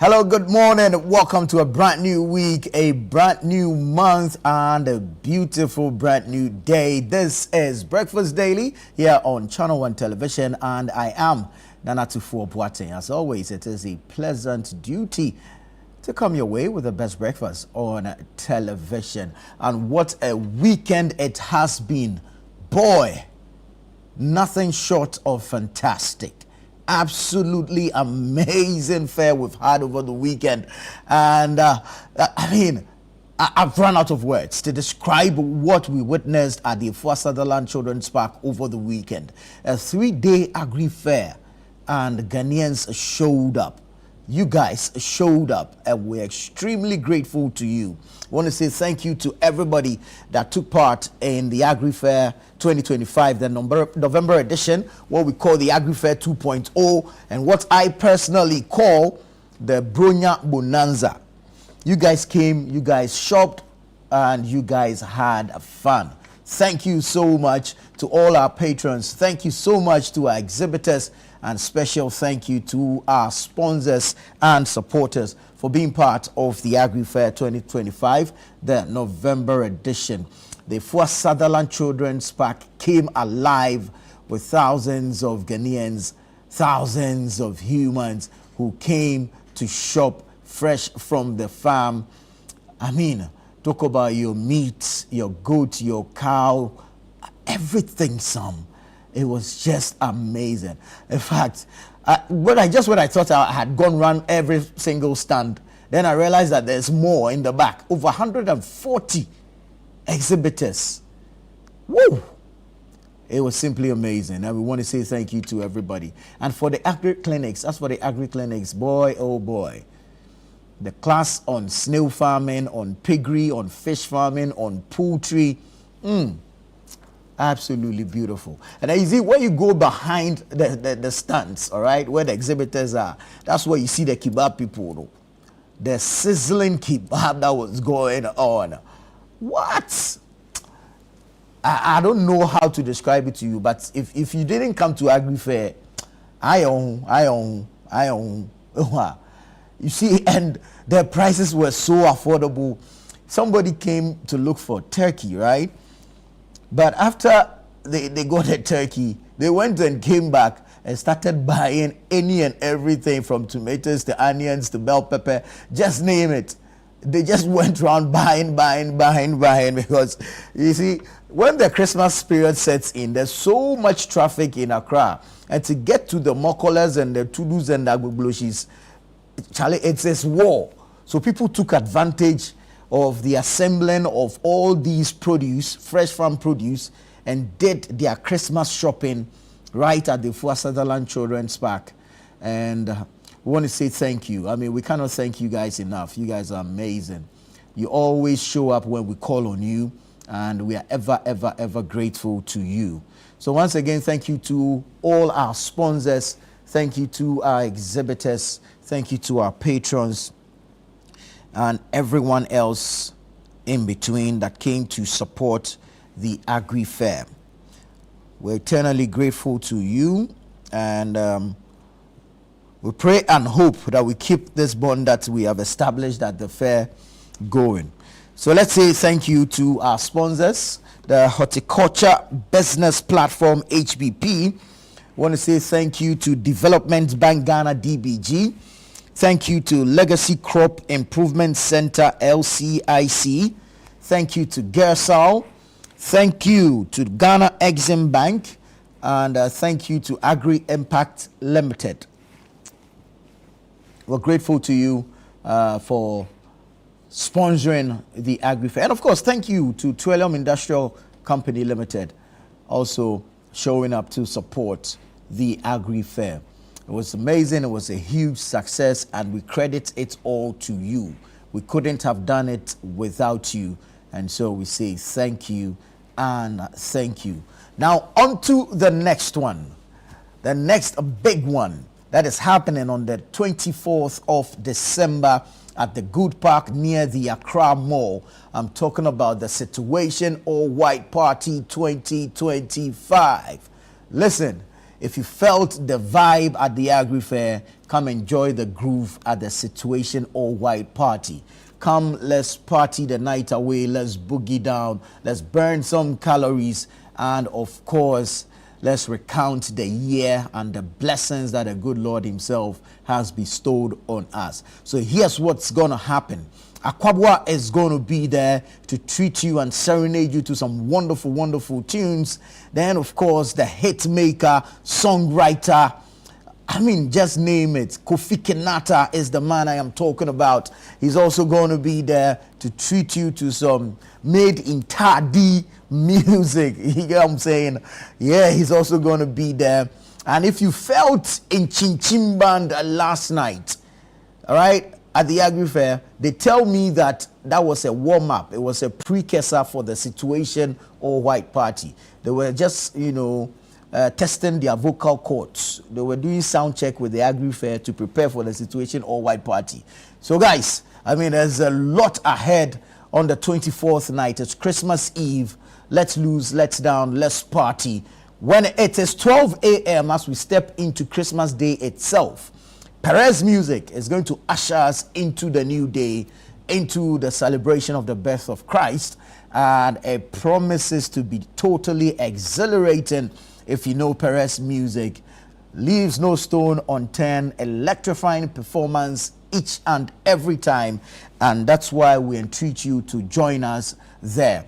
Hello, good morning. Welcome to a brand new week, a brand new month, and a beautiful brand new day. This is Breakfast Daily here on Channel 1 Television, and I am Nanatufo Boateng. As always, it is a pleasant duty to come your way with the best breakfast on television. And what a weekend it has been. Boy, nothing short of fantastic. Absolutely amazing fare we've had over the weekend. And I've run out of words to describe what we witnessed at the Afua Sutherland Children's Park over the weekend. A 3-day Agri fair, and Ghanaians showed up. You guys showed up, and we're extremely grateful to you. I want to say thank you to everybody that took part in the Agri Fair 2025, the November edition, what we call the Agri Fair 2.0, and what I personally call the Bronya Bonanza. You guys came, you guys shopped, and you guys had fun. Thank you so much to all our patrons. Thank you so much to our exhibitors, and special thank you to our sponsors and supporters for being part of the Agri Fair 2025, the November edition. The Afua Sutherland Children's Park came alive with thousands of Ghanaians, thousands of humans who came to shop fresh from the farm. Talk about your meat, your goat, your cow, everything some. It was just amazing. In fact, when I thought I had gone around every single stand, then I realized that there's more in the back. Over 140 exhibitors. Woo! It was simply amazing. And we want to say thank you to everybody. And for the Agri clinics, as for the Agri clinics, boy, oh boy. The class on snail farming, on piggery, on fish farming, on poultry. Absolutely beautiful. And you see, when you go behind the stands, all right, where the exhibitors are, that's where you see the kebab people. The sizzling kebab that was going on. What? I don't know how to describe it to you, but if you didn't come to Agri Fair, I own. You see, and the prices were so affordable. Somebody came to look for turkey, right? But after they got a turkey, they went and came back and started buying any and everything from tomatoes to onions to bell pepper, just name it. They just went around buying because, you see, when the Christmas period sets in, there's so much traffic in Accra. And to get to the Mokolas and the Tudus and the Agbogloshis, Charlie, it's this war. So people took advantage of the assembling of all these produce, fresh farm produce, and did their Christmas shopping right at the Afua Sutherland Children's Park. And we want to say thank you. We cannot thank you guys enough. You guys are amazing. You always show up when we call on you, and we are ever grateful to you. So once again, thank you to all our sponsors. Thank you to our exhibitors. Thank you to our patrons and everyone else in between that came to support the Agri Fair. We're eternally grateful to you, and we pray and hope that we keep this bond that we have established at the fair going. So let's say thank you to our sponsors, the Horticulture Business Platform, HBP. I want to say thank you to Development Bank Ghana, DBG. Thank you to Legacy Crop Improvement Center, LCIC. Thank you to Gersal. Thank you to Ghana Exim Bank. And thank you to Agri Impact Limited. We're grateful to you for sponsoring the Agri Fair. And of course, thank you to Twellium Industrial Company Limited, also showing up to support the Agri Fair. It was amazing. It was a huge success, and we credit it all to you. We couldn't have done it without you. And so we say thank you and thank you. Now, on to the next one. The next big one that is happening on the 24th of December at the Good Park near the Accra Mall. I'm talking about the Situation All White Party 2025. Listen, If you felt the vibe at the Agri Fair, come enjoy the groove at the Situation All White Party. Come, let's party the night away, let's boogie down, let's burn some calories, and of course, let's recount the year and the blessings that the good Lord himself has bestowed on us. So here's what's going to happen. Akwabwa is going to be there to treat you and serenade you to some wonderful, wonderful tunes. Then, of course, the hit maker, songwriter, just name it. Kofi Kenata is the man I am talking about. He's also going to be there to treat you to some made in Tadi music. You get what I'm saying? Yeah, he's also going to be there. And if you felt in Chin Chin Band last night, all right, at the Agri Fair, they tell me that was a warm-up. It was a precursor for the Situation All White Party. They were just, testing their vocal cords. They were doing sound check with the Agri Fair to prepare for the Situation All White Party. So guys, there's a lot ahead on the 24th night. It's Christmas Eve. Let's lose, let's down, let's party. When it is 12 a.m. as we step into Christmas Day itself, Perez Music is going to usher us into the new day, into the celebration of the birth of Christ, and it promises to be totally exhilarating. If you know Perez Music, leaves no stone unturned, electrifying performance each and every time, and that's why we entreat you to join us there.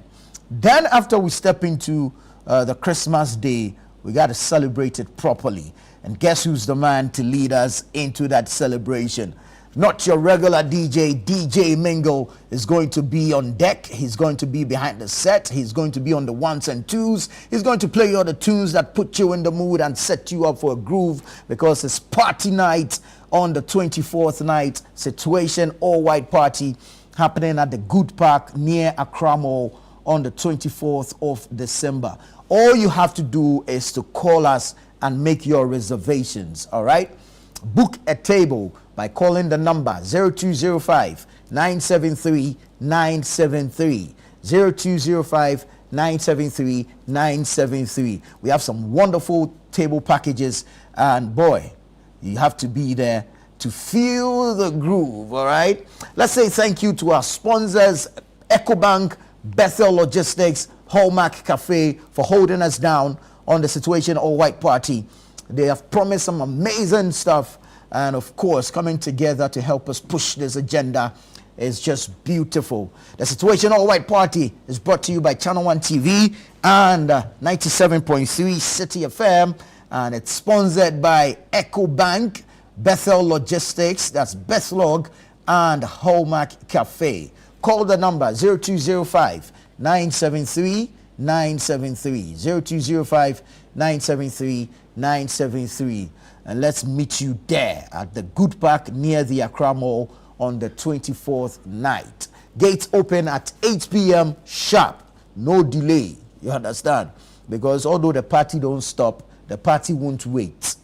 Then after we step into the Christmas Day, we got to celebrate it properly. And guess who's the man to lead us into that celebration? Not your regular DJ. DJ Mingle is going to be on deck. He's going to be behind the set. He's going to be on the ones and twos. He's going to play all the tunes that put you in the mood and set you up for a groove, because it's party night on the 24th night. Situation All White Party happening at the Good Park near Accra Mall on the 24th of December. All you have to do is to call us and make your reservations, all right? Book a table by calling the number 0205-973-973. 0205-973-973. We have some wonderful table packages, and boy, you have to be there to feel the groove, all right? Let's say thank you to our sponsors, EcoBank, Bethel Logistics, Hallmark Cafe, for holding us down on the Situation All White Party. They have promised some amazing stuff, and of course, coming together to help us push this agenda is just beautiful. The Situation All White Party is brought to you by Channel 1 TV and 97.3 City FM, and it's sponsored by EcoBank, Bethel Logistics, that's Bethlog, and Hallmark Cafe. Call the number 0205-973-973. 0205-973-973, and let's meet you there at the Good Park near the Accra Mall on the 24th night. Gates open at 8 p.m. sharp. No delay. You understand? Because although the party don't stop, the party won't wait.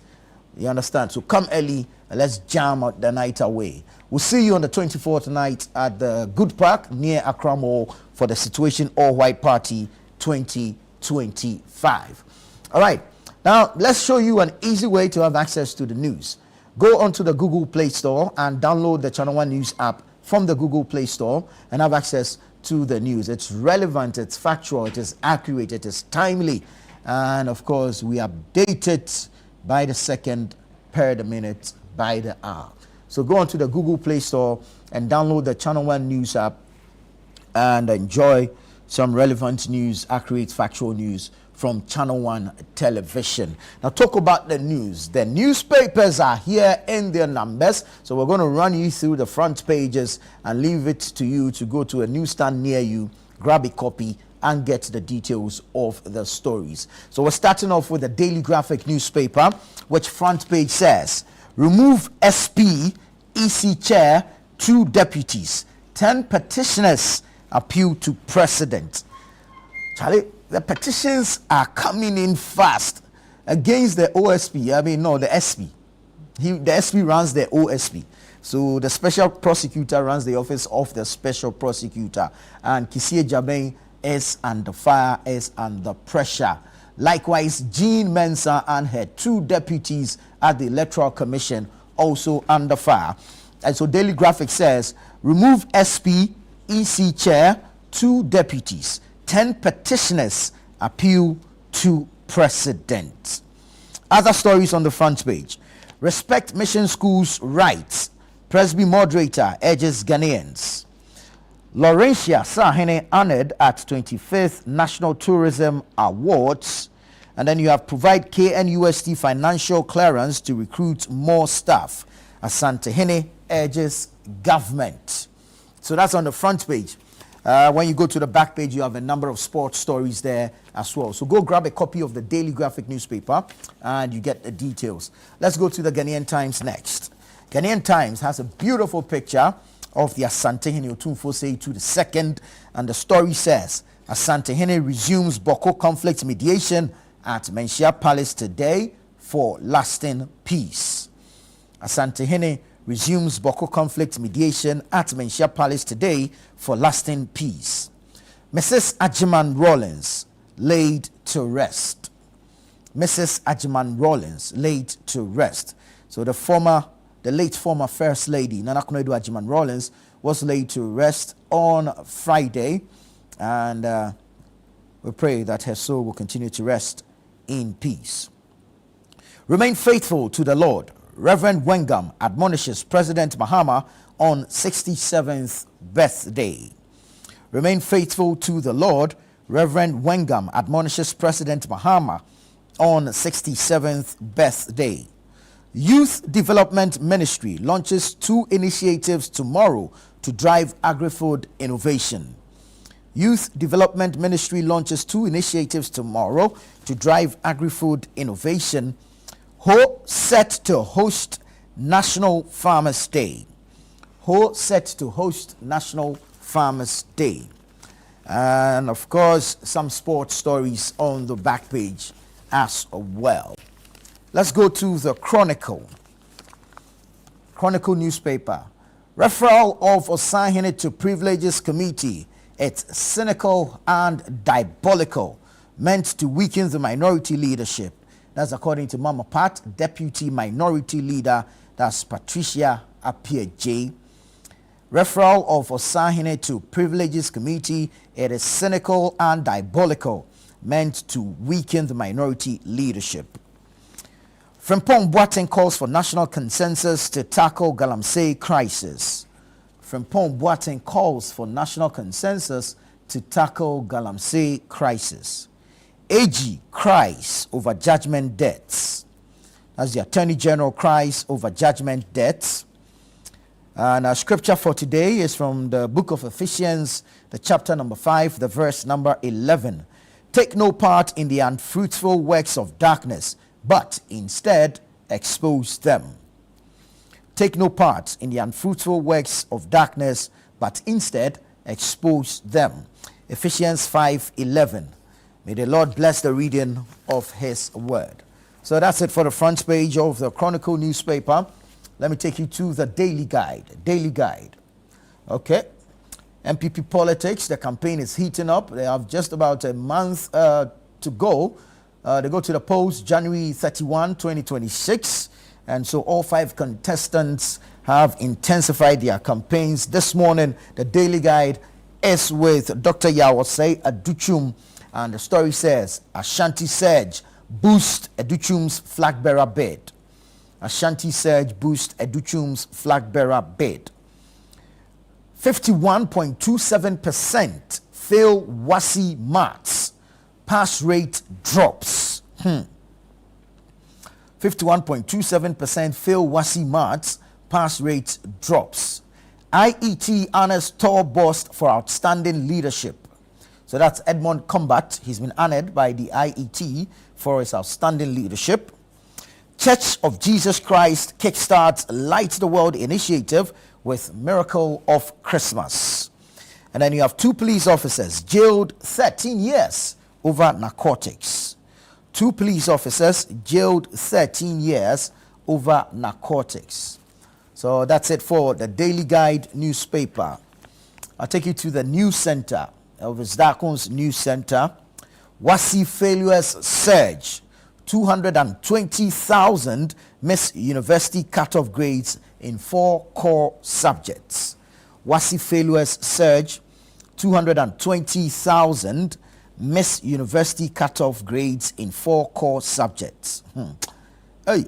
You understand? So come early and let's jam out the night away. We'll see you on the 24th night at the Good Park near Accra Mall for the Situation All White Party 2025. All right, now let's show you an easy way to have access to the news. Go onto the Google Play Store and download the Channel 1 News app from the Google Play Store and have access to the news. It's relevant, it's factual, it is accurate, it is timely, and of course we update it by the second, per the minute, by the hour. So go onto the Google Play Store and download the Channel 1 News app and enjoy some relevant news, accurate, factual news from Channel 1 Television. Now talk about the news. The newspapers are here in their numbers, so we're going to run you through the front pages and leave it to you to go to a newsstand near you, grab a copy, and get the details of the stories. So we're starting off with the Daily Graphic newspaper, which front page says, remove SP, EC chair, 2 deputies, 10 petitioners appeal to president. Charlie, the petitions are coming in fast against the OSP. The SP. The SP runs the OSP. So the special prosecutor runs the office of the special prosecutor. And Kisie Jabeng is under fire, is under pressure. Likewise, Jean Mensah and her 2 deputies at the Electoral Commission also under fire. And so Daily Graphic says, remove SP, EC chair, 2 deputies, 10 petitioners appeal to president. Other stories on the front page. Respect mission schools' rights. Presby moderator urges Ghanaians. Laurentia Sahene honored at 25th National Tourism Awards. And then you have provide KNUST financial clearance to recruit more staff. Asante Hene urges government. So that's on the front page. When you go to the back page, you have a number of sports stories there as well. So go grab a copy of the Daily Graphic newspaper and you get the details. Let's go to the Ghanaian Times next. Ghanaian Times has a beautiful picture of the Asante Hene Otumfuo to the second, and the story says Asante Hene resumes Boko conflict mediation at Menchia Palace today for lasting peace. Asante Hene resumes Boko conflict mediation at Menchia Palace today for lasting peace. Mrs. Ajiman Rawlins laid to rest. Mrs. Ajiman Rawlins laid to rest. So the late former First Lady, Nana Akufo-Addo Ajiman Rawlins, was laid to rest on Friday. And we pray that her soul will continue to rest in peace. Remain faithful to the Lord. Reverend Wengam admonishes President Mahama on 67th birthday. Remain faithful to the Lord. Reverend Wengam admonishes President Mahama on 67th birthday. Youth Development Ministry launches 2 initiatives tomorrow to drive agri-food innovation. Youth Development Ministry launches 2 initiatives tomorrow to drive agri-food innovation. Ho set to host National Farmers Day. Ho set to host National Farmers Day. And of course, some sports stories on the back page as well. Let's go to the Chronicle. Chronicle newspaper. Referral of Osahene to Privileges Committee. It's cynical and diabolical, meant to weaken the minority leadership. That's according to Mama Pat, Deputy Minority Leader, that's Patricia Appiah-Jay. Referral of Osahene to Privileges Committee. It is cynical and diabolical, meant to weaken the minority leadership. Frimpong Boateng calls for national consensus to tackle Galamsey crisis. Frimpong Boateng calls for national consensus to tackle Galamsey crisis. AG cries over judgment debts. As the Attorney General cries over judgment debts. And our scripture for today is from the book of Ephesians, the chapter number 5, the verse number 11. Take no part in the unfruitful works of darkness, but instead expose them. Take no part in the unfruitful works of darkness, but instead expose them. Ephesians 5:11. May the Lord bless the reading of his word. So that's it for the front page of the Chronicle newspaper. Let me take you to the Daily Guide. Daily Guide. Okay. MPP politics, the campaign is heating up. They have just about a month to go. They go to the polls January 31, 2026. And so all 5 contestants have intensified their campaigns. This morning, the Daily Guide is with Dr. Yawase Aduchum. And the story says, Ashanti Surge boost Aduchum's flag bearer bid. Ashanti Surge boost Aduchum's flag bearer bid. 51.27% fail WASSCE maths. Pass rate drops. 51.27% fail WASSCE maths. Pass rate drops. IET honors tall bust for outstanding leadership. So that's Edmond Combat. He's been honored by the IET for his outstanding leadership. Church of Jesus Christ kickstarts Light the World initiative with Miracle of Christmas. And then you have 2 police officers jailed 13 years over narcotics. 2 police officers jailed 13 years over narcotics. So that's it for the Daily Guide newspaper. I'll take you to the news center. Elvis Dakon's news center. WASSCE failures surge. 220,000 miss university cutoff grades in 4 core subjects. WASSCE failures surge. 220,000 miss university cutoff grades in 4 core subjects. Hey.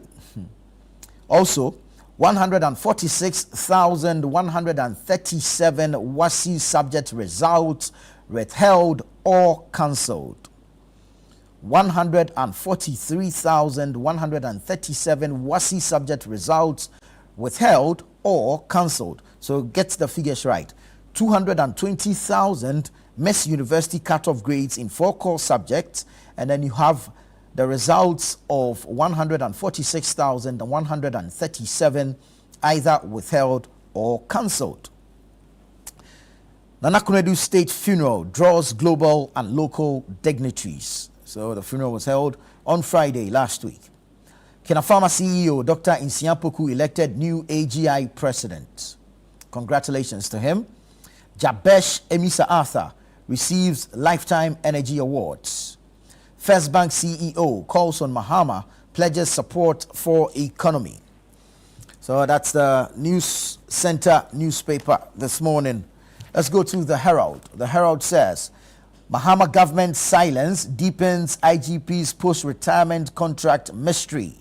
Also, 146,137 WASSCE subject results withheld or cancelled. 143,137 WASSCE subject results withheld or cancelled. So get the figures right. 220,000 miss university cutoff grades in 4 core subjects, and then you have the results of 146,137 either withheld or cancelled. Nana Akufo-Addo State funeral draws global and local dignitaries. So the funeral was held on Friday last week. Kenafama CEO Dr. Nsia Poku elected new AGI president. Congratulations to him. Jabesh Emisa Arthur receives Lifetime Energy Awards. First Bank CEO calls on Mahama, pledges support for economy. So that's the News Center newspaper this morning. Let's go to the Herald. The Herald says, Mahama government silence deepens IGP's post-retirement contract mystery.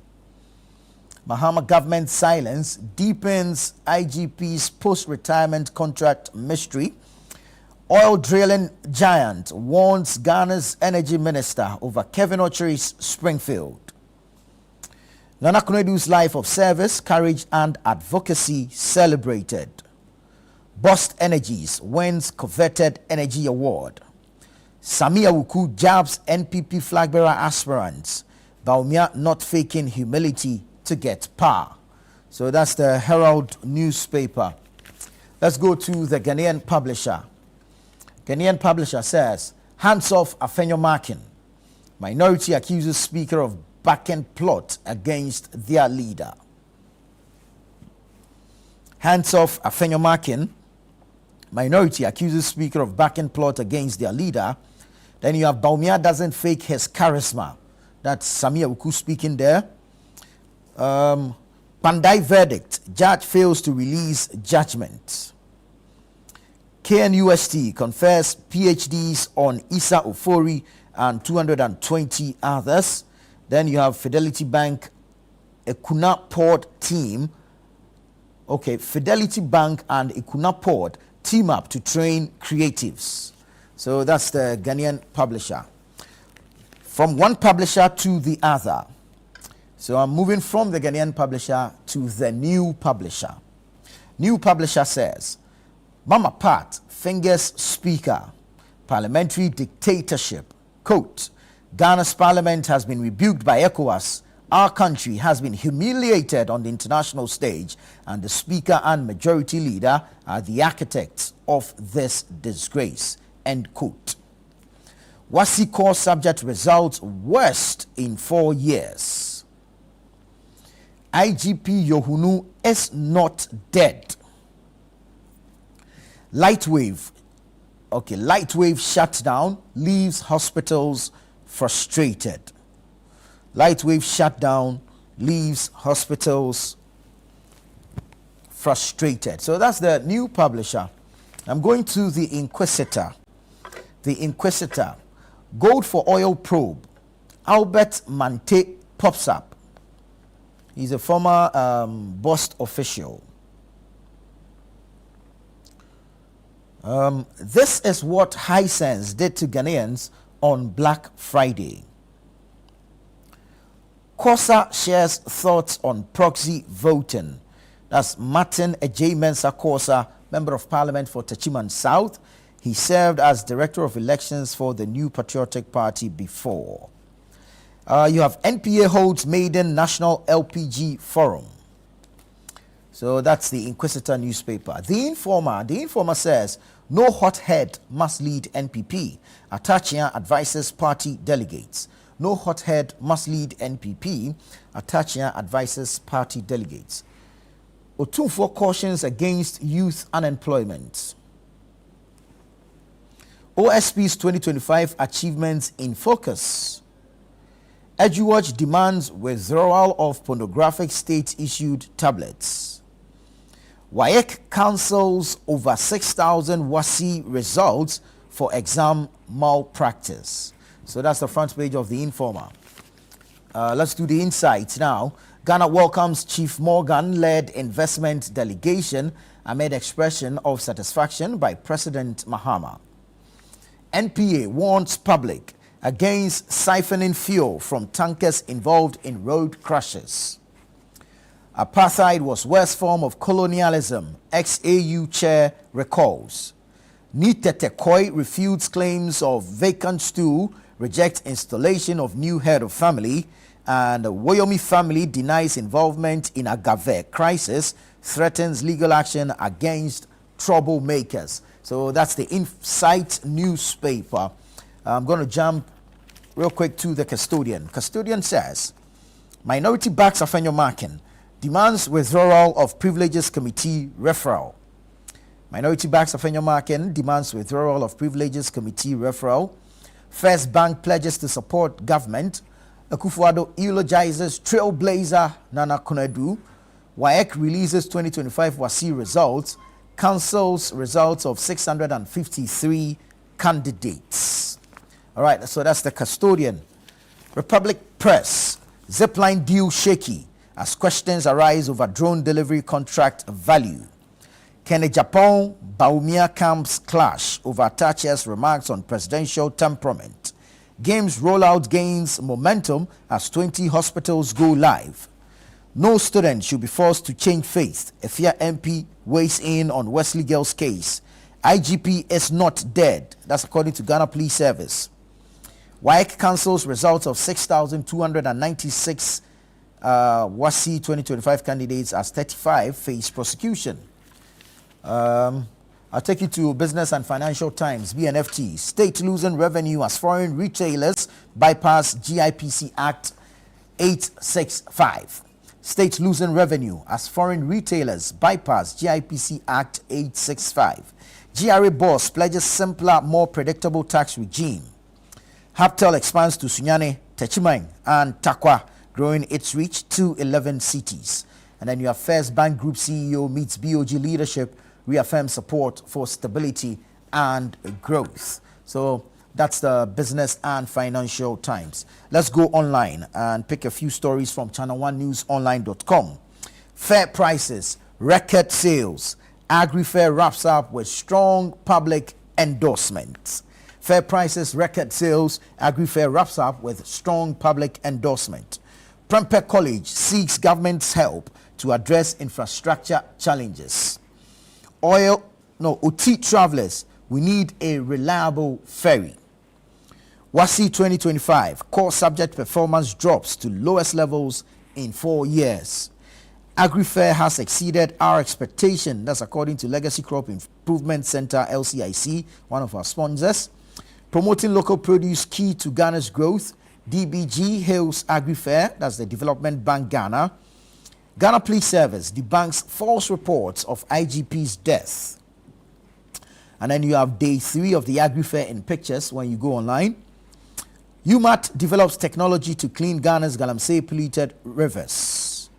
Mahama government silence deepens IGP's post-retirement contract mystery. Oil drilling giant warns Ghana's energy minister over Kevin Ochere's Springfield. Nana Akufo-Addo's life of service, courage and advocacy celebrated. Bust Energies wins coveted energy award. Samia Wuku jabs NPP flag bearer aspirants. Baumia not faking humility to get power. So that's the Herald newspaper. Let's go to the Ghanaian Publisher. Ghanaian Publisher says, hands off Apheno Markin. Minority accuses Speaker of back-end plot against their leader. Hands off Apheno Markin. Minority accuses Speaker of back-end plot against their leader. Then you have Baumia doesn't fake his charisma. That's Samia Wuku speaking there. Pandai verdict. Judge fails to release judgment. KNUST confers PhDs on Issa Ofori and 220 others. Then you have Fidelity Bank, Ekuna Port team. Okay, Fidelity Bank and Ekuna Port team up to train creatives. So that's the Ghanaian Publisher. From one publisher to the other. So I'm moving from the Ghanaian Publisher to the New Publisher. New Publisher says, Mama Pat fingers Speaker, parliamentary dictatorship. Quote, Ghana's parliament has been rebuked by ECOWAS. Our country has been humiliated on the international stage, and the Speaker and Majority Leader are the architects of this disgrace. End quote. WASSCE core subject results worst in 4 years. IGP Yohunu is not dead. Lightwave shutdown leaves hospitals frustrated. Lightwave shutdown leaves hospitals frustrated. So that's the New Publisher. I'm going to the Inquisitor. The Inquisitor. Gold for oil probe. Albert Mante pops up. He's a former Bost official. This is what Hisense did to Ghanaians on Black Friday. Kosa shares thoughts on proxy voting. That's Martin Ejay Mensah Kosa, Member of Parliament for Techiman South. He served as Director of Elections for the New Patriotic Party before. You have NPA holds maiden National LPG Forum. So that's the Inquisitor newspaper. The Informer says, no hothead must lead NPP. Atachia advises party delegates. No hothead must lead NPP. Atachia advises party delegates. Otumfuo cautions against youth unemployment. OSP's 2025 achievements in focus. EduWatch demands withdrawal of pornographic state-issued tablets. WAEC cancels over 6,000 WASI results for exam malpractice. So that's the front page of the Informer. Let's do the insights now. Ghana welcomes Chief Morgan-led investment delegation amid expression of satisfaction by President Mahama. NPA warns public against siphoning fuel from tankers involved in road crashes. Apartheid was worst form of colonialism, ex-AU chair recalls. Nitete Koi refutes claims of vacant stool, rejects installation of new head of family, and the Woyomi family denies involvement in Agave crisis, threatens legal action against troublemakers. So that's the Insight newspaper. I'm going to jump real quick to the Custodian. Custodian says, Minority backs Apheno Markin, demands withdrawal of Privileges Committee referral. Minority backs Apheno Markin, demands withdrawal of Privileges Committee referral. First Bank pledges to support government. Akufo-Addo eulogizes trailblazer Nana Konadu. WAEC releases 2025 WASI results, cancels results of 653 candidates. All right, so that's the Custodian. Republic Press, Zipline deal shaky as questions arise over drone delivery contract value. Kene Japan, Baumia camps clash over Thatcher's remarks on presidential temperament. Games rollout gains momentum as 20 hospitals go live. No student should be forced to change faith. Efia MP weighs in on Wesley Girls case. IGP is not dead. That's according to Ghana Police Service. WAEC cancels results of 6,296 WASI 2025 candidates as 35 face prosecution. I'll take you to Business and Financial Times, BNFT. State losing revenue as foreign retailers bypass GIPC Act 865. State losing revenue as foreign retailers bypass GIPC Act 865. GRA boss pledges simpler, more predictable tax regime. Haptel expands to Sunyane, Techiman, and Takwa, growing its reach to 11 cities. And then your First Bank Group CEO meets BOG leadership, reaffirms support for stability and growth. So that's the Business and Financial Times. Let's go online and pick a few stories from channel1newsonline.com. Fair prices, record sales. Agri Fair wraps up with strong public endorsement. Fair prices, record sales. Agri Fair wraps up with strong public endorsement. Prempeh College seeks government's help to address infrastructure challenges. OT travelers, we need a reliable ferry. WASI 2025, core subject performance drops to lowest levels in 4 years. Agri-Fair has exceeded our expectation. That's according to Legacy Crop Improvement Center, LCIC, one of our sponsors. Promoting local produce key to Ghana's growth. DBG hails Agri-Fair, that's the Development Bank Ghana. Ghana Police Service debunks false reports of IGP's death. And then you have day 3 of the Agri-Fair in pictures when you go online. UMAT develops technology to clean Ghana's Galamsey polluted rivers.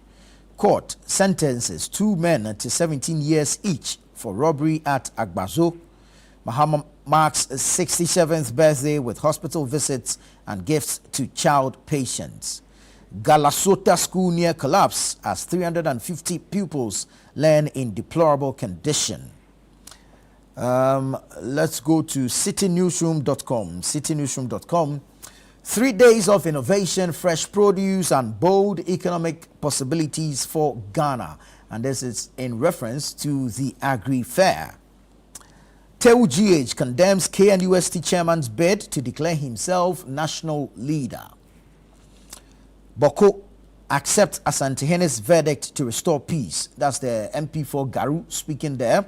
Court sentences 2 men to 17 years each for robbery at Agbazo. Mahama marks his 67th birthday with hospital visits and gifts to child patients. Galasota School near collapse as 350 pupils learn in deplorable condition. Let's go to citynewsroom.com. Citynewsroom.com. 3 days of innovation, fresh produce, and bold economic possibilities for Ghana. And this is in reference to the Agri Fair. Tewu GH condemns KNUST chairman's bid to declare himself national leader. Boko accepts Asantehene's verdict to restore peace. That's the MP for Garu speaking there.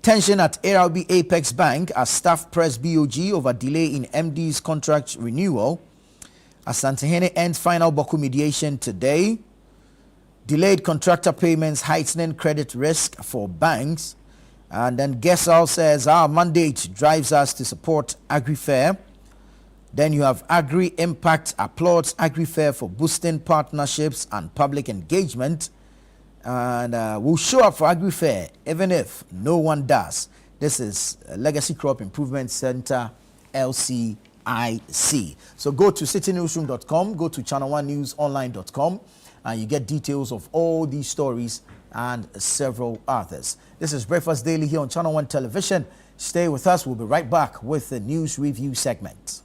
Tension at ARB Apex Bank as staff press BOG over delay in MD's contract renewal. Asantehene ends final Boko mediation today. Delayed contractor payments heightening credit risk for banks. And then Gesal says our mandate drives us to support Agri Fair. Then you have Agri Impact applauds Agri Fair for boosting partnerships and public engagement. And we'll show up for Agri Fair even if no one does. This is Legacy Crop Improvement Center, LCIC. So go to citynewsroom.com, go to channel1newsonline.com, and you get details of all these stories and several others. This is Breakfast Daily here on Channel 1 Television. Stay with us. We'll be right back with the news review segment.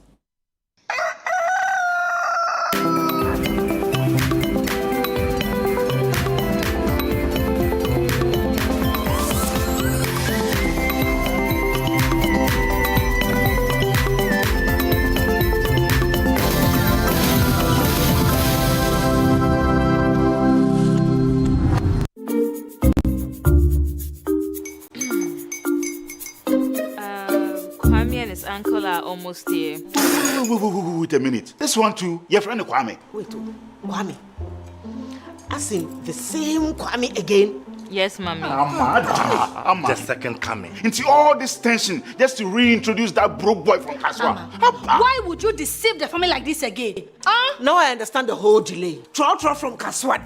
Uncle are almost here. Wait a minute. This one too, your friend Kwame. Wait, Kwame. As in the same Kwame again? Yes, Mommy. The second coming. Into all this tension just to reintroduce that broke boy from Kaswa. Why would you deceive the family like this again? Now I understand the whole delay. Troll from Kaswa.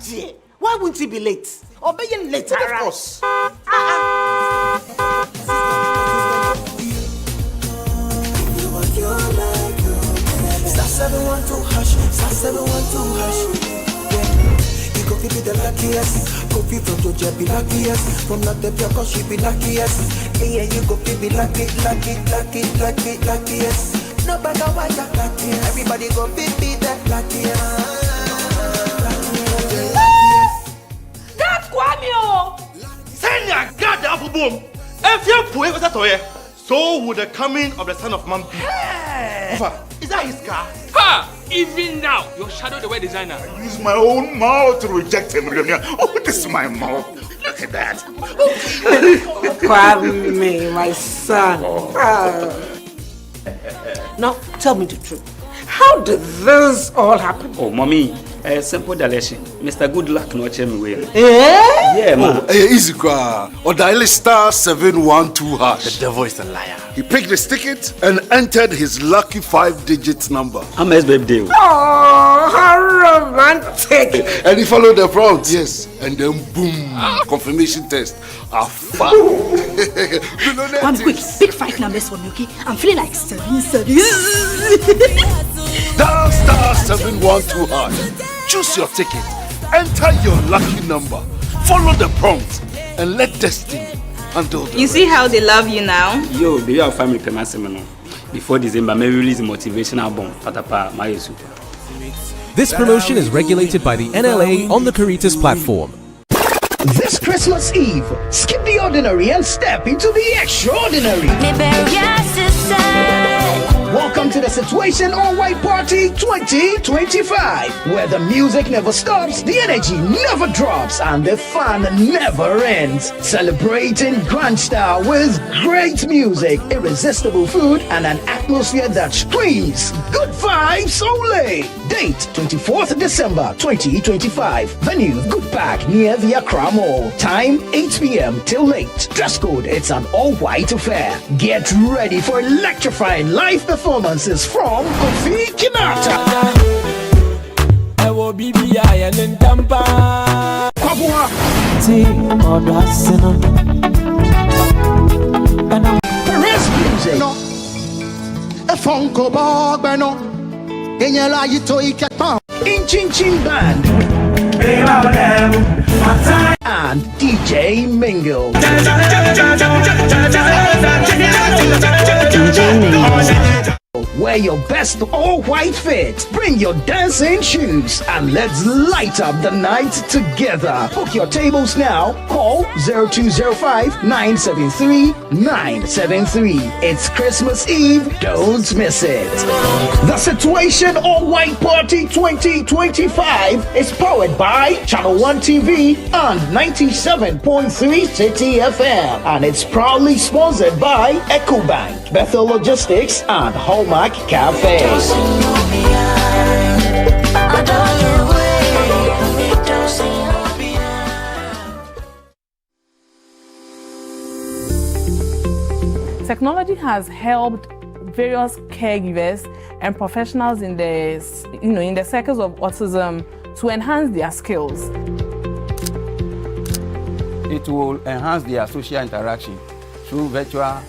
Why wouldn't he be late? Or being late? Of course. Star 712 hash, star 712 hash. You go be the luckiest. Go be from Georgia, be luckiest. From not the cause she be luckiest. Yeah, you go be luckiest. No matter what the luckiest. Everybody go be the luckiest. That's Kwame! Send your God the apple boom. If you put it toy, so would the coming of the Son of Man be. Is that his car? Ha! Even now, your shadow the way designer. I use my own mouth to reject him. Oh, this is my mouth. Look at that. Kwame, my son. Now, tell me the truth. How did this all happen? Oh, mommy, simple direction. Mr. Good Luck no check me well. Yeah, man. Easy kwa. Or dial star 712 hash. The devil is a liar. He picked his ticket and entered his lucky 5-digit number. I'm his birthday. Oh, how romantic. And he followed the prompts. Yes. And then boom, confirmation test. One quick, pick 5 numbers for me, okay? I'm feeling like 7. Dial star 712 hash. Choose your ticket. Enter your lucky number. Follow the prompts and let destiny handle the You see how they love you now? Yo, do you have family payment seminar? Before December, may release a motivational album. Patapa, my super. This promotion is regulated by the NLA on the Caritas platform. This Christmas Eve, skip the ordinary and step into the extraordinary. Welcome to the Situation All White Party 2025, where the music never stops, the energy never drops, and the fun never ends. Celebrating grand style with great music, irresistible food, and an atmosphere that screams good vibes only. Date 24th December 2025. Venue Good Park near the Accra Mall. Time 8 p.m. till late. Dress code, it's an all-white affair. Get ready for electrifying live performances from Kofi Kinata. Perez Music. In Chin Chin Band. And DJ Mingle. Wear your best all-white fit. Bring your dancing shoes and let's light up the night together. Book your tables now. Call 0205-973-973. It's Christmas Eve. Don't miss it. The Situation All-White Party 2025 is powered by Channel 1 TV and 97.3 City FM. And it's proudly sponsored by EcoBank, Bethel Logistics, and Hallmark Cafe. Technology has helped various caregivers and professionals in the in the circles of autism to enhance their skills. It will enhance their social interaction through virtual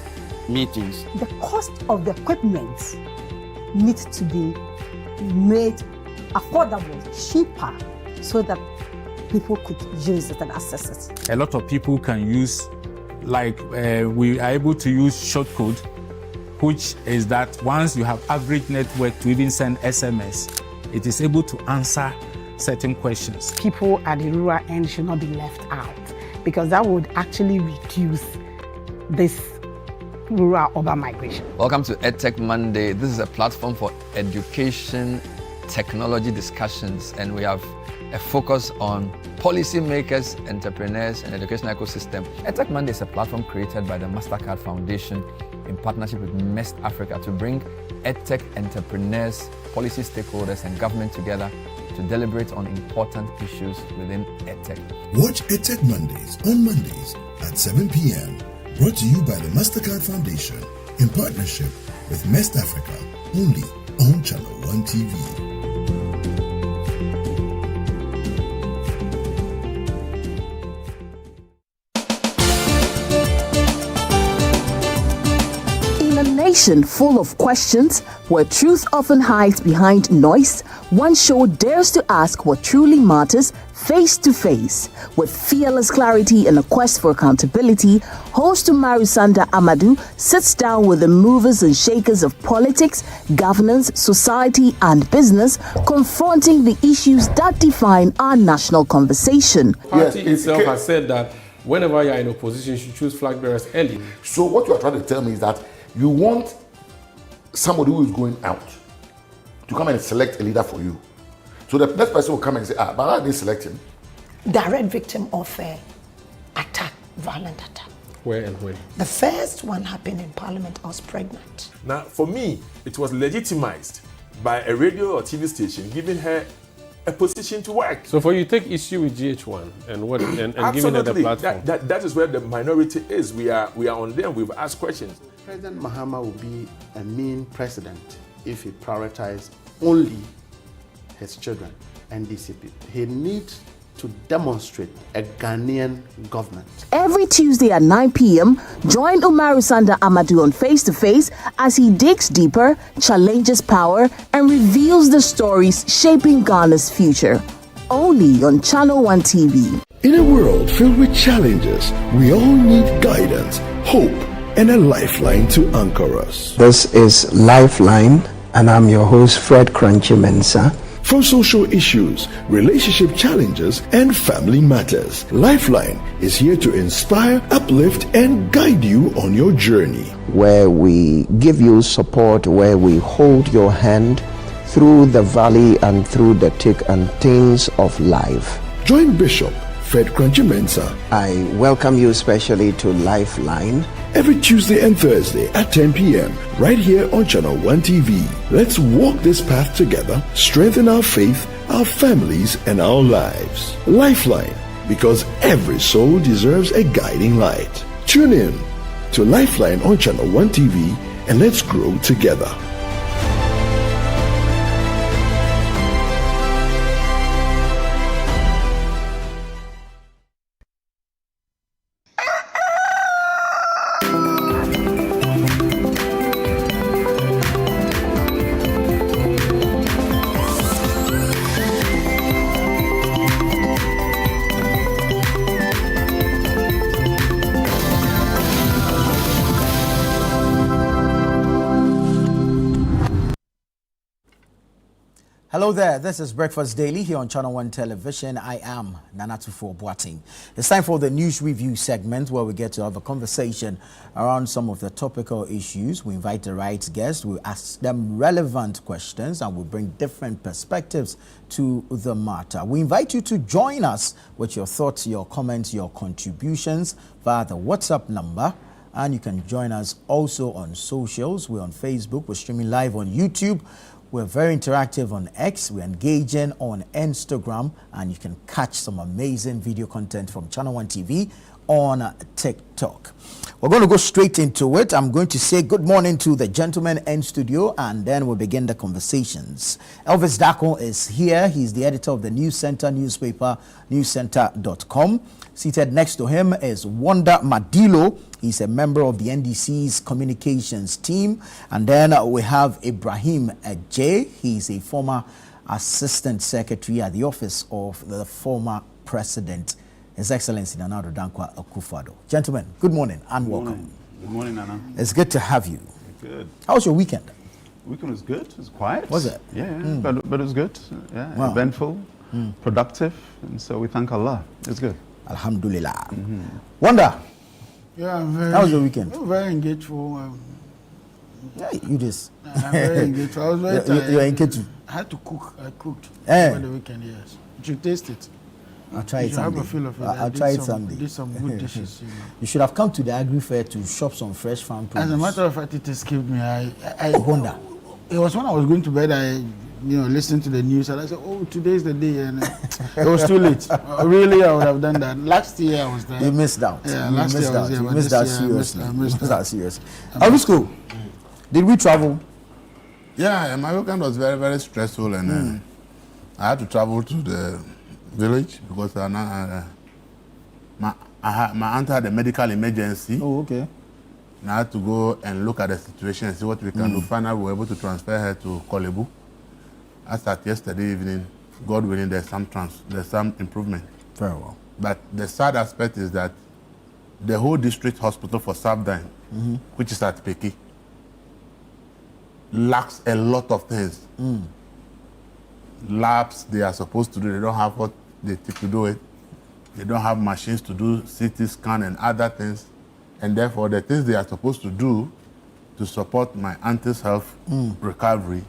meetings. The cost of the equipment needs to be made affordable, cheaper, so that people could use it and access it. A lot of people can use, like we are able to use short code, which is that once you have average network to even send SMS, it is able to answer certain questions. People at the rural end should not be left out, because that would actually reduce this rural urban migration. Welcome to EdTech Monday. This is a platform for education technology discussions, and we have a focus on policymakers, entrepreneurs, and educational ecosystem. EdTech Monday is a platform created by the MasterCard Foundation in partnership with Mest Africa to bring EdTech entrepreneurs, policy stakeholders, and government together to deliberate on important issues within EdTech. Watch EdTech Mondays on Mondays at 7 p.m. Brought to you by the MasterCard Foundation in partnership with Mest Africa, only on Channel 1 TV. In a nation full of questions, where truth often hides behind noise, one show dares to ask what truly matters face to face. With fearless clarity and a quest for accountability, host Umaru Amadou sits down with the movers and shakers of politics, governance, society, and business, confronting the issues that define our national conversation. The party itself has said that whenever you are in opposition, you should choose flag bearers early. So what you are trying to tell me is that you want somebody who is going out to come and select a leader for you. So the next person will come and say, but I didn't select him. Direct victim of attack, violent attack. Where and when? The first one happened in Parliament. I was pregnant. Now, for me, it was legitimized by a radio or TV station giving her a position to work. So for you, take issue with GH1 and what and giving her the platform. That is where the minority is. We are on them. We've asked questions. President Mahama will be a mean president if he prioritizes only his children and these people. He needs to demonstrate a Ghanaian government. Every Tuesday at 9 p.m., join Umaru Amadou on Face to Face as he digs deeper, challenges power, and reveals the stories shaping Ghana's future. Only on Channel 1 TV. In a world filled with challenges, we all need guidance, hope, and a lifeline to anchor us. This is Lifeline, and I'm your host, Fred Crunchy Mensa. For social issues, relationship challenges, and family matters, Lifeline is here to inspire, uplift, and guide you on your journey. Where we give you support, where we hold your hand through the valley and through the thick and thins of life. Join Bishop Fred Crunchy Mensa. I welcome you especially to Lifeline. Every Tuesday and Thursday at 10 p.m. right here on Channel 1 TV. Let's walk this path together, strengthen our faith, our families, and our lives. Lifeline, because every soul deserves a guiding light. Tune in to Lifeline on Channel 1 TV and let's grow together. Hello there, this is Breakfast Daily here on Channel 1 Television. I am Nanatufo Boating. It's time for the news review segment where we get to have a conversation around some of the topical issues. We invite the right guests, we ask them relevant questions, and we bring different perspectives to the matter. We invite you to join us with your thoughts, your comments, your contributions via the WhatsApp number. And you can join us also on socials. We're on Facebook, we're streaming live on YouTube. We're very interactive on X, we're engaging on Instagram, and you can catch some amazing video content from Channel 1 TV on TikTok. We're going to go straight into it. I'm going to say good morning to the gentleman in studio, and then we'll begin the conversations. Elvis Dako is here. He's the editor of the News Center newspaper, newscenter.com. Seated next to him is Wanda Madilo. He's a member of the NDC's communications team. And then we have Ibrahim J. He's a former assistant secretary at the office of the former president, His Excellency Nana Addo Dankwa Akufo-Addo. Gentlemen, good morning and welcome. Good morning, Nana. It's good to have you. Good. How was your weekend? Weekend was good. It was quiet. Was it? Yeah, but it was good. Yeah, Wow. eventful, productive, and so we thank Allah. It's good. Alhamdulillah. Wanda, Yeah, I'm very. how was your weekend? Very engageful. Yeah, you just. I'm very engaged. I was very tired. You're engaged. I had to cook. I cooked Eh. over the weekend. Yes, you should taste it. I'll try You it should have Sunday. a feel of it. I'll did try it some- Sunday. Did some good dishes. You should have come to the Agri fair to shop some fresh farm produce. As a matter of fact, it escaped me. Honda. It was when I was going to bed. I listened to the news and I said, "Oh, today's the day," and it was too late. Really, I would have done that. Last year I was there. You missed out. Yeah, You last missed year I was out. there. You but missed this out year seriously. I You missed missed out. out seriously. How school? Did we travel? Yeah, my weekend was very, very stressful, and I had to travel to the village because my aunt had a medical emergency. Oh, okay. And I had to go and look at the situation and see what we can do. Finally, we were able to transfer her to Kolebu. As at yesterday evening, God willing, there's some improvement. Very well. But the sad aspect is that the whole district hospital for Sabdine, which is at Peki, lacks a lot of things. Labs they are supposed to do, they don't have what they take to do it. They don't have machines to do CT scan and other things. And therefore, the things they are supposed to do to support my auntie's health recovery,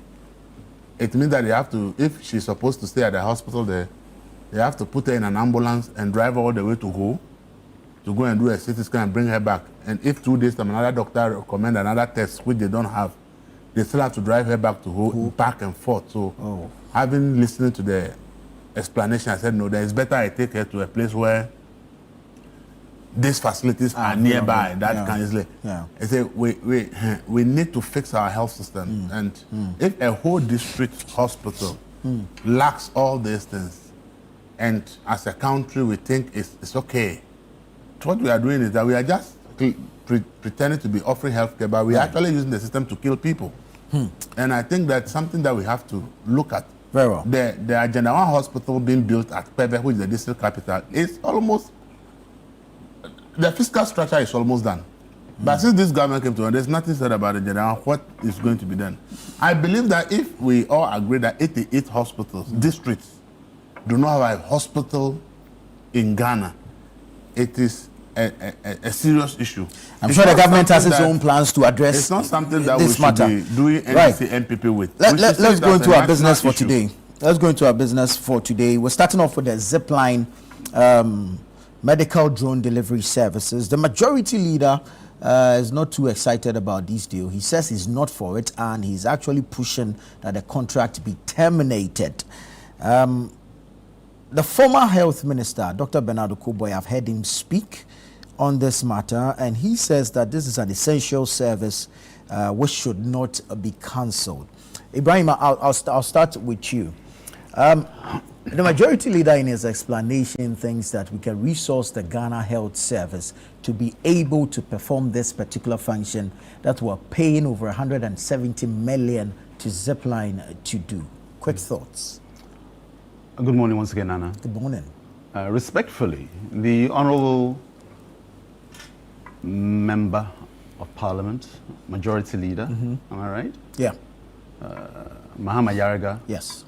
it means that they have to, if she's supposed to stay at the hospital there, they have to put her in an ambulance and drive all the way to go and do a CT scan and bring her back. And if 2 days time another doctor recommend another test, which they don't have, they still have to drive her back to go back and forth. So having listened to the explanation, I said, no, then it's better I take her to a place where these facilities are nearby that can easily. I say we need to fix our health system, and if a whole district hospital lacks all these things, and as a country we think it's okay, what we are doing is that we are just pretending to be offering healthcare, but we are actually using the system to kill people. And I think that's something that we have to look at. Very well. The Agenda 1 hospital being built at Pebe, which is the district capital, is almost, the fiscal structure is almost done. But since this government came to, there's nothing said about Agenda 1, what is going to be done. I believe that if we all agree that 88 hospitals, districts, do not have a hospital in Ghana, it is a serious issue. I'm sure the government has its own plans to address It's not something that this we should matter. be doing Right. NDC NPP with. Let's go into our business for today. Let's go into our business for today. We're starting off with the Zipline medical drone delivery services. The majority leader is not too excited about this deal. He says he's not for it, and he's actually pushing that the contract be terminated. The former health minister, Dr. Bernardo Koboy, I've heard him speak on this matter, and he says that this is an essential service which should not be cancelled. Ibrahim, I'll start with you. The majority leader in his explanation thinks that we can resource the Ghana Health Service to be able to perform this particular function that we're paying over 170 million to Zipline to do. Quick thoughts. Good morning once again, Nana. Good morning. Respectfully, the Honorable Member of Parliament, Majority Leader, am I right? Yeah. Mahama Yaraga. Yes.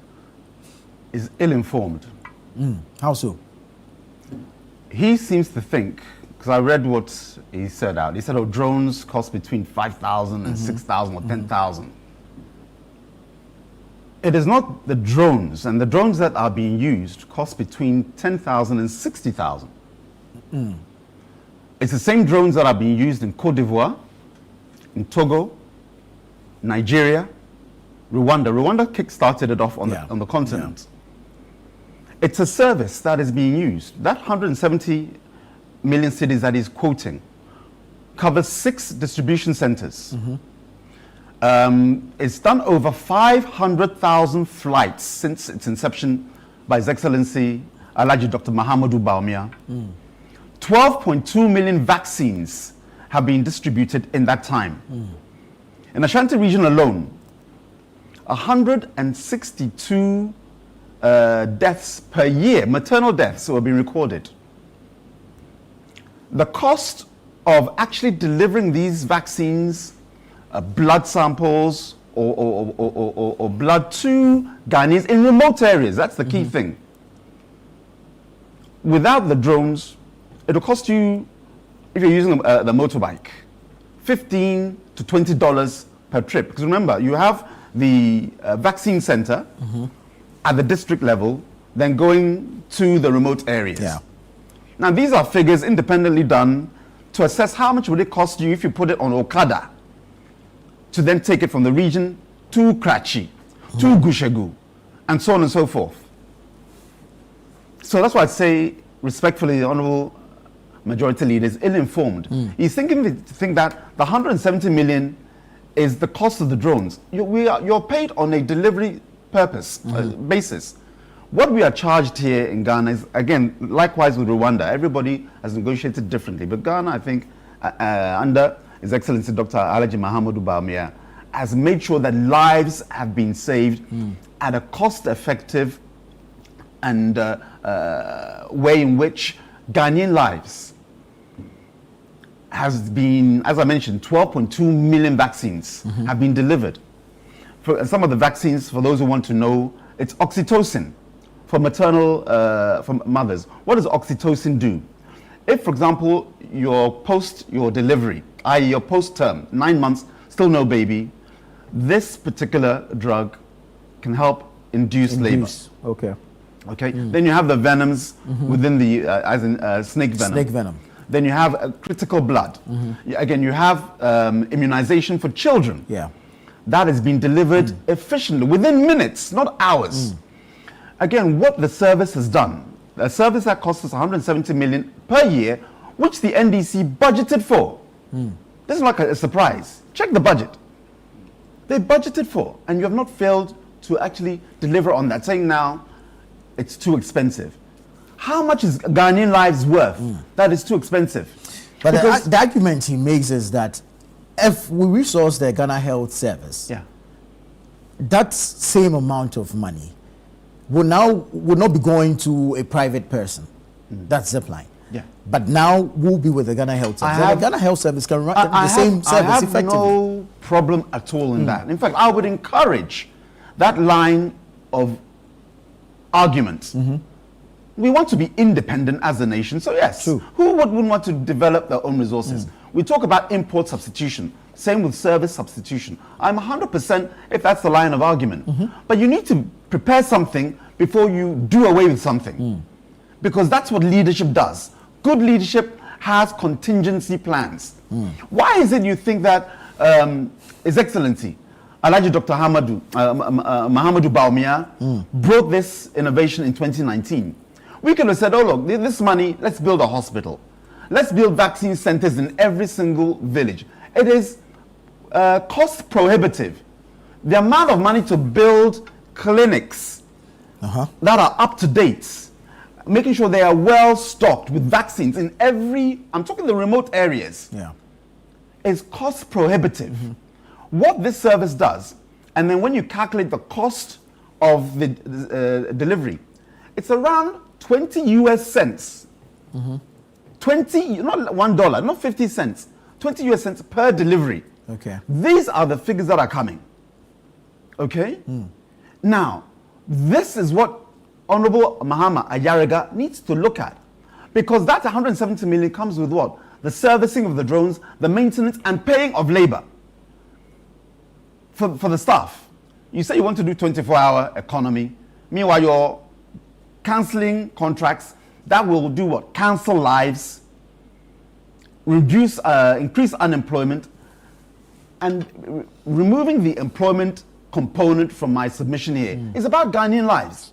Is ill-informed. How so? He seems to think, because I read what he said out, he said, oh, drones cost between 5,000 and 6,000 or 10,000. It is not the drones, and the drones that are being used cost between 10,000 and 60,000. It's the same drones that are being used in Cote d'Ivoire, in Togo, Nigeria, Rwanda. Rwanda kick-started it off on the continent. It's a service that is being used. That 170 million cedis that he's quoting covers 6 distribution centers. It's done over 500,000 flights since its inception by His Excellency Alhaji Dr. Mahamudu Bawumia. 12.2 million vaccines have been distributed in that time. In Ashanti region alone, 162 deaths per year, maternal deaths, were being recorded. The cost of actually delivering these vaccines, blood samples, or blood to Ghanaians in remote areas, that's the key thing. Without the drones, it'll cost you, if you're using the motorbike, $15 to $20 per trip. Because remember, you have the vaccine center at the district level, then going to the remote areas. Now, these are figures independently done to assess how much would it cost you if you put it on Okada to then take it from the region to Karachi, to Gushegu, and so on and so forth. So that's why I say, respectfully, the Honorable Majority Leader is ill-informed. He's think that the 170 million is the cost of the drones. You're paid on a delivery purpose basis. What we are charged here in Ghana is, again, likewise with Rwanda, everybody has negotiated differently. But Ghana, I think, under His Excellency Dr. Alhaji Mahamudu Bawumia, has made sure that lives have been saved at a cost-effective and way in which Ghanaian lives has been, as I mentioned, 12.2 million vaccines have been delivered. For some of the vaccines, for those who want to know, it's oxytocin for maternal, for mothers. What does oxytocin do? If, for example, you're post your delivery, i.e. your post-term, 9 months, still no baby, this particular drug can help induce labor. Okay. Then you have the venoms within the, as in snake venom. Snake venom. Then you have critical blood. Again, you have immunization for children. That has been delivered efficiently, within minutes, not hours. Again, what the service has done, a service that costs us 170 million per year, which the NDC budgeted for. This is like a surprise. Check the budget. They budgeted for, and you have not failed to actually deliver on that, saying now it's too expensive. How much is Ghanaian lives worth? That is too expensive. But the argument he makes is that if we resource the Ghana Health Service, that same amount of money would not be going to a private person. That's Zipline. But now we'll be with the Ghana Health Service. The Ghana Health Service can run the same service effectively. I have no problem at all in that. In fact, I would encourage that line of argument. We want to be independent as a nation. So yes, who wouldn't want to develop their own resources? We talk about import substitution. Same with service substitution. I'm 100% if that's the line of argument. But you need to prepare something before you do away with something. Because that's what leadership does. Good leadership has contingency plans. Why is it you think that His Excellency Alhaji Dr. Mahamudu Bawumia brought this innovation in 2019? We could have said, oh look, this money, let's build a hospital. Let's build vaccine centers in every single village. It is cost prohibitive. The amount of money to build clinics that are up to date, making sure they are well stocked with vaccines in every, I'm talking the remote areas, is cost prohibitive. What this service does, and then when you calculate the cost of the delivery, it's around 20 US cents. 20, not $1, not 50 cents, 20 US cents per delivery. These are the figures that are coming. Now, this is what Honorable Mahama Ayariga needs to look at. Because that 170 million comes with what? The servicing of the drones, the maintenance and paying of labor for the staff. You say you want to do 24-hour economy. Meanwhile, you're cancelling contracts. That will do what? Cancel lives, reduce, increase unemployment, and removing the employment component from my submission here is about Ghanaian lives.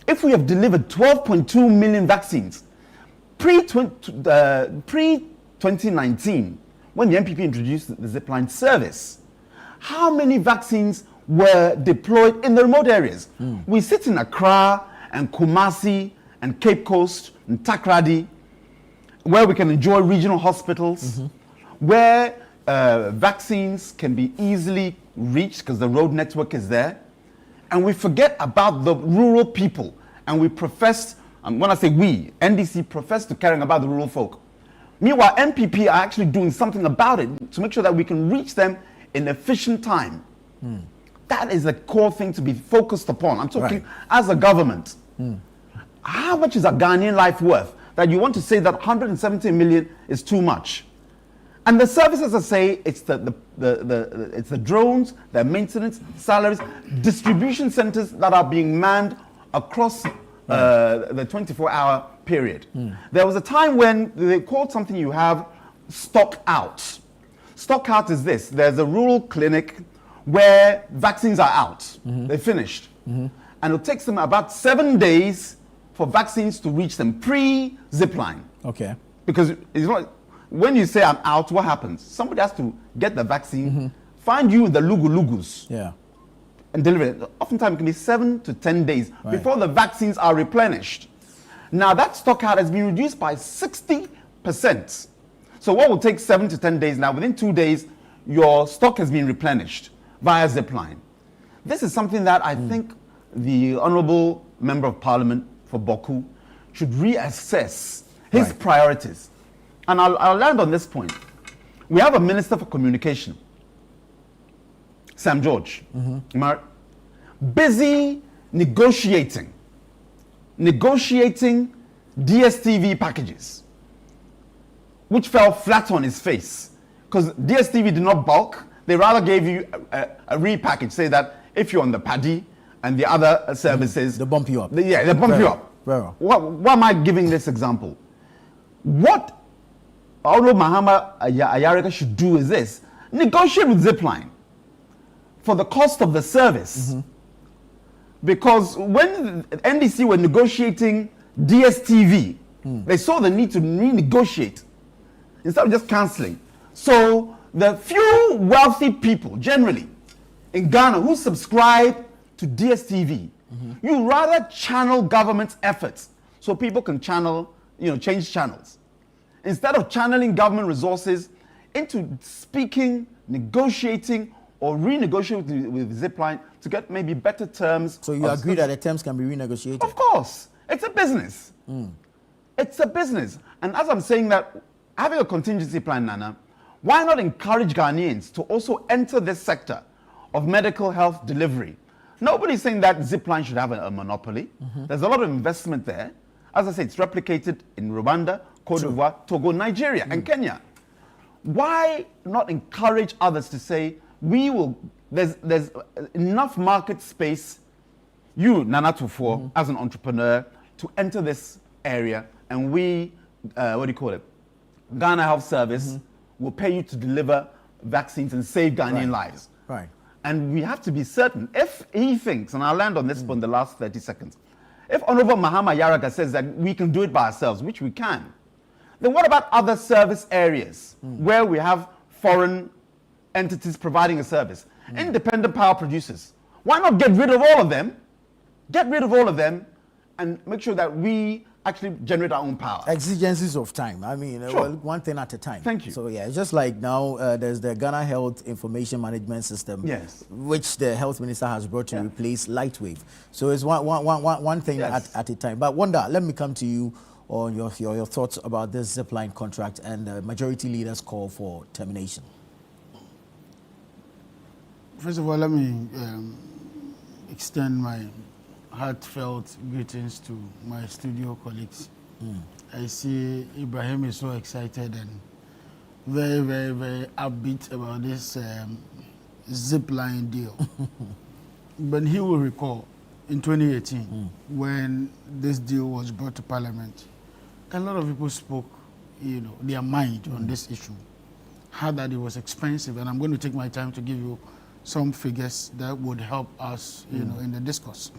If we have delivered 12.2 million vaccines, Pre-2019, when the MPP introduced the Zipline service, how many vaccines were deployed in the remote areas? We sit in Accra and Kumasi and Cape Coast and Takrady, where we can enjoy regional hospitals, where vaccines can be easily reached because the road network is there. And we forget about the rural people. And we profess, and when I say we, NDC profess to caring about the rural folk. Meanwhile, MPP are actually doing something about it to make sure that we can reach them in efficient time. That is the core thing to be focused upon. I'm talking as a government. How much is a Ghanaian life worth that you want to say that 170 million is too much? And the services, I say, it's the drones, the maintenance, salaries, distribution centers that are being manned across the 24-hour period. There was a time when they called something you have stock out. Stock out is this: there's a rural clinic where vaccines are out. They're finished. And it takes them about 7 days for vaccines to reach them pre-Zipline. Okay. Because it's not, when you say I'm out, what happens? Somebody has to get the vaccine, find you the lugu-lugus, and deliver it. Oftentimes it can be 7 to 10 days before the vaccines are replenished. Now that stock out has been reduced by 60%. So what will take 7 to 10 days now, within 2 days, your stock has been replenished via Zipline. This is something that I think the Honourable Member of Parliament for Boku should reassess his priorities. And I'll land on this point. We have a Minister for Communication, Sam George, busy negotiating DSTV packages, which fell flat on his face. Because DSTV did not bulk, they rather gave you a repackage, say that if you're on the Paddy and the other services, they bump you up. They bump you up. Why am I giving this example? What Aulo Mahama Ayarika should do is this: negotiate with Zipline for the cost of the service. Because when NDC were negotiating DSTV, they saw the need to renegotiate instead of just cancelling. So the few wealthy people generally in Ghana who subscribe to DSTV, you rather channel government's efforts so people can channel, change channels, instead of channeling government resources into speaking, negotiating, or renegotiating with Zipline to get maybe better terms. So you agree that the terms can be renegotiated? Of course. It's a business. It's a business. And as I'm saying that, having a contingency plan, Nana, why not encourage Ghanaians to also enter this sector of medical health delivery? Nobody's saying that Zipline should have a monopoly. There's a lot of investment there. As I say, it's replicated in Rwanda, Cote d'Ivoire, Togo, Nigeria, and Kenya. Why not encourage others to say, there's enough market space, you, Nana Tufo, as an entrepreneur, to enter this area, and we, Ghana Health Service will pay you to deliver vaccines and save Ghanaian lives. And we have to be certain, if he thinks, and I'll land on this for the last 30 seconds, if Honorable Mahama Yaraga says that we can do it by ourselves, which we can, then what about other service areas where we have foreign entities providing a service? Independent power producers. Why not get rid of all of them? Get rid of all of them and make sure that we actually generate our own power. Exigencies of time. I mean, Sure. one thing at a time. Thank you. So yeah, it's just like now there's the Ghana Health Information Management System, Yes. which the health minister has brought to replace Lightwave. So it's one thing at a time. But Wanda, let me come to you on your thoughts about this Zipline contract and the majority leader's call for termination. First of all, let me extend my heartfelt greetings to my studio colleagues. I see Ibrahim is so excited and very, very, very upbeat about this Zipline deal. But he will recall in 2018 when this deal was brought to Parliament, a lot of people spoke, their mind on this issue, how that it was expensive, and I'm going to take my time to give you some figures that would help us, in the discourse.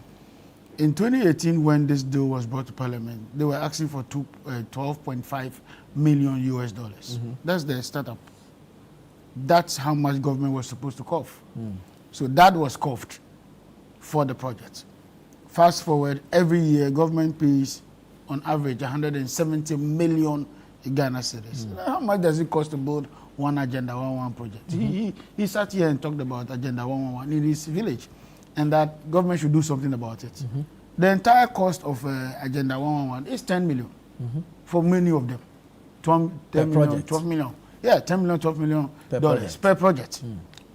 In 2018, when this bill was brought to Parliament, they were asking for 12.5 million US dollars. That's the startup. That's how much government was supposed to cough. So that was coughed for the project. Fast forward, every year government pays on average 170 million Ghana cedis. How much does it cost to build one Agenda 111 project? He sat here and talked about Agenda 111 in his village, and that government should do something about it. The entire cost of Agenda 111 is 10 million for many of them. 12 million. Yeah, 10 million, 12 million dollars per project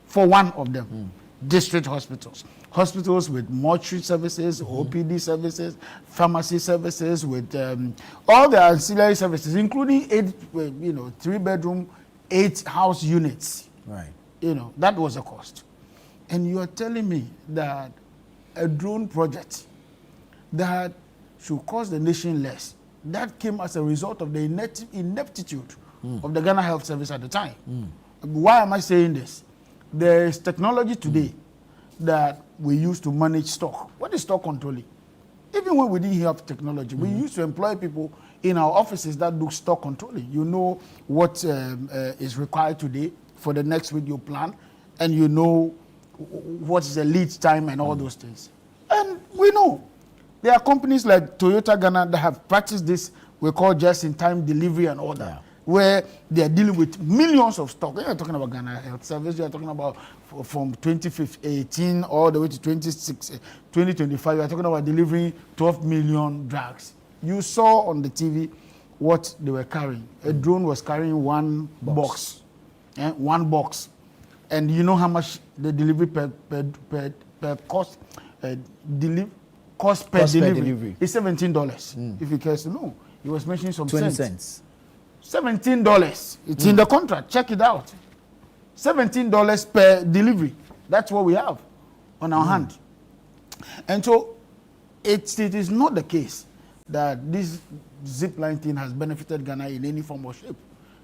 for one of them. District hospitals. Hospitals with mortuary services, OPD services, pharmacy services, with all the ancillary services, including 3-bedroom, 8-house units. Right. That was the cost. And you are telling me that a drone project that should cost the nation less, that came as a result of the ineptitude of the Ghana Health Service at the time. Why am I saying this? There is technology today that we use to manage stock. What is stock controlling? Even when we didn't have technology, we used to employ people in our offices that do stock controlling. You know what is required today for the next week you plan, and you know what is the lead time and all those things. And we know there are companies like Toyota Ghana that have practiced this, we call just-in-time delivery and all that, where they are dealing with millions of stock. You're talking about Ghana Health Service, you're talking about from 2018 all the way to 2025, you're talking about delivering 12 million drugs. You saw on the TV what they were carrying. A drone was carrying one box. One box. And you know how much the delivery per cost, cost per delivery. It's $17. If you care to know. He was mentioning some 20 cents. $17. It's in the contract. Check it out. $17 per delivery. That's what we have on our hand. And so it is not the case that this Zipline thing has benefited Ghana in any form or shape.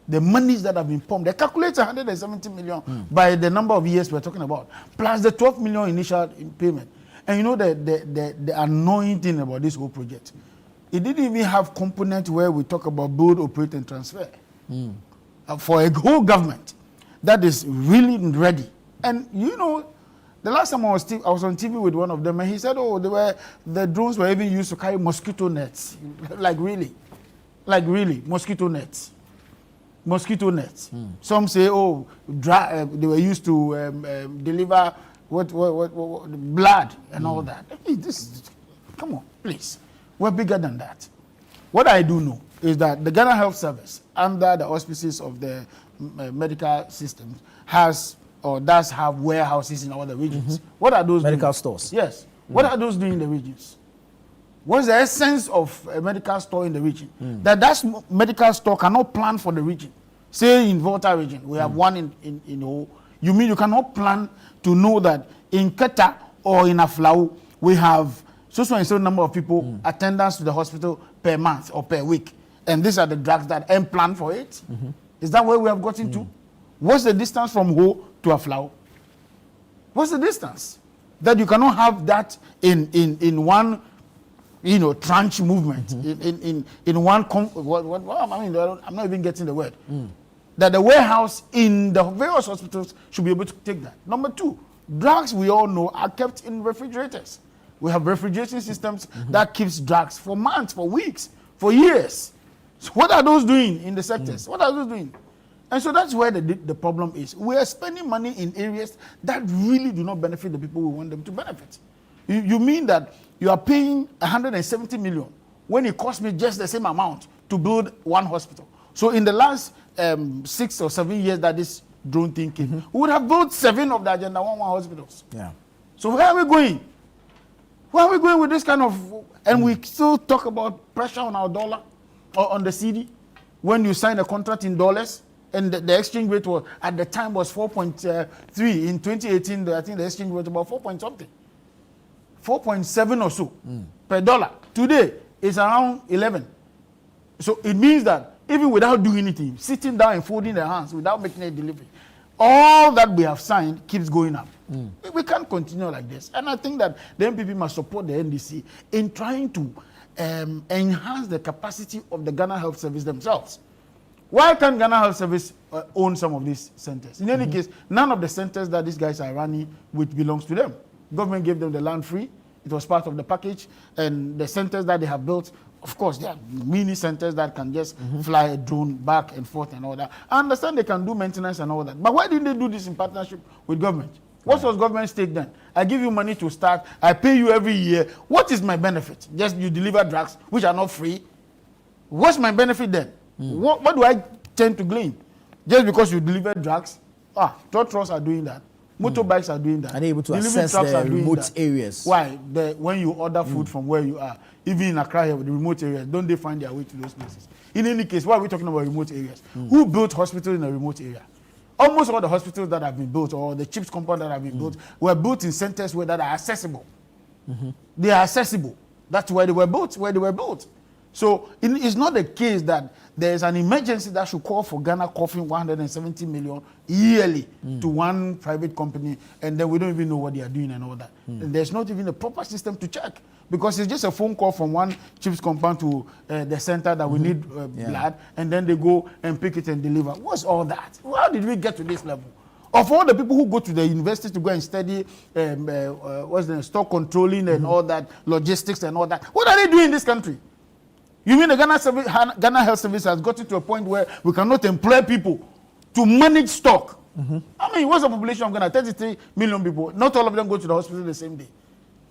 The monies that have been pumped, they calculate 170 million by the number of years we're talking about, plus the 12 million initial payment. And you know the annoying thing about this whole project, it didn't even have component where we talk about build, operate, and transfer. For a whole government that is really ready. And you know, the last time I was on TV with one of them, and he said, the drones were even used to carry mosquito nets. Like really, mosquito nets. Mosquito nets. Some say, they were used to deliver blood and all that. Come on, please. We're bigger than that. What I do know is that the Ghana Health Service, under the auspices of the medical system, has or does have warehouses in all the regions. What are those medical doing? stores? Yes. What are those doing in the regions? What's the essence of a medical store in the region? That medical store cannot plan for the region. Say in Volta region, we have one in O. You mean you cannot plan to know that in Keta or in Aflau, we have so and so number of people attendance to the hospital per month or per week. And these are the drugs that plan for it. Is that where we have gotten to? What's the distance from Ho to Aflau? What's the distance? That you cannot have that in one tranche movement, in one, I'm not even getting the word. That the warehouse in the various hospitals should be able to take that. Number two, drugs we all know are kept in refrigerators. We have refrigeration systems that keeps drugs for months, for weeks, for years. So what are those doing in the sectors? What are those doing? And so that's where the problem is. We are spending money in areas that really do not benefit the people we want them to benefit. You mean that you are paying 170 million when it cost me just the same amount to build one hospital? So in the last 6 or 7 years that this drone thing came, we would have built 7 of the Agenda 111 hospitals. Yeah. So where are we going? Where are we going with this kind of... And we still talk about pressure on our dollar or on the CD when you sign a contract in dollars and the exchange rate was at the time was 4.3. In 2018, I think the exchange rate was about 4 point something. 4.7 or so per dollar. Today, it's around 11. So it means that even without doing anything, sitting down and folding their hands without making a delivery, all that we have signed keeps going up. We can't continue like this. And I think that the MPP must support the NDC in trying to enhance the capacity of the Ghana Health Service themselves. Why can't Ghana Health Service own some of these centers? In any case, none of the centers that these guys are running which belongs to them. Government gave them the land free. It was part of the package. And the centers that they have built, of course, they are mini centers that can just fly a drone back and forth and all that. I understand they can do maintenance and all that. But why didn't they do this in partnership with government? What was government's stake then? I give you money to start. I pay you every year. What is my benefit? Just you deliver drugs, which are not free. What's my benefit then? What do I tend to glean? Just because you deliver drugs? Trucks are doing that. Motorbikes are doing that. Are they able to Delivery access trucks the are doing remote that. areas? Why? When you order food from where you are, even in Accra, here, the remote areas, don't they find their way to those places? In any case, why are we talking about remote areas? Who built hospitals in a remote area? Almost all the hospitals that have been built, or the CHIPS compound that have been built, were built in centers that are accessible. They are accessible. That's where they were built. So it's not the case that there's an emergency that should call for Ghana coughing 170 million yearly to one private company, and then we don't even know what they are doing and all that. And there's not even a proper system to check, because it's just a phone call from one CHIPS compound to the center that we need blood, and then they go and pick it and deliver. What's all that? How did we get to this level? Of all the people who go to the university to go and study stock controlling and all that, logistics and all that, what are they doing in this country? You mean the Ghana Health Service has gotten to a point where we cannot employ people to manage stock? I mean, what's the population of Ghana? 33 million people. Not all of them go to the hospital the same day.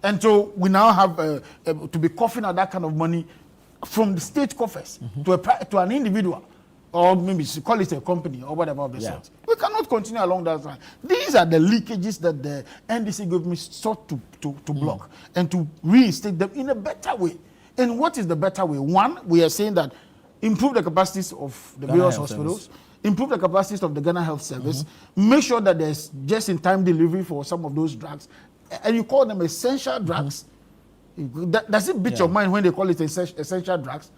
And so we now have to be coughing out that kind of money from the state coffers to an individual, or maybe call it a company or whatever of the sort. We cannot continue along that line. These are the leakages that the NDC government sought to block and to reinstate them in a better way. And what is the better way? One, we are saying that improve the capacities of the various hospitals, improve the capacities of the Ghana Health Service, make sure that there's just-in-time delivery for some of those drugs, and you call them essential drugs. Does it beat your mind when they call it essential drugs?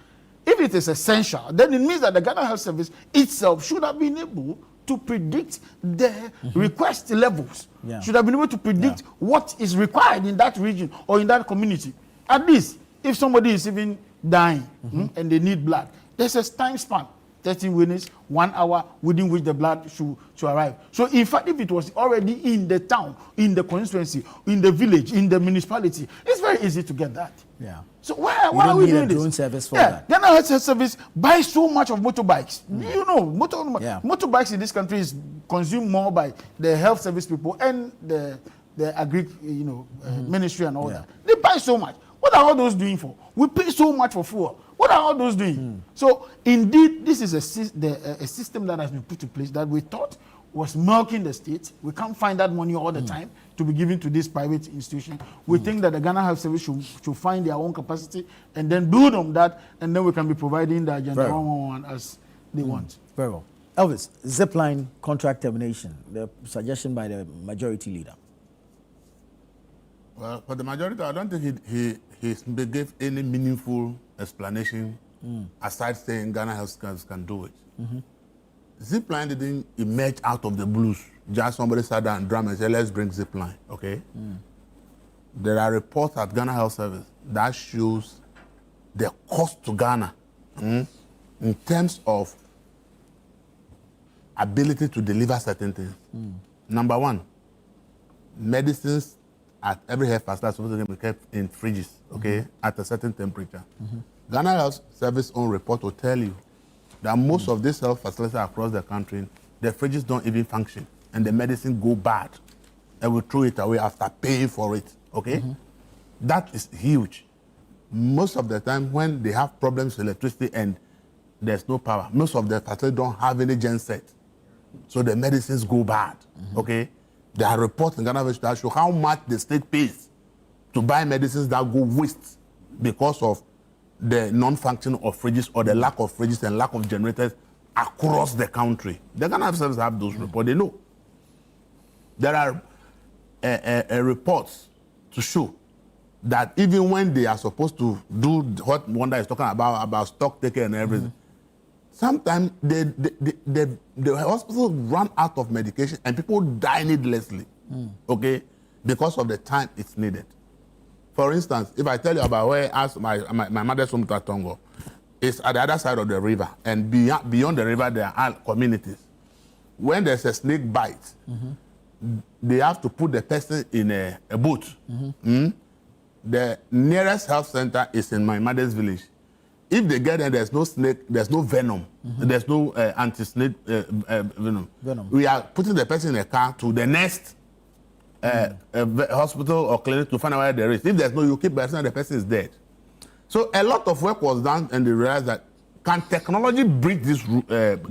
If it is essential, then it means that the Ghana Health Service itself should have been able to predict the request levels, should have been able to predict what is required in that region or in that community. At least, if somebody is even dying and they need blood, there's a time span, 30 minutes, 1 hour, within which the blood should arrive. So in fact, if it was already in the town, in the constituency, in the village, in the municipality, it's very easy to get that. So why are we doing this? Drone service for that. Ghana Health Service buys so much of motorbikes. You know, motorbikes in this country is consumed more by the health service people and the Agri, ministry and all that. They buy so much. What are all those doing for? We pay so much for fuel. What are all those doing? So, indeed, this is a system that has been put in place that we thought was milking the state. We can't find that money all the time to be given to this private institution. We think that the Ghana Health Service should find their own capacity and then build on that, and then we can be providing the Agenda 111 as they want. Very well. Elvis, Zipline contract termination, the suggestion by the majority leader. Well, for the majority, I don't think he gave any meaningful explanation aside saying Ghana Health Service can do it. Zipline didn't emerge out of the blues. Just somebody sat down and drum and said, let's bring Zipline, okay? There are reports at Ghana Health Service that shows the cost to Ghana in terms of ability to deliver certain things. Number one, medicines at every health facility supposed to be kept in fridges, okay, at a certain temperature. Ghana Health Service own report will tell you that most of these health facilities across the country, the fridges don't even function, and the medicine go bad, and we throw it away after paying for it, okay? That is huge. Most of the time when they have problems with electricity and there's no power, most of the facilities don't have any genset, so the medicines go bad, okay? There are reports in Ghana that show how much the state pays to buy medicines that go waste because of the non-functioning of fridges or the lack of fridges and lack of generators across the country. The Ghana Service have those reports, they know. There are reports to show that even when they are supposed to do what Wanda is talking about stock taking and everything, sometimes the hospitals run out of medication and people die needlessly. okay, because of the time it's needed. For instance, if I tell you about where my mother's home to Tongo, it's at the other side of the river, and beyond the river there are communities. When there's a snake bite, they have to put the person in a boat. The nearest health center is in my mother's village. If they get there, there's no snake, there's no venom, there's no anti-snake venom. We are putting the person in a car to the next hospital or clinic to find out where there is. If there's no, you keep the person and the person is dead. So a lot of work was done, and they realized that can technology bridge these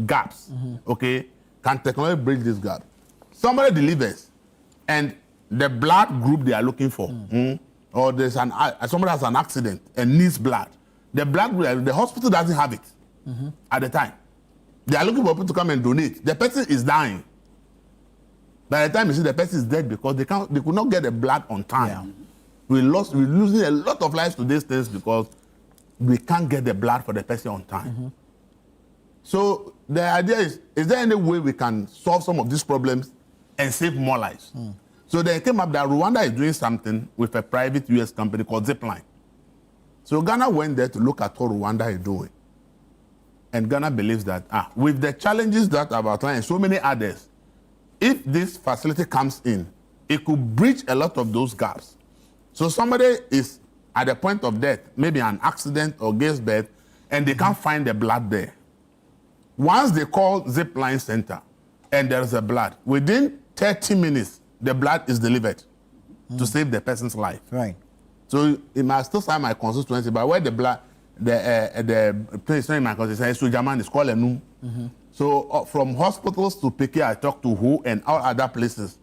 gaps? Okay, can technology bridge this gap? Somebody delivers, and the blood group they are looking for, or there's somebody has an accident and needs blood. The blood group, the hospital doesn't have it at the time. They are looking for people to come and donate. The person is dying. By the time you see the person is dead because they could not get the blood on time. We're losing a lot of lives to these things because we can't get the blood for the person on time. So the idea is there any way we can solve some of these problems and save more lives? So they came up that Rwanda is doing something with a private US company called Zipline. So Ghana went there to look at what Rwanda is doing. And Ghana believes that with the challenges that I've outlined and so many others, if this facility comes in, it could bridge a lot of those gaps. So somebody is at the point of death, maybe an accident or gives birth, and they can't find the blood there. Once they call Zipline Center and there's a blood, within 30 minutes, the blood is delivered to save the person's life. Right. So it might still sign my constituency, but where the blood, the place in my constituency, Sujaman is called Enum. So from hospitals to Piki, I talk to WHO and all other places.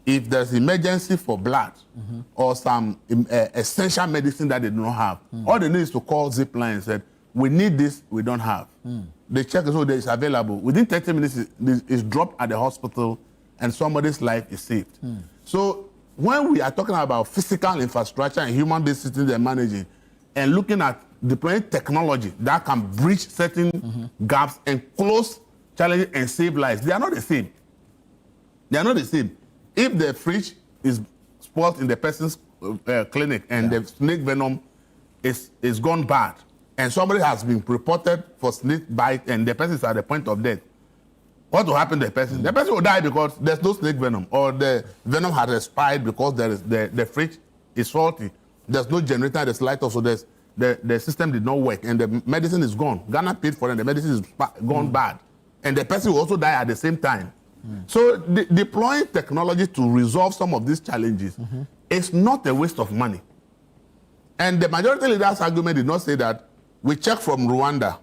If there's emergency for blood or some essential medicine that they do not have, all they need is to call Zipline and say, we need this, we don't have. They check so that it's available. Within 30 minutes, it's dropped at the hospital and somebody's life is saved. So when we are talking about physical infrastructure and human-based systems and managing and looking at deploying technology that can bridge certain gaps and close challenges and save lives, they are not the same. They are not the same. If the fridge is spoiled in the person's clinic and the snake venom is gone bad, and somebody has been reported for snake bite and the person is at the point of death, what will happen to the person? The person will die because there's no snake venom, or the venom has expired because there is the fridge is faulty. There's no generator, there's light off, so the system did not work, and the medicine is gone. Ghana paid for it, and the medicine is gone bad. And the person will also die at the same time. So deploying technology to resolve some of these challenges is not a waste of money. And the majority leaders' argument did not say that we check from Rwanda,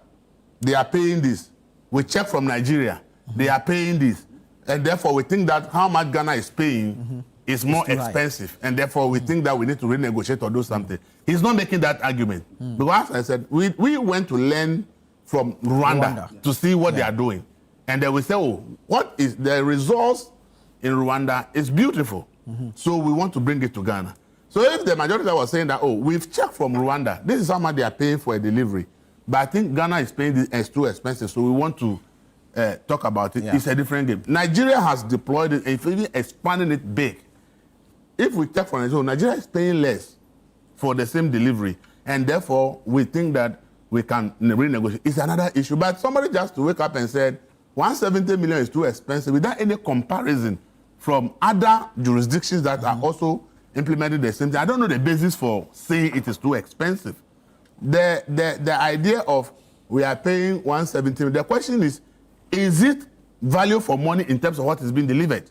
they are paying this. We check from Nigeria, they are paying this. And therefore we think that how much Ghana is paying is more expensive. And therefore we think that we need to renegotiate or do something. He's not making that argument. Because as I said, we went to learn from Rwanda. To see what they are doing. And then we say, oh, what is the results in Rwanda is beautiful. So we want to bring it to Ghana. So if the majority was saying that, oh, we've checked from Rwanda, this is how much they are paying for a delivery. But I think Ghana is paying this and it's too expensive. So we want to talk about it. It's a different game. Nigeria has deployed it and even expanding it big. If we check from Nigeria is paying less for the same delivery. And therefore, we think that we can renegotiate. It's another issue. But somebody just to wake up and said, 170 million is too expensive without any comparison from other jurisdictions that are also implementing the same thing. I don't know the basis for saying it is too expensive. The idea of we are paying 170 million, the question is it value for money in terms of what is being delivered?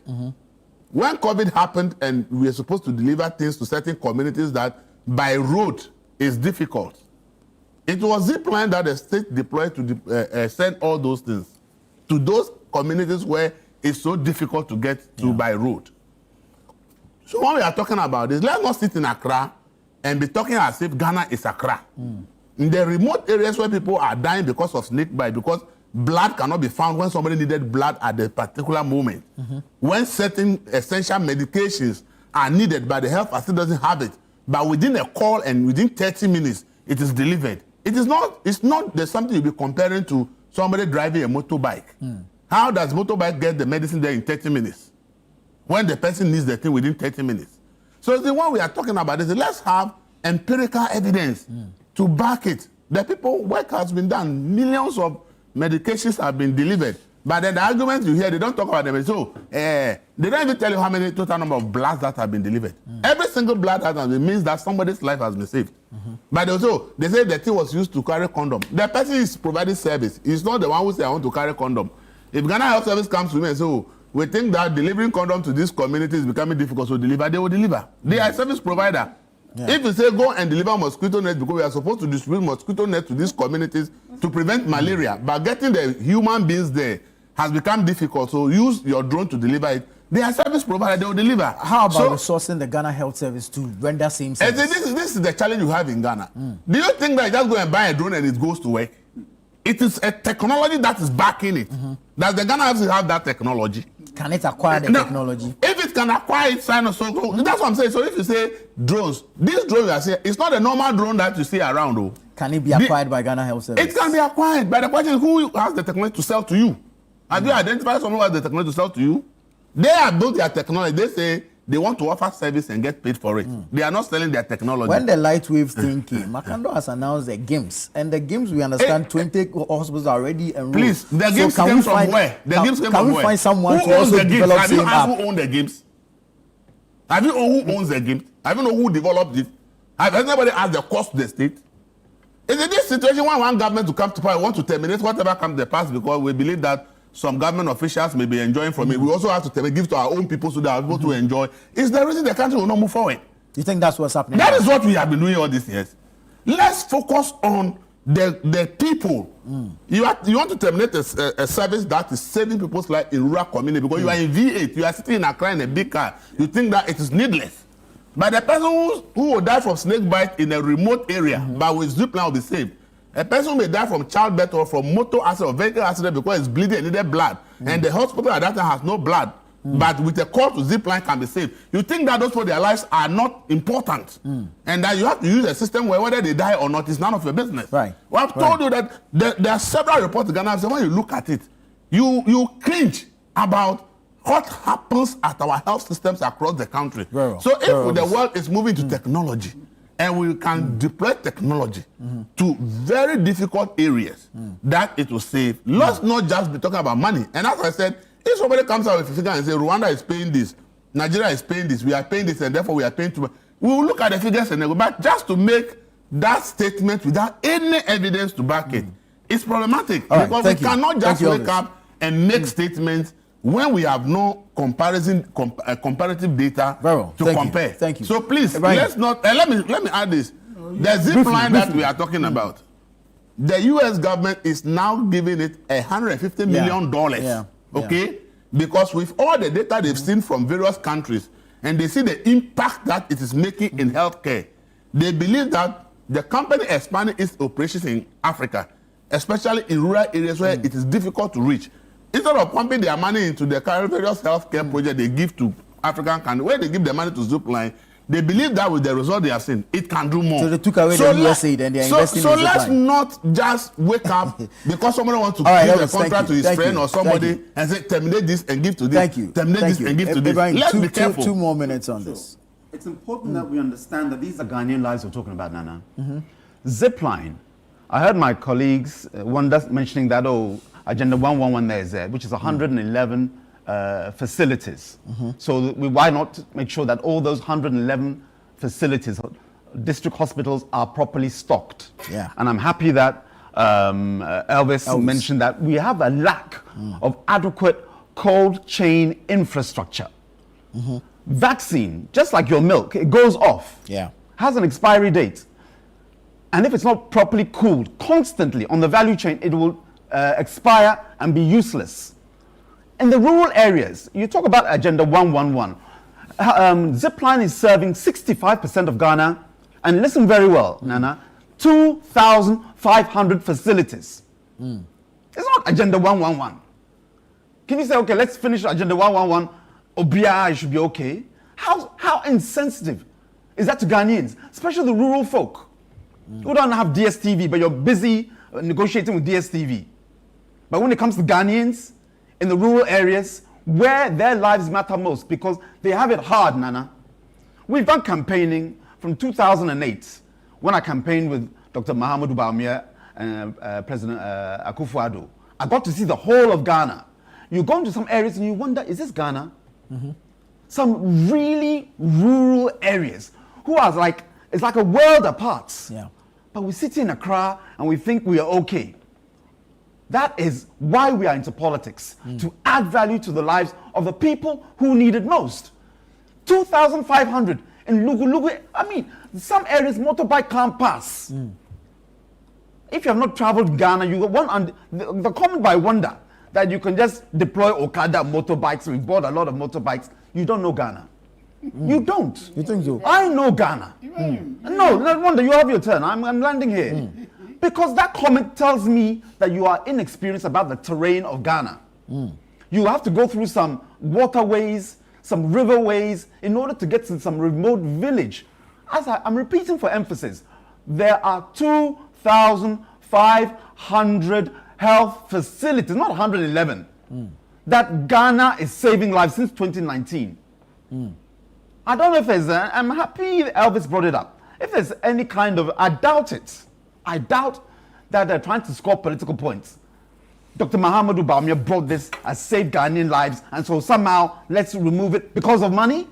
When COVID happened and we were supposed to deliver things to certain communities that by road is difficult, it was Zipline that the state deployed to send all those things to those communities where it's so difficult to get to by road. So when we are talking about this, let's not sit in Accra and be talking as if Ghana is Accra. In the remote areas where people are dying because of snake bite, because blood cannot be found when somebody needed blood at a particular moment, when certain essential medications are needed but the health facility doesn't have it, but within a call and within 30 minutes, it is delivered. It's not there's something you'll be comparing to somebody driving a motorbike. How does motorbike get the medicine there in 30 minutes? when the person needs the thing within 30 minutes. So the one we are talking about is let's have empirical evidence to back it. The people, work has been done. Millions of medications have been delivered. But then the arguments you hear, they don't talk about them. So they don't even tell you how many total number of bloods that have been delivered. Every single blood that has been means that somebody's life has been saved. But also, they say the thing was used to carry condom. The person is providing service. He's not the one who says, I want to carry condom. If Ghana Health Service comes to me and says, oh, we think that delivering condom to this community is becoming difficult to deliver, they will deliver. They are a service provider. Yeah. If you say go and deliver mosquito nets because we are supposed to distribute mosquito nets to these communities to prevent malaria, but getting the human beings there has become difficult. So use your drone to deliver it. They are service provider, they will deliver. How about resourcing the Ghana Health Service to render same service? This is the challenge you have in Ghana. Do you think that you just go and buy a drone and it goes to work? It is a technology that is backing it. Does the Ghana have that technology? Can it acquire the technology? If it can acquire it, sign or so, that's what I'm saying. So if you say drones, this drone you are saying, it's not a normal drone that you see around. Oh. Can it be acquired by Ghana Health Service? It can be acquired, but the question is who has the technology to sell to you? Have you identified someone who has the technology to sell to you? They have built their technology. They say they want to offer service and get paid for it. They are not selling their technology. When the Lightwave thing came, Makando has announced the games. And the games, we understand 20 hospitals are already enrolled. Please, the games came from where? The games came from where? Can we find someone who to also develop Have you asked app? who owns the games? Have you known who owns the games? Have you known who developed it? Has anybody asked the cost to the state? Is it this situation when one government to come to power want to terminate whatever comes to pass because we believe that some government officials may be enjoying from it. We also have to give to our own people so that our people to enjoy. It's the reason the country will not move forward. You think that's what's happening? That is what we have been doing all these years. Let's focus on the people. You want to terminate a service that is saving people's life in rural community because you are in V8, you are sitting in Accra in a big car. You think that it is needless. But the person who will die from snake bite in a remote area, but with Zipline will be saved. A person may die from childbirth or from motor accident or vehicle accident because it's bleeding and needed blood. And the hospital at that time has no blood. But with a call to Zipline can be saved. You think that those people, their lives are not important. And that you have to use a system where whether they die or not is none of your business. Right. Well, I've told you that there are several reports in Ghana. When you look at it, you cringe about what happens at our health systems across the country. So if the world is moving to technology, and we can deploy technology to very difficult areas that it will save. Let's not just be talking about money. And as I said, if somebody comes out with a figure and say Rwanda is paying this, Nigeria is paying this, we are paying this, and therefore we are paying too much, we will look at the figures and go back. Just to make that statement without any evidence to back it, it's problematic because we cannot just wake up and make statements when we have no comparative data to compare. Thank you. So please, let's not. Let me add this. The Zipline that we are talking about, the U.S. government is now giving it $150 million. Okay, because with all the data they've seen from various countries, and they see the impact that it is making in healthcare, they believe that the company expanding its operations in Africa, especially in rural areas where it is difficult to reach. Instead of pumping their money into the various healthcare projects they give to African countries, where they give the money to Zipline, they believe that with the result they have seen, it can do more. So they took away the US aid and they are investing in Zipline. So let's not just wake up because somebody wants to give a contract to his friend or somebody and say, terminate this and give to this. Thank you. Terminate this and give to this. Let's be careful. 2 more minutes on this. It's important that we understand that these are Ghanaian lives we're talking about, Nana. Zipline. I heard my colleagues, one mentioning that, Agenda 111 there is there, which is 111 facilities. So why not make sure that all those 111 facilities, district hospitals, are properly stocked? Yeah. And I'm happy that Elvis mentioned that we have a lack of adequate cold chain infrastructure. Vaccine, just like your milk, it goes off. Yeah. Has an expiry date. And if it's not properly cooled constantly on the value chain, it will expire and be useless. In the rural areas, you talk about Agenda 111. Zipline is serving 65% of Ghana, and listen very well, Nana, 2,500 facilities. It's not Agenda 111. Can you say, okay, let's finish Agenda 111, Obia, it should be okay? How insensitive is that to Ghanaians, especially the rural folk who don't have DSTV, but you're busy negotiating with DSTV? But when it comes to Ghanaians in the rural areas where their lives matter most because they have it hard, Nana. We've done campaigning from 2008 when I campaigned with Dr. Mahamudu Bawumia and President Akufo-Addo. I got to see the whole of Ghana. You go into some areas and you wonder, is this Ghana? Some really rural areas who are like, it's like a world apart. Yeah. But we sit in Accra and we think we are okay. That is why we are into politics, to add value to the lives of the people who need it most. 2,500 in Lugu. I mean, some areas motorbike can't pass. If you have not traveled Ghana, you want the comment by wonder that you can just deploy Okada motorbikes. We bought a lot of motorbikes. You don't know Ghana. You don't. You think so? I know Ghana. No, no wonder. You have your turn. I'm landing here. Because that comment tells me that you are inexperienced about the terrain of Ghana. You have to go through some waterways, some riverways in order to get to some remote village. As I'm repeating for emphasis, there are 2,500 health facilities, not 111, that Ghana is saving lives since 2019. I don't know if there's, I'm happy Elvis brought it up. If there's any kind of, I doubt it. I doubt that they're trying to score political points. Dr. Mahamudu Bawumia brought this as save Ghanaian lives, and so somehow let's remove it because of money?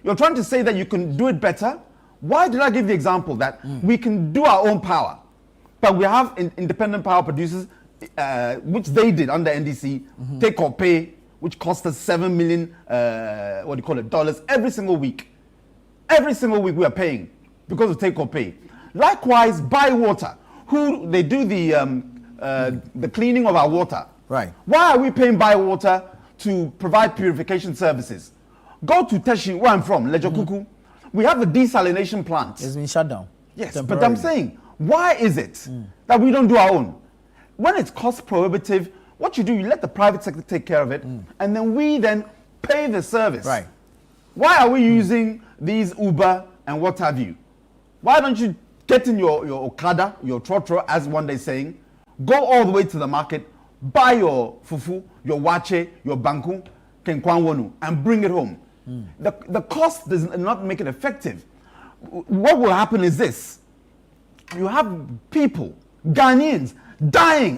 You're trying to say that you can do it better? Why did I give the example that we can do our own power, but we have independent power producers, which they did under NDC, take or pay, which cost us $7 million, dollars every single week. Every single week we are paying because of take or pay. Likewise, buy water. Who they do the cleaning of our water. Right. Why are we paying buy water to provide purification services? Go to Teshi, where I'm from, Lejokuku. We have a desalination plant. It's been shut down. Yes, but I'm saying, why is it that we don't do our own? When it's cost prohibitive, what you do, you let the private sector take care of it, and then we then pay the service. Right. Why are we using these Uber and what have you? Why don't you get in your Okada, your trotro, as one day saying, go all the way to the market, buy your fufu, your wache, your banku, kenkwanwonu, and bring it home. The cost does not make it effective. What will happen is this. You have people, Ghanaians, dying,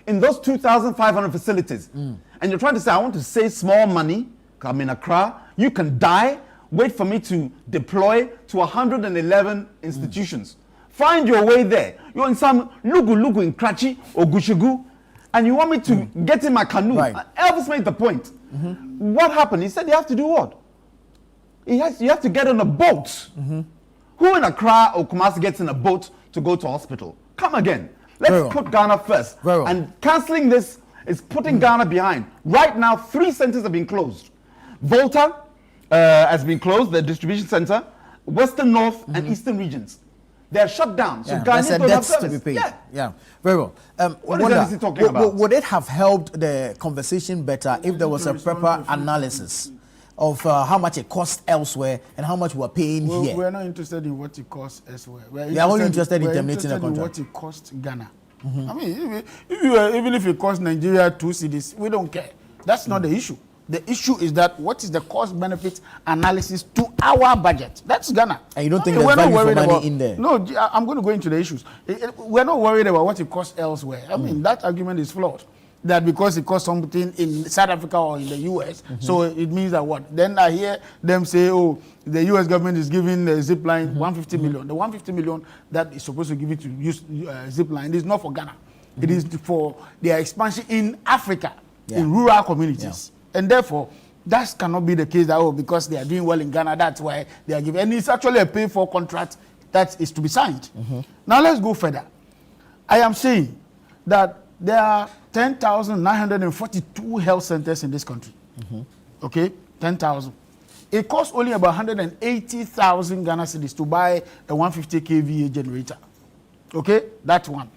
in those 2,500 facilities. And you're trying to say, I want to save small money, I'm in Accra, you can die, wait for me to deploy to 111 institutions. Find your way there. You're in some lugu in Krachi or Gushugu, and you want me to get in my canoe. Right. Elvis made the point. What happened? He said you have to do what? You have to get on a boat. Who in Accra or Kumasi gets in a boat to go to hospital? Come again. Let's put Ghana first. And cancelling this is putting Ghana behind. Right now, 3 centers have been closed. Volta has been closed, the distribution center, Western North and Eastern regions. They're shut down. So Ghanaians don't have service. To be paid. Yeah. Very well. What is NDC talking about? Would it have helped the conversation better if there was a proper analysis of how much it costs elsewhere and how much we're paying here? We're not interested in what it costs elsewhere. We're only interested in terminating the contract. In what it costs Ghana. I mean, even if it costs Nigeria 2 cedis, we don't care. That's not the issue. The issue is that what is the cost-benefit analysis to our budget? That's Ghana. And you don't think there's value for money in there? No, I'm going to go into the issues. We're not worried about what it costs elsewhere. I mean, that argument is flawed. That because it costs something in South Africa or in the US, so it means that what? Then I hear them say, oh, the US government is giving Zipline 150 million. The 150 million that is supposed to give it to use Zipline is not for Ghana. It is for their expansion in Africa, in rural communities. And therefore, that cannot be the case that, because they are doing well in Ghana, that's why they are giving. And it's actually a pay-for contract that is to be signed. Now let's go further. I am saying that there are 10,942 health centers in this country. Okay, 10,000. It costs only about 180,000 Ghana cedis to buy a 150 kVA generator. Okay, that's one.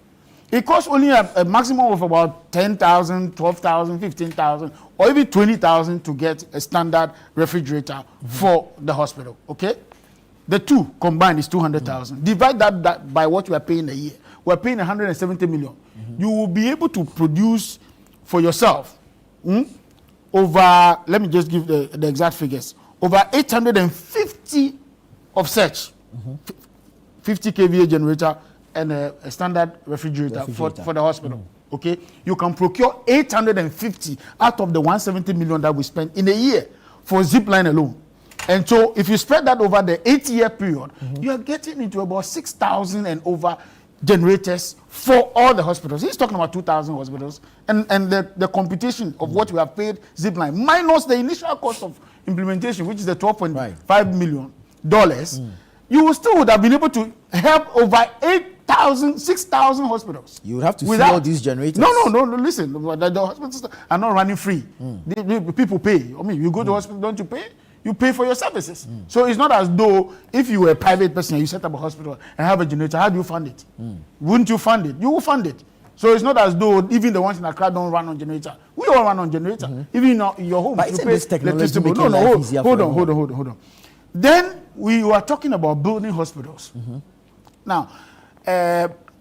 It costs only a maximum of about 10,000, 12,000, 15,000, or even 20,000 to get a standard refrigerator for the hospital. Okay, the two combined is 200,000. Divide that by what we are paying a year. We're paying 170 million. You will be able to produce for yourself over, let me just give the exact figures, over 850 of such, 50 kVA generator and a standard refrigerator. For the hospital. Okay, you can procure 850 out of the 170 million that we spent in a year for Zipline alone. And so if you spread that over the 8-year period, you are getting into about 6,000 and over generators for all the hospitals. He's talking about 2,000 hospitals, and the computation of what we have paid Zipline minus the initial cost of implementation, which is the $12.5 million, you still would have been able to help over 6,000 hospitals. You would have to see all these generators. No, listen, the hospitals are not running free. The people pay. I mean, you go to the hospital, don't you pay? You pay for your services. So it's not as though if you were a private person and you set up a hospital and have a generator, how do you fund it? Wouldn't you fund it? You will fund it. So it's not as though even the ones in Accra don't run on generator. We all run on generator. Even in your home. But you isn't pay this technology making No, life easier hold for on. Then we were talking about building hospitals. Now,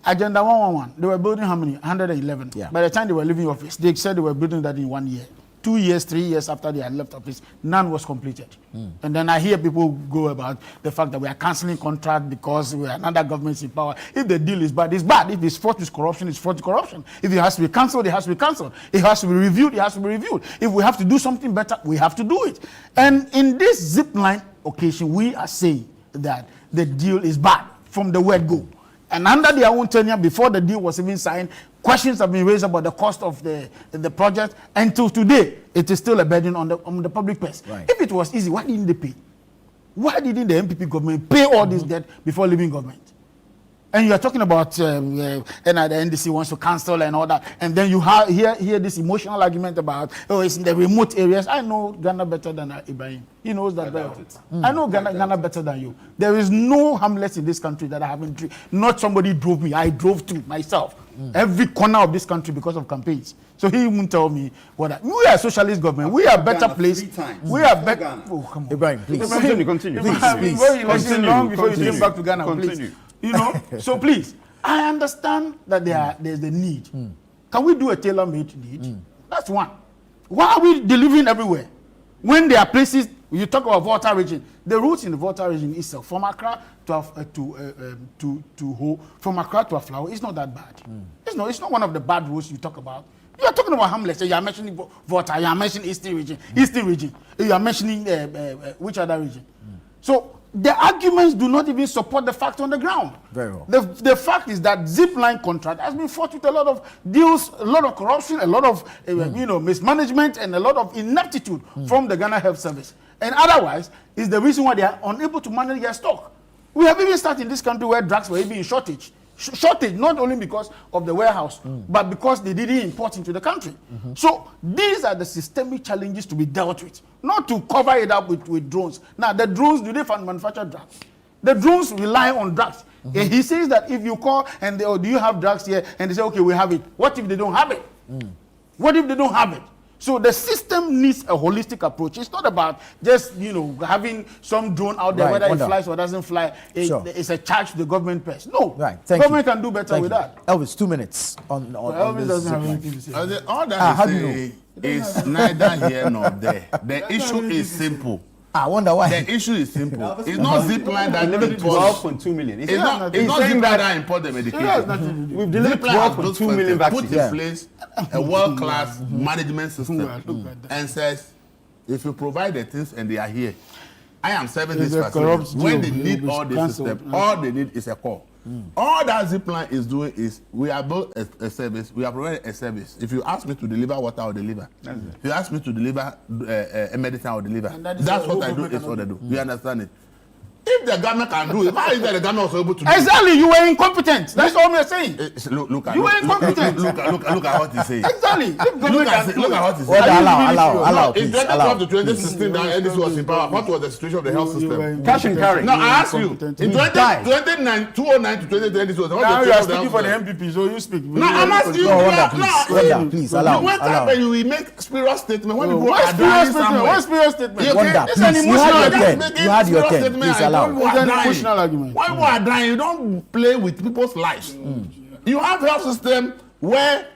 Agenda 111, they were building how many? 111. By the time they were leaving office, they said they were building that in 1 year. 2 years, 3 years after they had left office, none was completed. And then I hear people go about the fact that we are cancelling contract because we are another government in power. If the deal is bad, it's bad. If it's fraught with corruption, it's fraught with corruption. If it has to be cancelled, it has to be cancelled. It has to be reviewed, it has to be reviewed. If we have to do something better, we have to do it. And in this Zipline occasion, we are saying that the deal is bad from the word go. And under their own tenure, before the deal was even signed, questions have been raised about the cost of the project. Until today, it is still a burden on the public purse. If it was easy, why didn't they pay? Why didn't the MPP government pay all this debt before leaving government? And you are talking about and the NDC wants to cancel and all that, and then you hear this emotional argument about, oh, it's in the remote areas. I know Ghana better than Ibrahim. He knows that better. I know Ghana better than you. There is no hamlet in this country that I haven't not somebody drove me. I drove to myself. Every corner of this country because of campaigns. So he won't tell me what. We are a socialist government. We are better placed. We are better. Oh, come on, Ibrahim, please. Continue. Please. Long before you came back to Ghana, please. You know, so please, I understand that there's a need. Can we do a tailor-made need? That's one. Why are we delivering everywhere? When there are places, you talk about Volta region, the routes in the Volta region itself, from Accra to Ho, from Accra to Aflao, it's not that bad. It's not one of the bad routes you talk about. You are talking about hamlets. You are mentioning Volta. You are mentioning Eastern region. You are mentioning which other region? So the arguments do not even support the fact on the ground. Very well. The fact is that Zipline contract has been fought with a lot of deals, a lot of corruption, a lot of mismanagement, and a lot of ineptitude from the Ghana Health Service. And otherwise, is the reason why they are unable to manage their stock. We have even started in this country where drugs were even in shortage. Shortage not only because of the warehouse, but because they didn't import into the country. So these are the systemic challenges to be dealt with, not to cover it up with drones. Now, the drones, do they manufacture drugs? The drones rely on drugs. And he says that if you call and they, do you have drugs here? And they say, okay, we have it. What if they don't have it? What if they don't have it? So the system needs a holistic approach. It's not about just, having some drone out there, whether it flies or doesn't fly. It's a charge to the government purse. No. Government can do better with that. Elvis, 2 minutes on Elvis doesn't have anything to say. All that is neither here nor there. The issue is simple. I wonder why. The issue is simple. It's not Zipline that delivered 12.2 million. It's not Zipline that import the medication. We've delivered 12.2 million vaccines. Put in place a world-class management system and says, if you provide the things and they are here, I am serving this facility. When they need all this system, all they need is a call. All that Zipline is doing is we are built a service, we are providing a service. If you ask me to deliver water, I will deliver. If you ask me to deliver a medicine, I will deliver. That's what I do, is what I do. You understand it? If the government can do it, why is that the government also able to do it? Exactly, you were incompetent. That's all we're saying. Look at what he's saying. Exactly. Look at what he's saying. Allow, in 2012 to 2016, that NDC was in power. What was the situation of the health system? Cash and carry. No, I ask you. In 2009 to 2020, NDC was now you are speaking for the MPP, so you speak. No, I'm asking you. Please, allow. When time you make spurious statement, when people are dying somewhere. What spurious statement? It's an emotional statement. You had your turn. Please allow. When people are dying, you don't play with people's lives. You have health system where,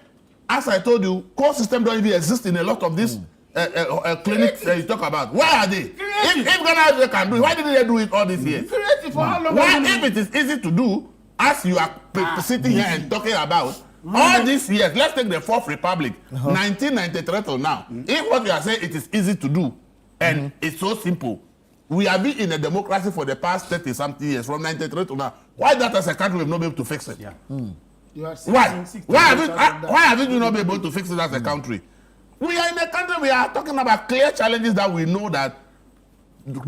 as I told you, core system don't even exist in a lot of these clinics you talk about? Where are they? If Ghana can do it, why didn't they do it all these years? Creative for how long? Why, if it is easy to do, as you are sitting here and talking about, all these years, let's take the Fourth Republic, 1993 till now. If what you are saying, it is easy to do, and it's so simple. We have been in a democracy for the past 30-something years, from 93 to now. Why that as a country we've not been able to fix it? You are Why? Why have you not been able to fix it as a country? We are in a country, we are talking about clear challenges that we know that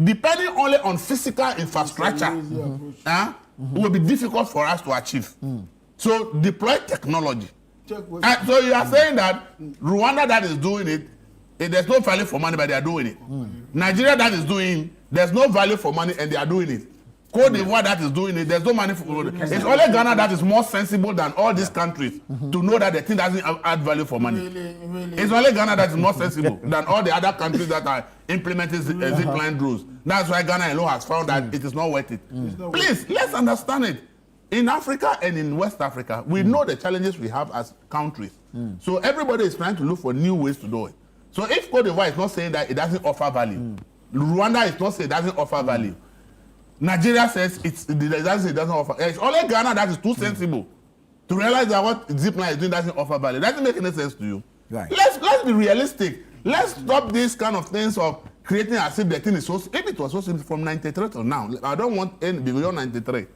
depending only on physical infrastructure will be difficult for us to achieve. So deploy technology. And so you are saying that Rwanda that is doing it, there's no value for money, but they are doing it. Nigeria that is doing, there's no value for money, and they are doing it. Cote d'Ivoire that is doing it, there's no money for it. It's only Ghana that is more sensible than all these countries to know that the thing doesn't add value for money. It's only Ghana that is more sensible than all the other countries that are implementing Zipline rules. That's why Ghana alone has found that it is not worth it. Please, let's understand it. In Africa and in West Africa, we know the challenges we have as countries. So everybody is trying to look for new ways to do it. So if Cote d'Ivoire is not saying that it doesn't offer value, Rwanda is not saying it doesn't offer value, Nigeria says it doesn't offer. It's only Ghana that is too sensible to realize that what Zipline is doing doesn't offer value. Doesn't make any sense to you. Right. Let's be realistic. Let's stop these kind of things of creating as if the thing is so. If it was so simple from 93 till now, I don't want any beyond 93.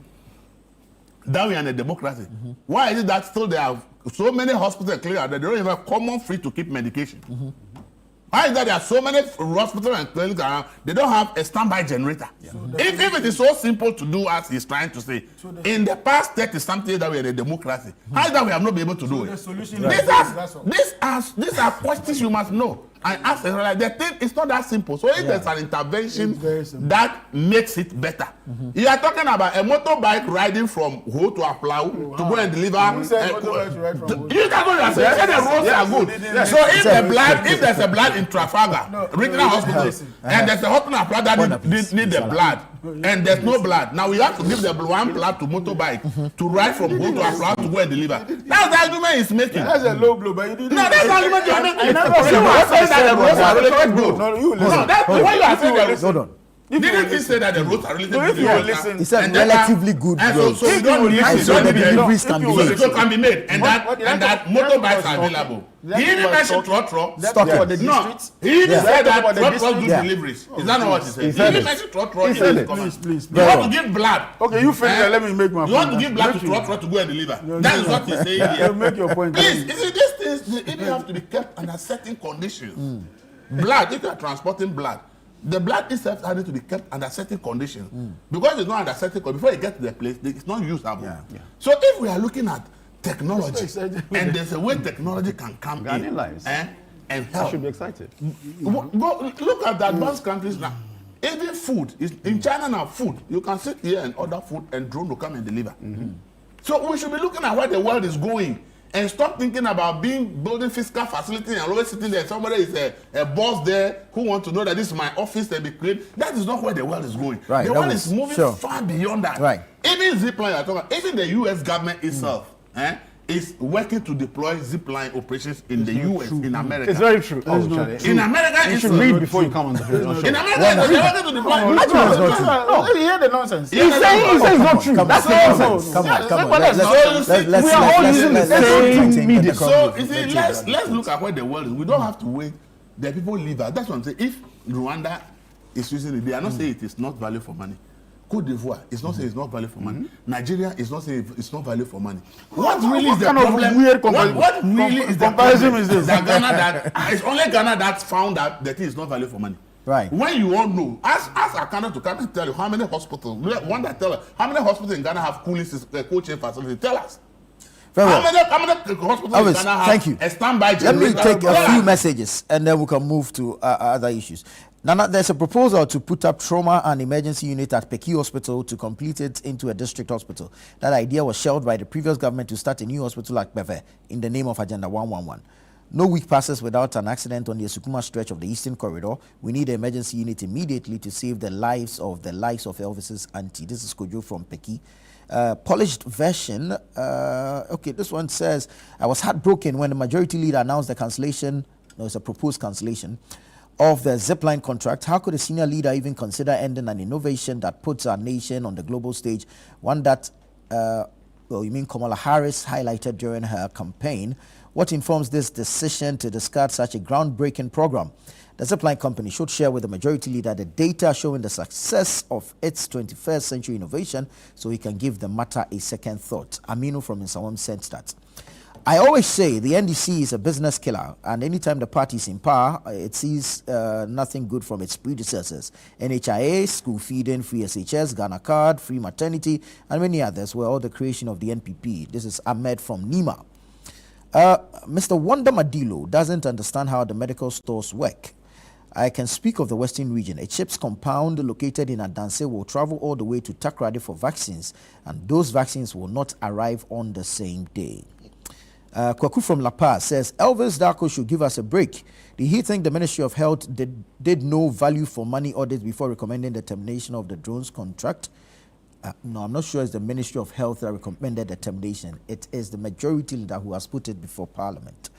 That we are in a democracy. Why is it that still there are so many hospitals clear that they don't even have common free to keep medication? Why is that there are so many hospitals and clinics around, they don't have a standby generator? If it is so simple to do as he's trying to say, in the past 30-something years that we are in a democracy, how is that we have not been able to do it? These are questions you must know. And ask like the thing is not that simple. So if there's an intervention that makes it better. You are talking about a motorbike riding from Ho to Aplau to go and deliver. You can go and say the roads are good. So if there's a blood in Trafalgar, regional hospital, and there's a hospital in Aplau that need the blood, and there's no blood. Now we have to give the one blood to motorbike to ride from Ho to Aplau to go and deliver. That's the argument he's making. That's a low blow, but you didn't. No, that's the argument you're making. That the roads are related good. No, that's why you are saying. Hold on. Didn't he say that the roads are related good? He said relatively good roads. So you don't listen. So the deliveries can be made. So can be made, and that motorbikes are available. He even mentioned trotro. No, he even said that trotro do deliveries. Is that not what he said? He even mentioned trotro. Please. You want to give blood. Okay, you finish. Let me make my point. You want to give blood to trotro to go and deliver. That is what he's saying here. Make your point. Please, you see, these things even have to be kept under certain conditions. Blood, if you are transporting blood, the blood itself has to be kept under certain conditions. Because it's not under certain conditions, before you get to the place, it's not usable. So if we are looking at technology, and there's a way technology can come in and help. I should be excited. Go look at the advanced countries now. Even food, in China now, food, you can sit here and order food and drone will come and deliver. So we should be looking at where the world is going. And stop thinking about building fiscal facilities and always sitting there. Somebody is a boss there who wants to know that this is my office and be clean. That is not where the world is going. Right, the world is moving far beyond that. Right. Even Zipline, even the U.S. government itself is working to deploy Zipline operations in the U.S., in America. It's very true. In America, you should read before you come on the show. In America, they're working to deploy. No, you hear the nonsense. He's saying it's not true. That's nonsense. Come on. We are all using the same media. So, you see, let's look at where the world is. We don't have to wait. The people leave us. That's what I'm saying. If Rwanda is using it, they are not saying it is not value for money. Cote d'Ivoire is not saying it's not value for money. Nigeria is not saying it's not value for money. What really is the problem? What really is the comparison is this? That Ghana it's only Ghana that found that the thing is not value for money. Right. When you all know, ask Akana to come and tell you how many hospitals. One that tell us how many hospitals in Ghana have cooling coaching facilities. Tell us. Very well. How many hospitals in Ghana have a standby generator? Let me take a few messages and then we can move to other issues. Now, there's a proposal to put up trauma and emergency unit at Peki Hospital to complete it into a district hospital. That idea was shelved by the previous government to start a new hospital at Beve in the name of Agenda 111. No week passes without an accident on the Sukuma stretch of the Eastern Corridor. We need an emergency unit immediately to save the lives of Elvis's auntie. This is Kojo from Peki. Polished version. Okay, this one says, I was heartbroken when the majority leader announced the cancellation No, it's a proposed cancellation of the Zipline contract. How could a senior leader even consider ending an innovation that puts our nation on the global stage? One that, you mean Kamala Harris highlighted during her campaign. What informs this decision to discard such a groundbreaking program? The Zipline company should share with the majority leader the data showing the success of its 21st century innovation so he can give the matter a second thought. Aminu from Nsawam said that. I always say the NDC is a business killer, and anytime the party is in power, it sees nothing good from its predecessors. NHIA, school feeding, free SHS, Ghana card, free maternity, and many others were all the creation of the NPP. This is Ahmed from Nima. Mr. Wanda Madilo doesn't understand how the medical stores work. I can speak of the Western region. A CHIPS compound located in Adanse will travel all the way to Takrady for vaccines, and those vaccines will not arrive on the same day. Kwaku from La Paz says, Elvis Darko should give us a break. Did he think the Ministry of Health did no value for money audit before recommending the termination of the drones contract? No, I'm not sure it's the Ministry of Health that recommended the termination. It is the majority leader who has put it before Parliament.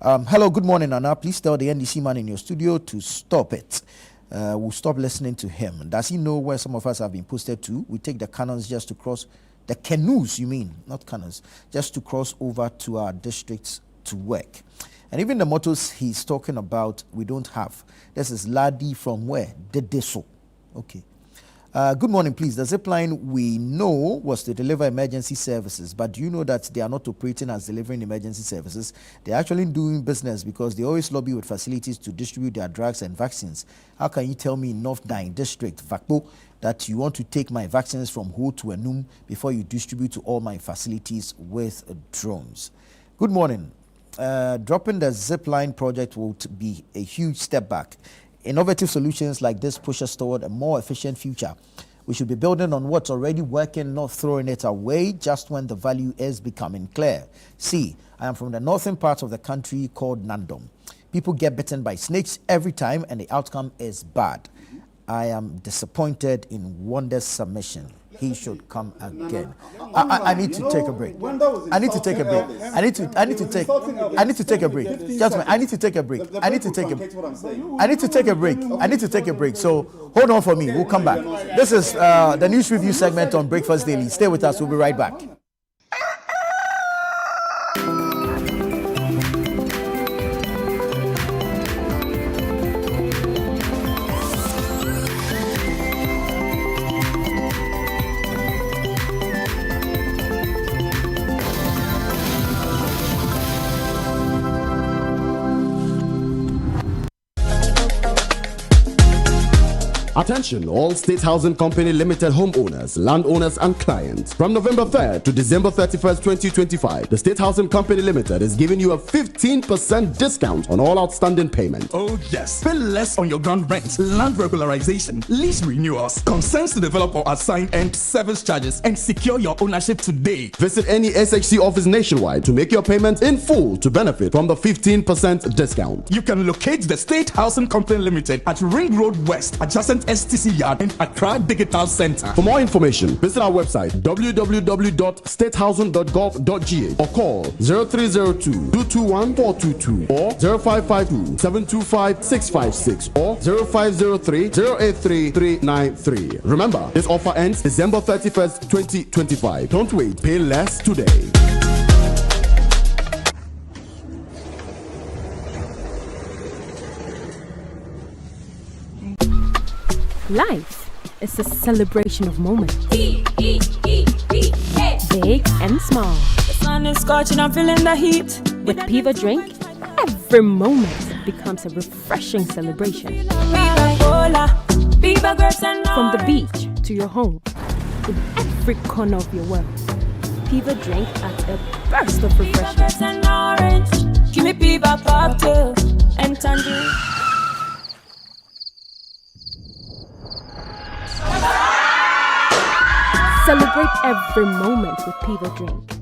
Hello, good morning, Anna. Please tell the NDC man in your studio to stop it. We'll stop listening to him. Does he know where some of us have been posted to? We take the cannons just to cross, the canoes, you mean, not cannons, just to cross over to our districts to work. And even the mottos he's talking about, we don't have. This is Ladi from where? Dedeso. Okay. Good morning, please. The Zipline we know was to deliver emergency services, but do you know that they are not operating as delivering emergency services? They're actually doing business because they always lobby with facilities to distribute their drugs and vaccines. How can you tell me in North Dine District, Vakpo, that you want to take my vaccines from Ho to Enum before you distribute to all my facilities with drones? Good morning. Dropping the Zipline project would be a huge step back. Innovative solutions like this push us toward a more efficient future. We should be building on what's already working, not throwing it away just when the value is becoming clear. See, I am from the northern part of the country called Nandom. People get bitten by snakes every time and the outcome is bad. I am disappointed in Wanda's submission. He should come again. I need to take a break. I need to take a break. I need to take a break. Just I need to take a break. I need to take a break. So hold on for me. We'll come back. This is the news review segment on Breakfast Daily. Stay with us. We'll be right back. Attention all State Housing Company Limited homeowners, landowners and clients. From November 3rd to December 31st, 2025, the State Housing Company Limited is giving you a 15% discount on all outstanding payments. Oh yes, pay less on your ground rent, land regularization, lease renewals, consents to develop or assign and service charges, and secure your ownership today. Visit any SHC office nationwide to make your payment in full to benefit from the 15% discount. You can locate the State Housing Company Limited at Ring Road West, adjacent STC Yard and Accra Digital Center. For more information, visit our website www.statehousing.gov.gh or call 0302-221-422 or 0552-725-656 or 0503-083-393. Remember, this offer ends December 31st, 2025. Don't wait, pay less today. Life is a celebration of moments. Big and small. The sun is scorching, I'm feeling the heat. With Piva Drink, every moment becomes a refreshing celebration. From the beach to your home, in every corner of your world, Piva Drink at a burst of refreshment. Give me Piva cocktail and tangerine. Celebrate every moment with Piva Drink.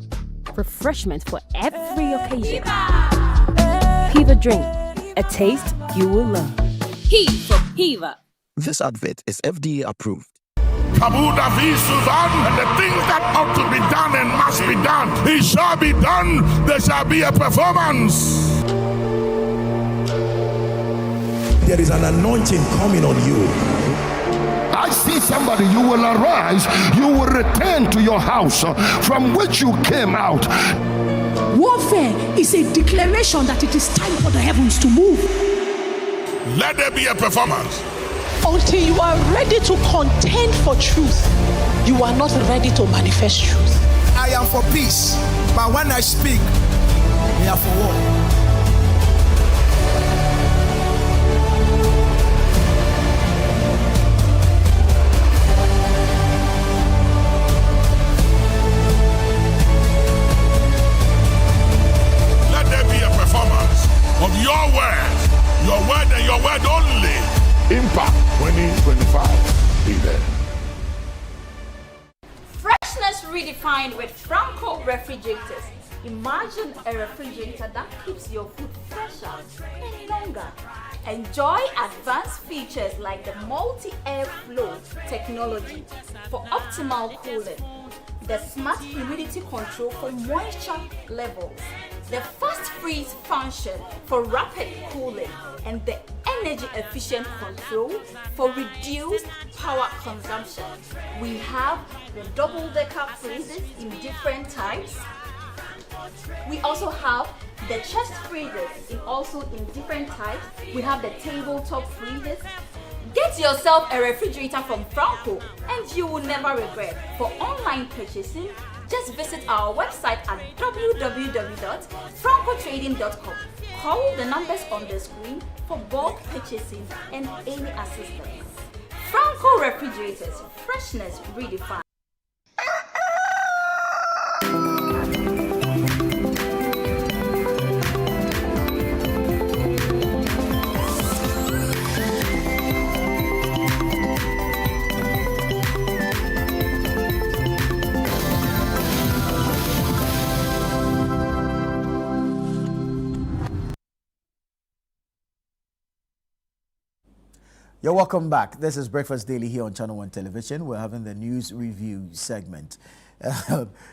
Refreshment for every occasion. Piva Drink, a taste you will love. P for Piva. This advert is FDA approved. Kabuda V Sudan, and the things that ought to be done and must be done, it shall be done. There shall be a performance. there is an anointing coming on you. I see somebody, you will arise, you will return to your house from which you came out. Warfare is a declaration that it is time for the heavens to move. Let there be a performance. Until you are ready to contend for truth, you are not ready to manifest truth. I am for peace, but when I speak, we are for war. Of your word and your word only. Impact 2025. Be there. Freshness redefined with Franco refrigerators. Imagine a refrigerator that keeps your food fresher and longer. Enjoy advanced features like the multi-air flow technology for optimal cooling, the smart humidity control for moisture levels, the fast freeze function for rapid cooling, and the energy efficient control for reduced power consumption. We have the double-decker freezers in different types. We also have the chest freezers in different types. We have the tabletop freezers. Get yourself a refrigerator from Franco and you will never regret. For online purchasing, just visit our website at www.francotrading.com. Call the numbers on the screen for bulk purchasing and any assistance. Franco Refrigerators, freshness redefined. You're welcome back. This is Breakfast Daily here on Channel 1 Television. We're having the news review segment.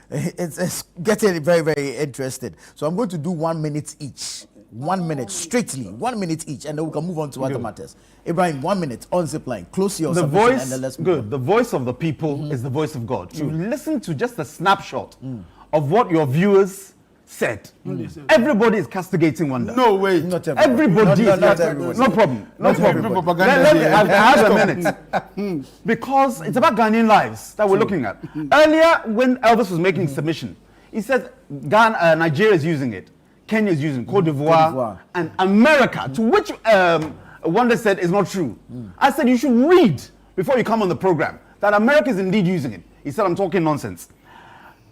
It's getting very, very interested. So I'm going to do 1 minute each. 1 minute, strictly. 1 minute each, and then we can move on to other matters. Ibrahim, 1 minute on Zipline. Close your submission and then let's move on. The voice of the people is the voice of God. You listen to just a snapshot of what your viewers said. Everybody is castigating Wonder. No way. Not everybody. Not everybody. No problem. Not problem. everybody. I have a minute. Because it's about Ghanaian lives that we're looking at. Earlier, when Elvis was making submission, he said Nigeria is using it, Kenya is using it, Cote d'Ivoire, and America, to which Wonder said is not true. I said you should read before you come on the program that America is indeed using it. He said I'm talking nonsense.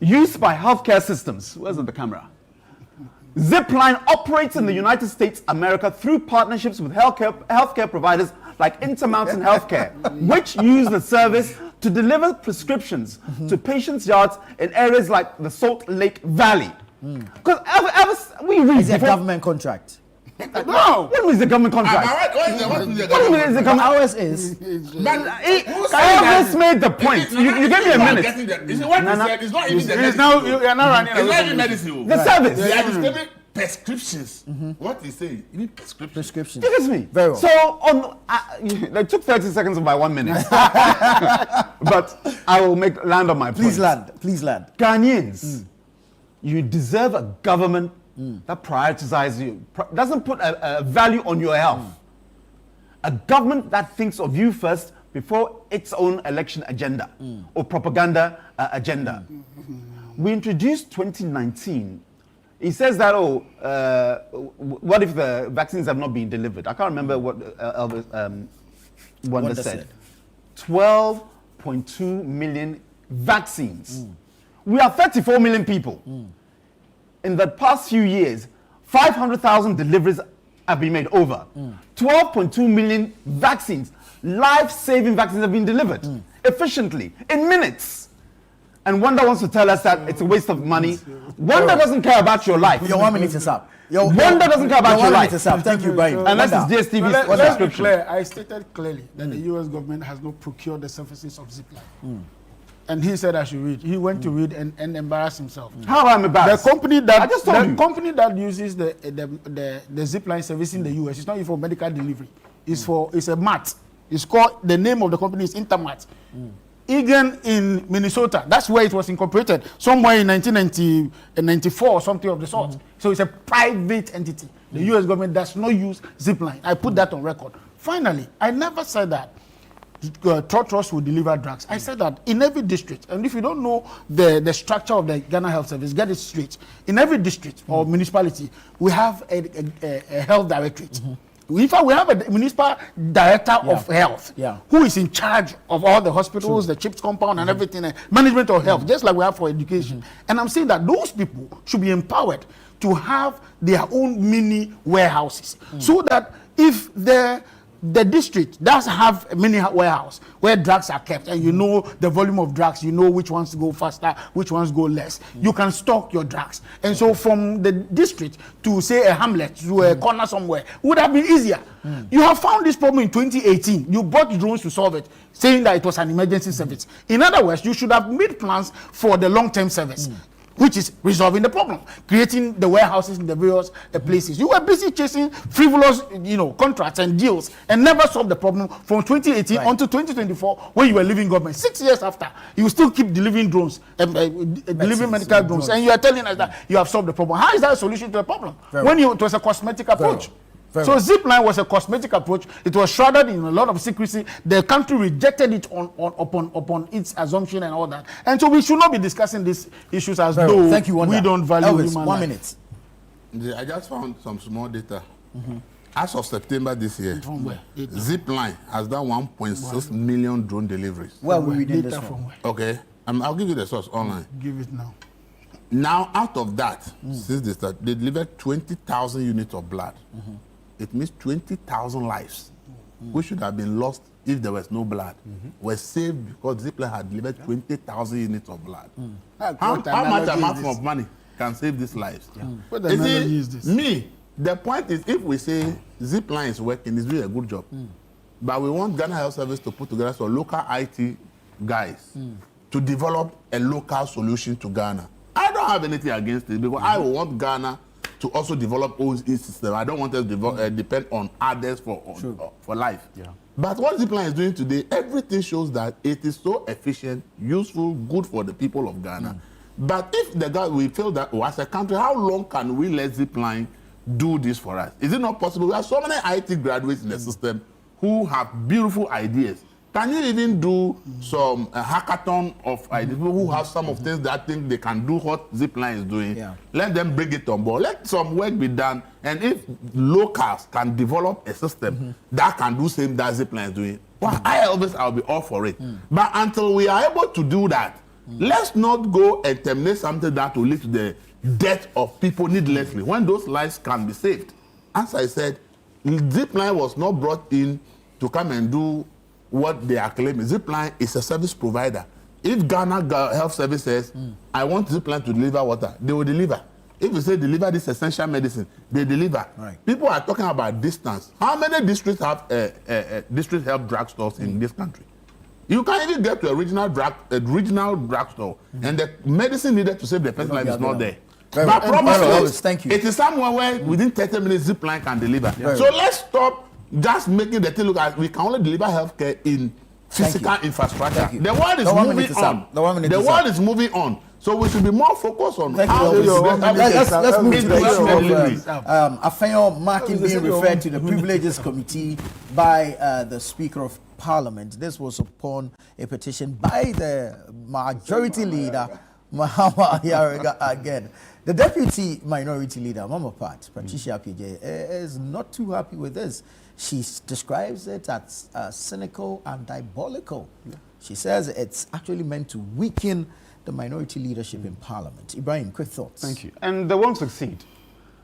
Used by healthcare systems. Where's the camera? Zipline operates in the United States, America, through partnerships with healthcare providers like Intermountain Healthcare, which use the service to deliver prescriptions to patients' yards in areas like the Salt Lake Valley. Because we read it's a government contract. No! What means the government contract? What is the government contract? Ours is. Elvis made the point. You gave me a minute. It's what he said. It's not even the medicine. You're not running. It's not even medicine. The service. They are distributing prescriptions. What he saying? You need prescriptions. Excuse me. Very well. So they took 30 seconds of my 1 minute. But I will land on my point. Please land. Ghanaians, you deserve a government that prioritizes you, doesn't put a value on your health. A government that thinks of you first before its own election agenda or propaganda agenda. We introduced 2019. He says that, what if the vaccines have not been delivered? I can't remember what Elvis Wonder said. 12.2 million vaccines. We are 34 million people. In the past few years, 500,000 deliveries have been made over. 12.2 million vaccines, life-saving vaccines have been delivered efficiently, in minutes. And Wonder wants to tell us that it's a waste of money. Wonder doesn't care about your life. Your 1 minute is up. Wonder doesn't care about your life. Thank you, Brian. Unless it's DSTV's Let's be clear. I stated clearly that the US government has not procured the services of Zipline. And he said I should read. He went to read and embarrass himself. How am I embarrassed? The company that I just told you. company that uses the Zipline service in the US is not even for medical delivery. It's a mat. It's called, the name of the company is Intermat. Egan in Minnesota, that's where it was incorporated, somewhere in 1994 or something of the sort. So it's a private entity. The US government does not use Zipline. I put that on record. Finally, I never said that Trust will deliver drugs. I said that in every district, and if you don't know the structure of the Ghana Health Service, get it straight. In every district or municipality, we have a health directorate. In fact, we have a municipal director of health who is in charge of all the hospitals, the CHIPS compound and everything, management of health, just like we have for education. And I'm saying that those people should be empowered to have their own mini warehouses so that if the district does have a mini warehouse where drugs are kept, and you know the volume of drugs, you know which ones go faster, which ones go less. You can stock your drugs. And so from the district to, say, a hamlet, to a corner somewhere, would have been easier. You have found this problem in 2018. You bought drones to solve it, saying that it was an emergency service. In other words, you should have made plans for the long-term service, which is resolving the problem, creating the warehouses in the various places. You were busy chasing frivolous, contracts and deals, and never solved the problem from 2018 until 2024, when you were leaving government. 6 years after, you still keep delivering drones, delivering medical drones, and you are telling us that you have solved the problem. How is that a solution to the problem? It was a cosmetic approach. So Zipline was a cosmetic approach. It was shrouded in a lot of secrecy. The country rejected it upon its assumption and all that. And so we should not be discussing these issues as though we don't value Elvis, human 1 life. minute. I just found some small data. As of September this year, Zipline has done 1.6 million drone deliveries. Well, we read this from. Okay, I'll give you the source online. Give it now. Now, out of that, since they started, they delivered 20,000 units of blood. It means 20,000 lives, which should have been lost if there was no blood, were saved because Zipline had delivered 20,000 units of blood. How much amount of money can save these lives? What analogy is this? The point is, if we say Zipline is working, it's doing a good job, but we want Ghana Health Service to put together some local IT guys to develop a local solution to Ghana. I don't have anything against it because I want Ghana to also develop own system. I don't want us to depend on others for life. But what Zipline is doing today, everything shows that it is so efficient, useful, good for the people of Ghana. But if we feel that, as a country, how long can we let Zipline do this for us? Is it not possible? We have so many IT graduates in the system who have beautiful ideas. Can you even do some hackathon of ideas, people who have some of things that think they can do what Zipline is doing? Let them bring it on board. Let some work be done. And if locals can develop a system that can do same that Zipline is doing, well, I'll be all for it. But until we are able to do that, let's not go and terminate something that will lead to the death of people needlessly when those lives can be saved. As I said, Zipline was not brought in to come and do what they are claiming. Zipline is a service provider. If Ghana Health Service says, I want Zipline to deliver water, they will deliver. If you say deliver this essential medicine, they deliver. People are talking about distance. How many districts have district health drugstores in this country? You can't even get to a regional drugstore, and the medicine needed to save the person's life is not there. But probably it is somewhere where within 30 minutes Zipline can deliver. So let's stop just making the thing look like we can only deliver healthcare in physical infrastructure. The world is moving on. The world is moving on. So we should be more focused on how let's move to the issue of Apheno Markin being referred to the Privileges Committee by the Speaker of Parliament. This was upon a petition by the Majority Leader, Mahama Yarega again. The Deputy Minority Leader, Mama Pat, Patricia PJ, is not too happy with this. She describes it as cynical and diabolical. She says it's actually meant to weaken the minority leadership in Parliament. Ibrahim, quick thoughts. Thank you. And they won't succeed.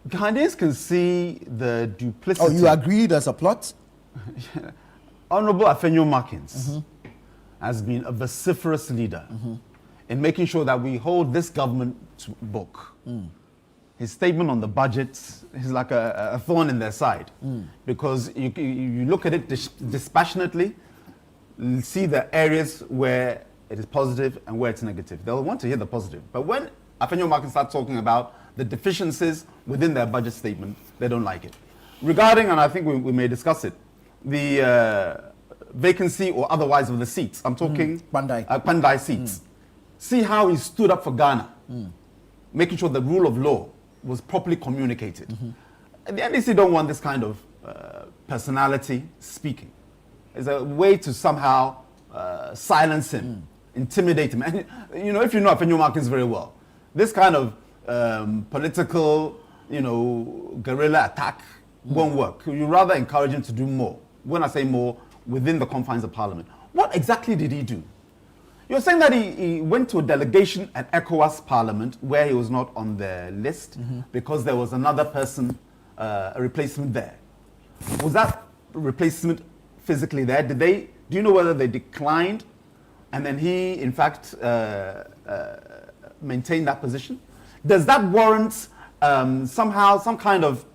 Ghanaians can see the duplicity. Oh, you agree there's a plot? Honorable Apheno Markin has been a vociferous leader in making sure that we hold this government to book. His statement on the budget is like a thorn in their side because you look at it dispassionately, see the areas where it is positive and where it's negative. They'll want to hear the positive. But when Apheno Markin starts talking about the deficiencies within their budget statement, they don't like it. Regarding, and I think we may discuss it, the vacancy or otherwise of the seats. I'm talking Pandai seats. See how he stood up for Ghana, making sure the rule of law was properly communicated. And the NDC don't want this kind of personality speaking. It's a way to somehow silence him, intimidate him. And you know, if you know Apheno Markin very well, this kind of political, guerrilla attack won't work. You rather encourage him to do more. When I say more, within the confines of Parliament. What exactly did he do? You're saying that he went to a delegation at ECOWAS Parliament where he was not on the list because there was another person, a replacement there. Was that replacement physically there? Do you know whether they declined and then he, in fact, maintained that position? Does that warrant somehow some kind of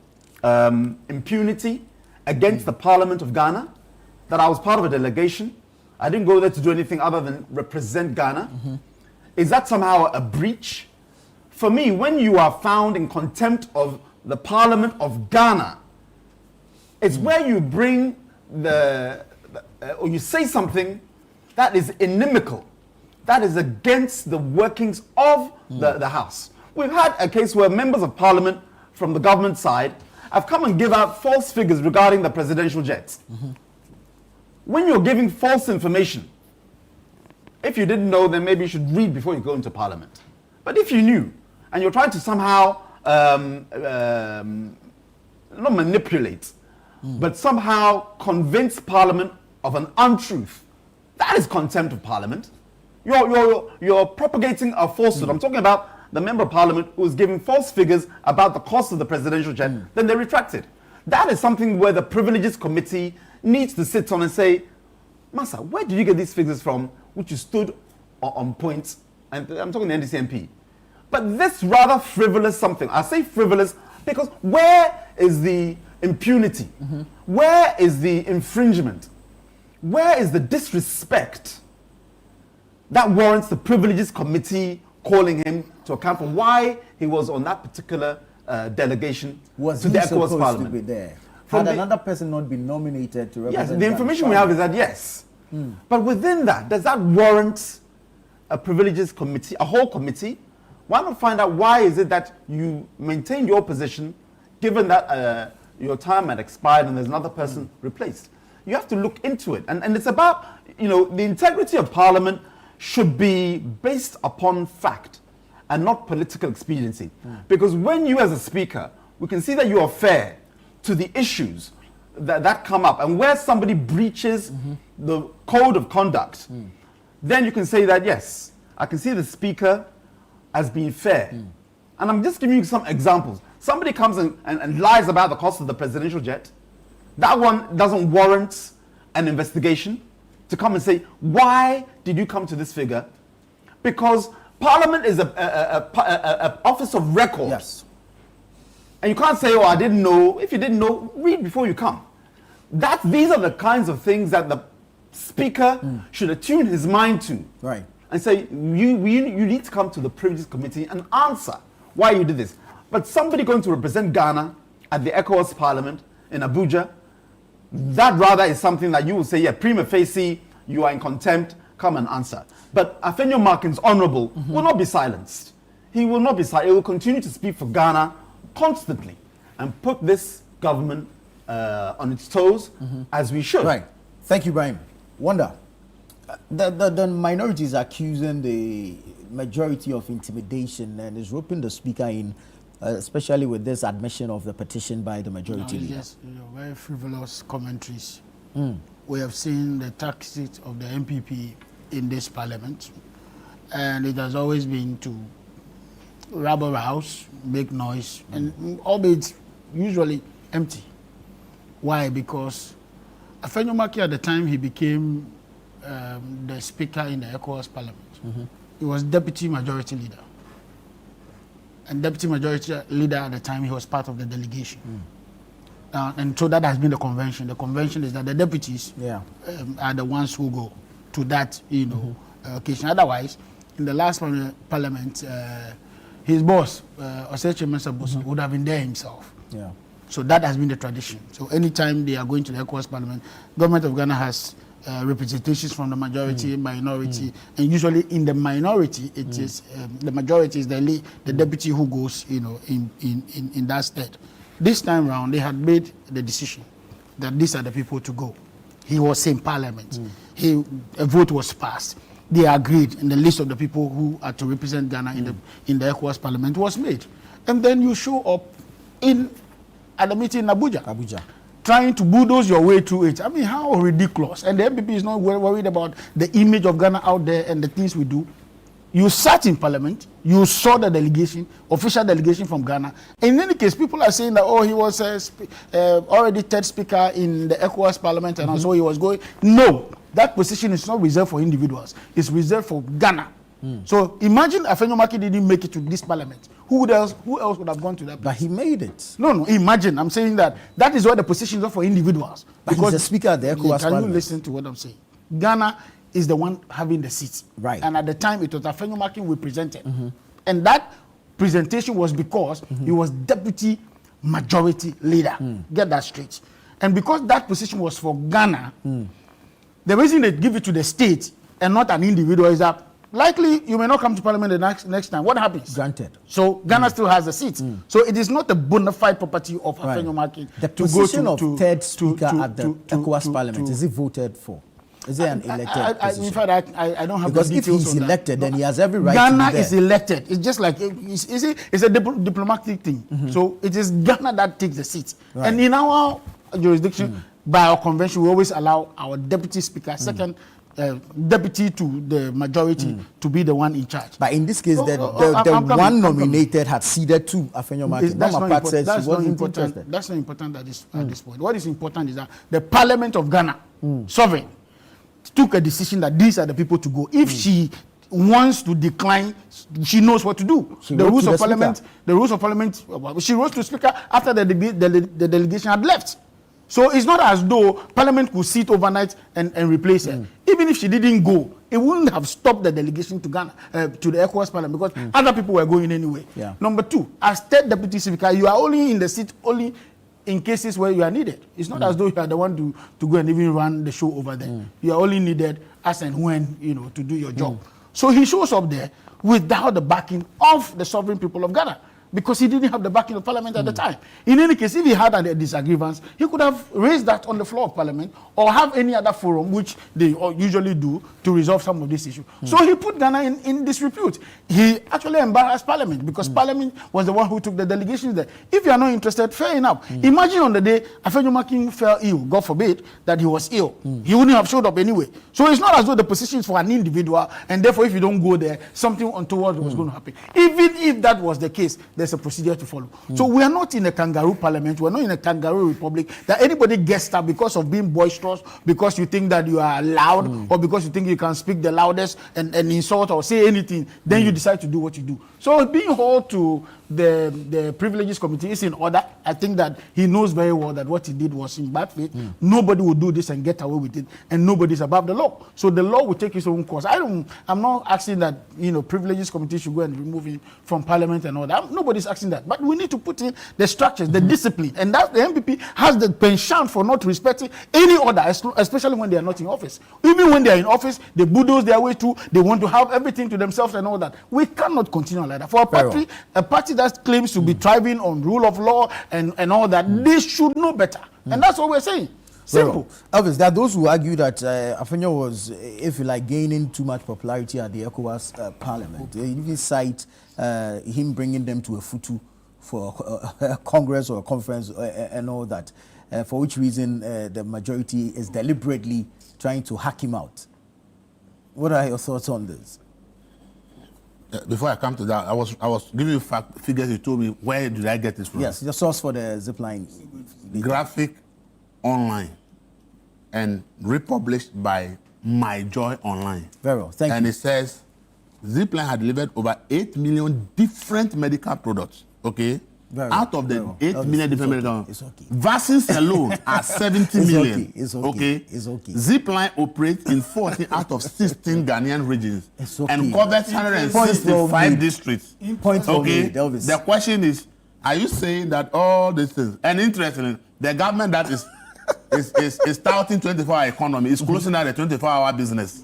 impunity against the Parliament of Ghana? That I was part of a delegation. I didn't go there to do anything other than represent Ghana. Is that somehow a breach? For me, when you are found in contempt of the Parliament of Ghana, it's where you bring or you say something that is inimical, that is against the workings of the House. We've had a case where members of Parliament from the government side have come and give out false figures regarding the presidential jets. When you're giving false information, if you didn't know, then maybe you should read before you go into Parliament. But if you knew, and you're trying to somehow not manipulate, but somehow convince Parliament of an untruth, that is contempt of Parliament. You're propagating a falsehood. I'm talking about the member of Parliament who was giving false figures about the cost of the presidential jet, then they retracted. That is something where the Privileges Committee needs to sit on and say, Massa, where did you get these figures from, which you stood on point? And I'm talking the NDC MP. But this rather frivolous something, I say frivolous because where is the impunity? Where is the infringement? Where is the disrespect that warrants the Privileges Committee calling him to account for why he was on that particular delegation to the ECOWAS Parliament? To be there? Had another person not been nominated to represent? Yes, the information we have is that yes. But within that, does that warrant a Privileges Committee, a whole committee? Why not find out why is it that you maintained your position given that your time had expired and there's another person replaced? You have to look into it. And it's about, the integrity of Parliament should be based upon fact and not political expediency. Because when you as a speaker, we can see that you are fair to the issues that come up, and where somebody breaches the code of conduct, then you can say that, yes, I can see the speaker as being fair. And I'm just giving you some examples. Somebody comes and lies about the cost of the presidential jet. That one doesn't warrant an investigation to come and say, why did you come to this figure? Because Parliament is an office of record. Yes. And you can't say, oh, I didn't know. If you didn't know, read before you come. These are the kinds of things that the speaker should attune his mind to. Right. And say, you need to come to the Privileges Committee and answer why you did this. But somebody going to represent Ghana at the ECOWAS Parliament in Abuja, that rather is something that you will say, yeah, prima facie, you are in contempt, come and answer. But Apheno Markin's honorable will not be silenced. He will not be silenced. He will continue to speak for Ghana constantly and put this government on its toes as we should. Right. Thank you, Brian. Wonder. The minority is accusing the majority of intimidation and is roping the speaker in, especially with this admission of the petition by the majority leader. Yes, very frivolous commentaries. We have seen the tactics of the MPP in this parliament, and it has always been to rabble rouse, make noise, and albeit usually empty. Why? Because Apheno Markin, at the time he became the speaker in the ECOWAS Parliament, he was deputy majority leader. And deputy majority leader at the time, he was part of the delegation. And so that has been the convention. The convention is that the deputies are the ones who go to that, occasion. Otherwise, in the last parliament, his boss, Oseche Mensah Boso, would have been there himself. So that has been the tradition. So anytime they are going to the ECOWAS Parliament, government of Ghana has representations from the majority, minority, and usually in the minority, it is the majority is the deputy who goes, in that state. This time round, they had made the decision that these are the people to go. He was in Parliament. A vote was passed. They agreed, and the list of the people who are to represent Ghana in the ECOWAS Parliament was made. And then you show up at the meeting in Abuja. Trying to bulldoze your way through it. I mean, how ridiculous. And the MPP is not worried about the image of Ghana out there and the things we do. You sat in Parliament, you saw the delegation, official delegation from Ghana. In any case, people are saying that, he was already third speaker in the ECOWAS Parliament and so he was going. No, that position is not reserved for individuals. It's reserved for Ghana. So imagine Apheno Markin didn't make it to this Parliament. Who else would have gone to that place? But he made it. No, imagine. I'm saying that is what the position is for individuals. But because he's the speaker of the ECOWAS Parliament. Can you listen to what I'm saying? Ghana is the one having the seats. Right. And at the time, it was Apheno Markin we presented. And that presentation was because he was deputy majority leader. Get that straight. And because that position was for Ghana, the reason they give it to the state and not an individual is that likely you may not come to Parliament the next time. What happens? Granted. So Ghana still has the seat. So it is not a bona fide property of Apheno Markin. The position of third speaker at the ECOWAS Parliament, is it voted for? Is it an elected position? In fact, I don't have because the details. If he's elected, then he has every right Ghana to be there. is elected. It's just like, it's a diplomatic thing. So it is Ghana that takes the seat. Right. And in our jurisdiction, by our convention, we always allow our deputy speaker, second deputy to the majority to be the one in charge. But in this case, the one nominated had ceded to Apheno Markin. That's not important. That's not important at this point. What is important is that the Parliament of Ghana, sovereign, took a decision that these are the people to go. If she wants to decline, she knows what to do. The rules of Parliament, she wrote to the Speaker after the delegation had left. So it's not as though Parliament could sit overnight and replace her. Even if she didn't go, it wouldn't have stopped the delegation to Ghana, to the ECOWAS Parliament, because other people were going anyway. Yeah. Number two, as third deputy speaker, you are only in the seat only in cases where you are needed. It's not as though you are the one to go and even run the show over there. You are only needed as and when, to do your job. So he shows up there without the backing of the sovereign people of Ghana, because he didn't have the backing of Parliament at the time. In any case, if he had a disagreement, he could have raised that on the floor of Parliament or have any other forum, which they usually do, to resolve some of this issue. So he put Ghana in disrepute. He actually embarrassed Parliament, because Parliament was the one who took the delegations there. If you are not interested, fair enough. Imagine on the day Apheno Markin fell ill, God forbid that he was ill. He wouldn't have showed up anyway. So it's not as though the position is for an individual, and therefore if you don't go there, something untoward was going to happen. Even if that was the case, there's a procedure to follow. So we are not in a kangaroo parliament. We're not in a kangaroo republic that anybody gets up because of being boisterous, because you think that you are loud, or because you think you can speak the loudest and insult or say anything, then you decide to do what you do. So being hauled to the privileges committee is in order. I think that he knows very well that what he did was in bad faith. Nobody will do this and get away with it, and nobody is above the law. So the law will take its own course. I'm not asking that privileges committee should go and remove him from Parliament and all that. Nobody's asking that, but we need to put in the structures, the discipline, and that the MPP has the penchant for not respecting any order, especially when they are not in office. Even when they are in office, they bulldoze their way through. They want to have everything to themselves and all that. We cannot continue like that. For a party that claims to be thriving on rule of law and all that, they should know better. And that's what we're saying. Simple. Elvis, there are those who argue that Apheno was, if you like, gaining too much popularity at the ECOWAS Parliament. They even cite him bringing them to a futu for a congress or a conference and all that, for which reason the majority is deliberately trying to hack him out. What are your thoughts on this? Before I come to that, I was giving you figures. You told me, where did I get this from? Yes, the source for the Zipline. Graphic online and republished by My Joy Online. Very well, thank you. And it says Zipline had delivered over 8 million different medical products. Okay. Out of the 8 million different medical products, vaccines alone are 70 million. It's okay. It's okay. Zipline operates in 14 out of 16 Ghanaian regions and covers 165 districts. Okay. The question is, Are you saying that all these things, and interestingly, the government that is touting 24-hour economy is closing down the 24-hour business?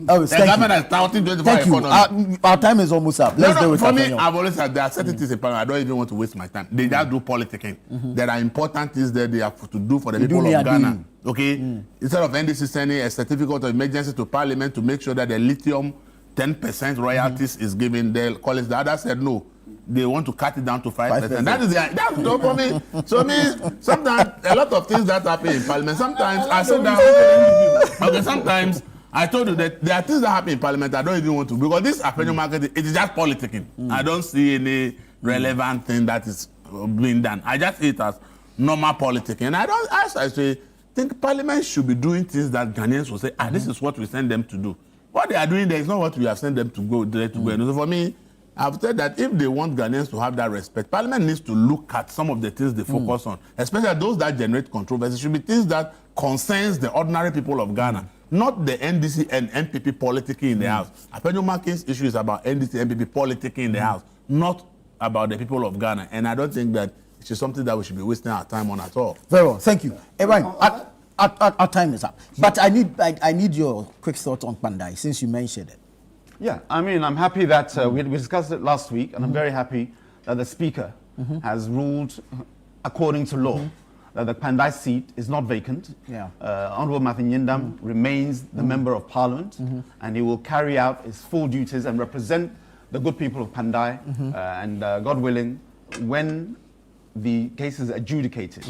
Oh, the government is touting 24-hour economy. Our time is almost up. Let's do it. For me, I've always said there are certain things in Parliament. I don't even want to waste my time. They just do politicking. There are important things that they have to do for the people of Ghana. Okay? Instead of NDC sending a certificate of emergency to Parliament to make sure that the lithium 10% royalties is given, they'll call it. The other said no. They want to cut it down to 5%. That is that's for me. So sometimes a lot of things that happen in Parliament. Sometimes I sit down. Okay, sometimes I told you that there are things that happen in Parliament I don't even want to, because this Apheno Markin, it is just politicking. I don't see any relevant thing that is being done. I just see it as normal politicking. And I think Parliament should be doing things that Ghanaians will say, this is what we send them to do. What they are doing there is not what we have sent them to go. And so for me, I've said that if they want Ghanaians to have that respect, Parliament needs to look at some of the things they focus on, especially those that generate controversy. It should be things that concerns the ordinary people of Ghana, not the NDC and MPP politicking in the house. Apheno Markin's issue is about NDC and MPP politicking in the house, not about the people of Ghana. And I don't think that it's something that we should be wasting our time on at all. Very well, thank you. Everyone, our time is up. But I need your quick thought on Pandai, since you mentioned it. Yeah, I mean, I'm happy that we discussed it last week, and I'm very happy that the Speaker has ruled according to law that the Pandai seat is not vacant. Yeah. Honorable Martin Yindam remains the Member of Parliament, and he will carry out his full duties and represent the good people of Pandai, and God willing, when the case is adjudicated,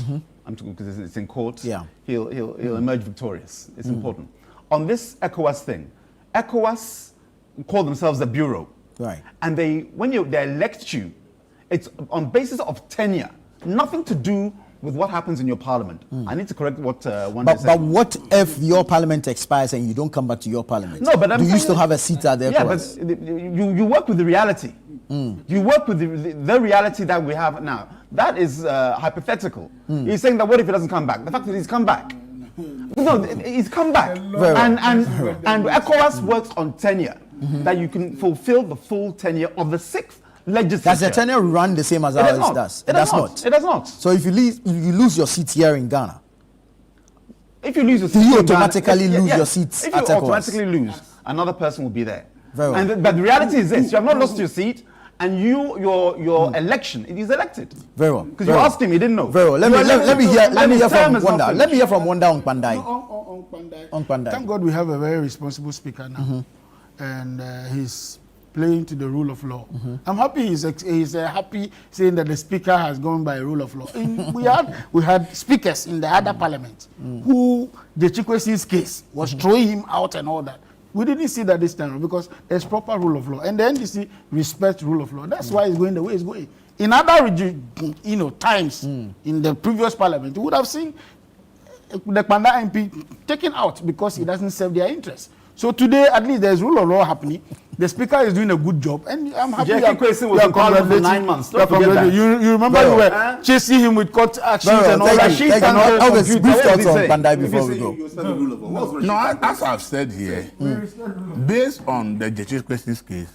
because it's in court, he'll emerge victorious. It's important. On this ECOWAS thing, ECOWAS call themselves the Bureau. Right. And they elect you, it's on basis of tenure, nothing to do with what happens in your parliament. I need to correct what one said. But what if your parliament expires and you don't come back to your parliament? No, but do you still have a seat at the ECOWAS? Yeah, but you work with the reality. You work with the reality that we have now. That is hypothetical. He's saying that what if he doesn't come back? The fact that he's come back. No, he's come back. And ECOWAS works on tenure, that you can fulfill the full tenure of the 6th legislature. Does the tenure run the same as ours does? It does not. It does not. So if you lose your seat here in Ghana, if you lose your seat, do you automatically lose your seat if at you ECOWAS? automatically lose, another person will be there. Very well. But the reality is this: you have not lost your seat, and your election, it is elected. Very well. Because you asked him, he didn't know. Very well. Let me hear from Wanda. Let me hear from Wanda on Pandai. On Pandai. Thank God we have a very responsible speaker now, and he's playing to the rule of law. I'm happy he's happy saying that the speaker has gone by rule of law. We had speakers in the other parliament who the Chikwesi's case was throwing him out and all that. We didn't see that this time because there's proper rule of law, and the NDC respects rule of law. That's why it's going the way it's going. In other times in the previous parliament, you would have seen the Pandai MP taken out because he doesn't serve their interests. So today, at least there's rule of law happening. The speaker is doing a good job, and I'm happy. Kwesi was in parliament for 9 months. Don't forget that. You remember you were chasing him with court actions and all that. Always brief thoughts on Pandai before we go. No, as I've said here, based on the Justice Kwesi's case,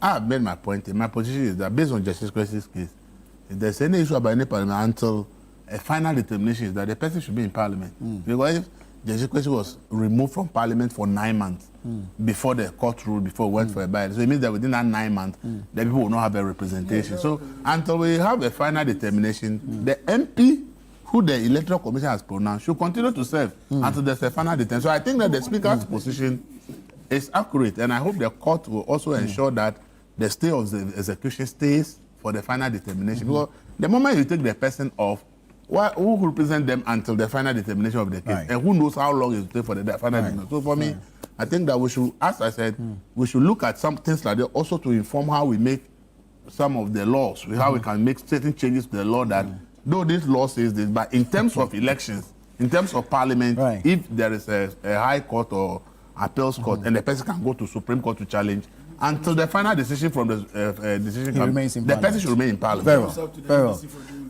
I have made my point. My position is that based on Justice Kwesi's case, if there's any issue about any parliament until a final determination is that the person should be in parliament. Because if Justice Kwesi was removed from parliament for 9 months before the court ruled, before it went for a ballot. So it means that within that 9 months, the people will not have a representation. So until we have a final determination, the MP who the Electoral Commission has pronounced should continue to serve until there's a final determination. So I think that the Speaker's position is accurate, and I hope the court will also ensure that the stay of the execution stays for the final determination. Because the moment you take the person off, who will represent them until the final determination of the case? And who knows how long it will take for the final determination? So for me, I think that we should, as I said, we should look at some things like that also to inform how we make some of the laws, how we can make certain changes to the law that, though this law says this, but in terms of elections, in terms of parliament, if there is a high court or appeals court and the person can go to Supreme Court to challenge, until the final decision from the decision comes. The person should remain in parliament. Very well. Very well.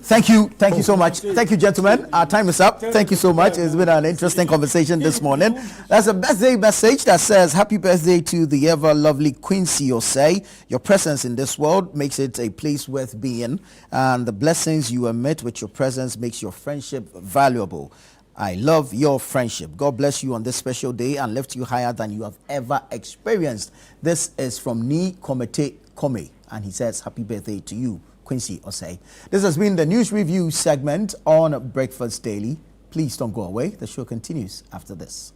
Thank you so much. Thank you, gentlemen. Our time is up. Thank you so much. It's been an interesting conversation this morning. That's a birthday message that says, happy birthday to the ever lovely Quincy Osei. Your presence in this world makes it a place worth being, and the blessings you emit with your presence makes your friendship valuable. I love your friendship. God bless you on this special day and lift you higher than you have ever experienced. This is from Ni Komete Kome, and he says, happy birthday to you, Quincy Osei. This has been the News Review segment on Breakfast Daily. Please don't go away. The show continues after this.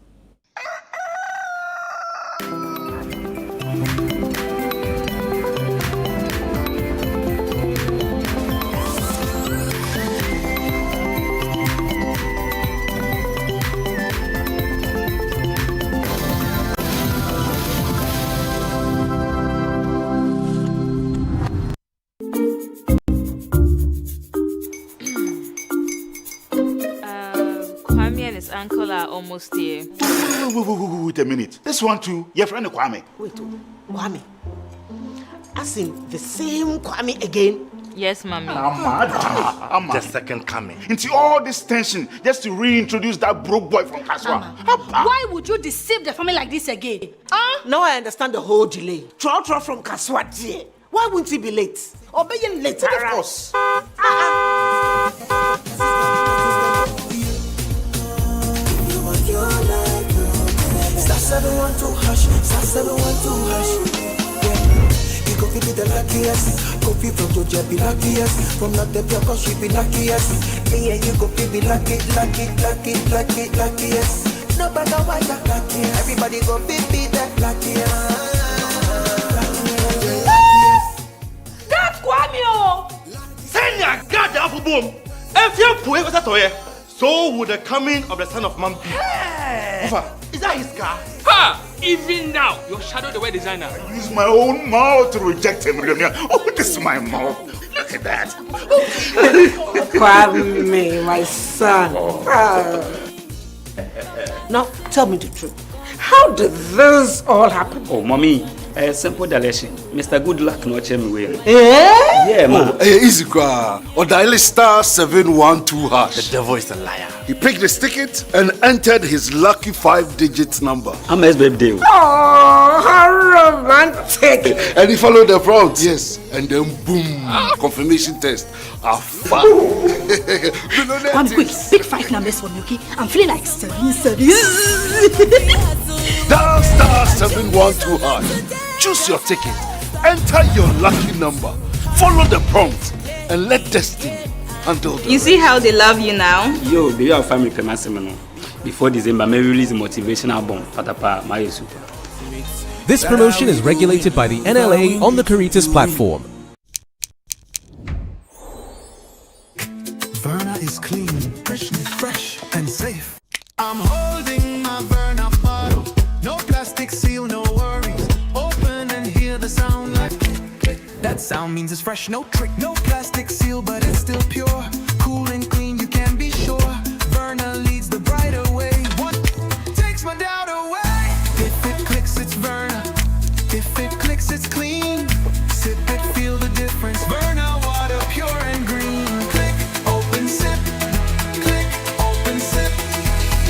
Uncle are almost here. Wait a minute. This one too, your friend Kwame. Wait, Kwame. As in the same Kwame again? Yes, Mommy. I'm the second coming. Into all this tension just to reintroduce that broke boy from Kaswa. Why would you deceive the family like this again? Now I understand the whole delay. Troll from Kaswa dear. Why wouldn't he be late? Or be late, of course. Star 712 hash, star 712 hash. Yeah, you go be the luckiest. Coffee from Georgia be luckiest. From not the cause she be luckiest. Yeah, you go be luckiest. No matter why you're lucky, everybody go be that luckiest. God, Kwame! Send your God the apple boom. If you're poor, what's that? So would the coming of the Son of Man be. Hey. Is that his car? Ha! Even now, your shadow the way designer. I use my own mouth to reject him. Oh, this is my mouth. Look at that. Kwame, my son. Now, tell me the truth. How did this all happen? Oh, Mommy, simple direction. Mr. Goodluck no check me way. Yeah, man. Easy car. Or dial star 712 hash. The devil is a liar. He picked his ticket and entered his lucky 5-digit number. I'm his birthday. Oh, how romantic. And he followed the prompts. Yes. And then boom. Confirmation test. One quick, pick 5 numbers for me, okay? I'm feeling like 7. Dial star 712 hash. Choose your ticket. Enter your lucky number. Follow the prompts and let destiny handle the You see how they love you now? Yo, do you have family payment? Before December, may release a motivational album. Patapa, my super. This promotion is regulated by the NLA on the Caritas platform. Verna is clean, fresh and safe. I'm holding my Verna bottle. No plastic seal, no worries. Open and hear the sound like that sound means it's fresh, no trick, no plastic seal, but it's still pure. Cool and clean, you can be sure. Verna leads the brighter way. What takes my doubt away? If it clicks, it's Verna. If it clicks, it's clean. Sip it, feel the difference. Verna water, pure and green. Click, open, sip. Click, open, sip.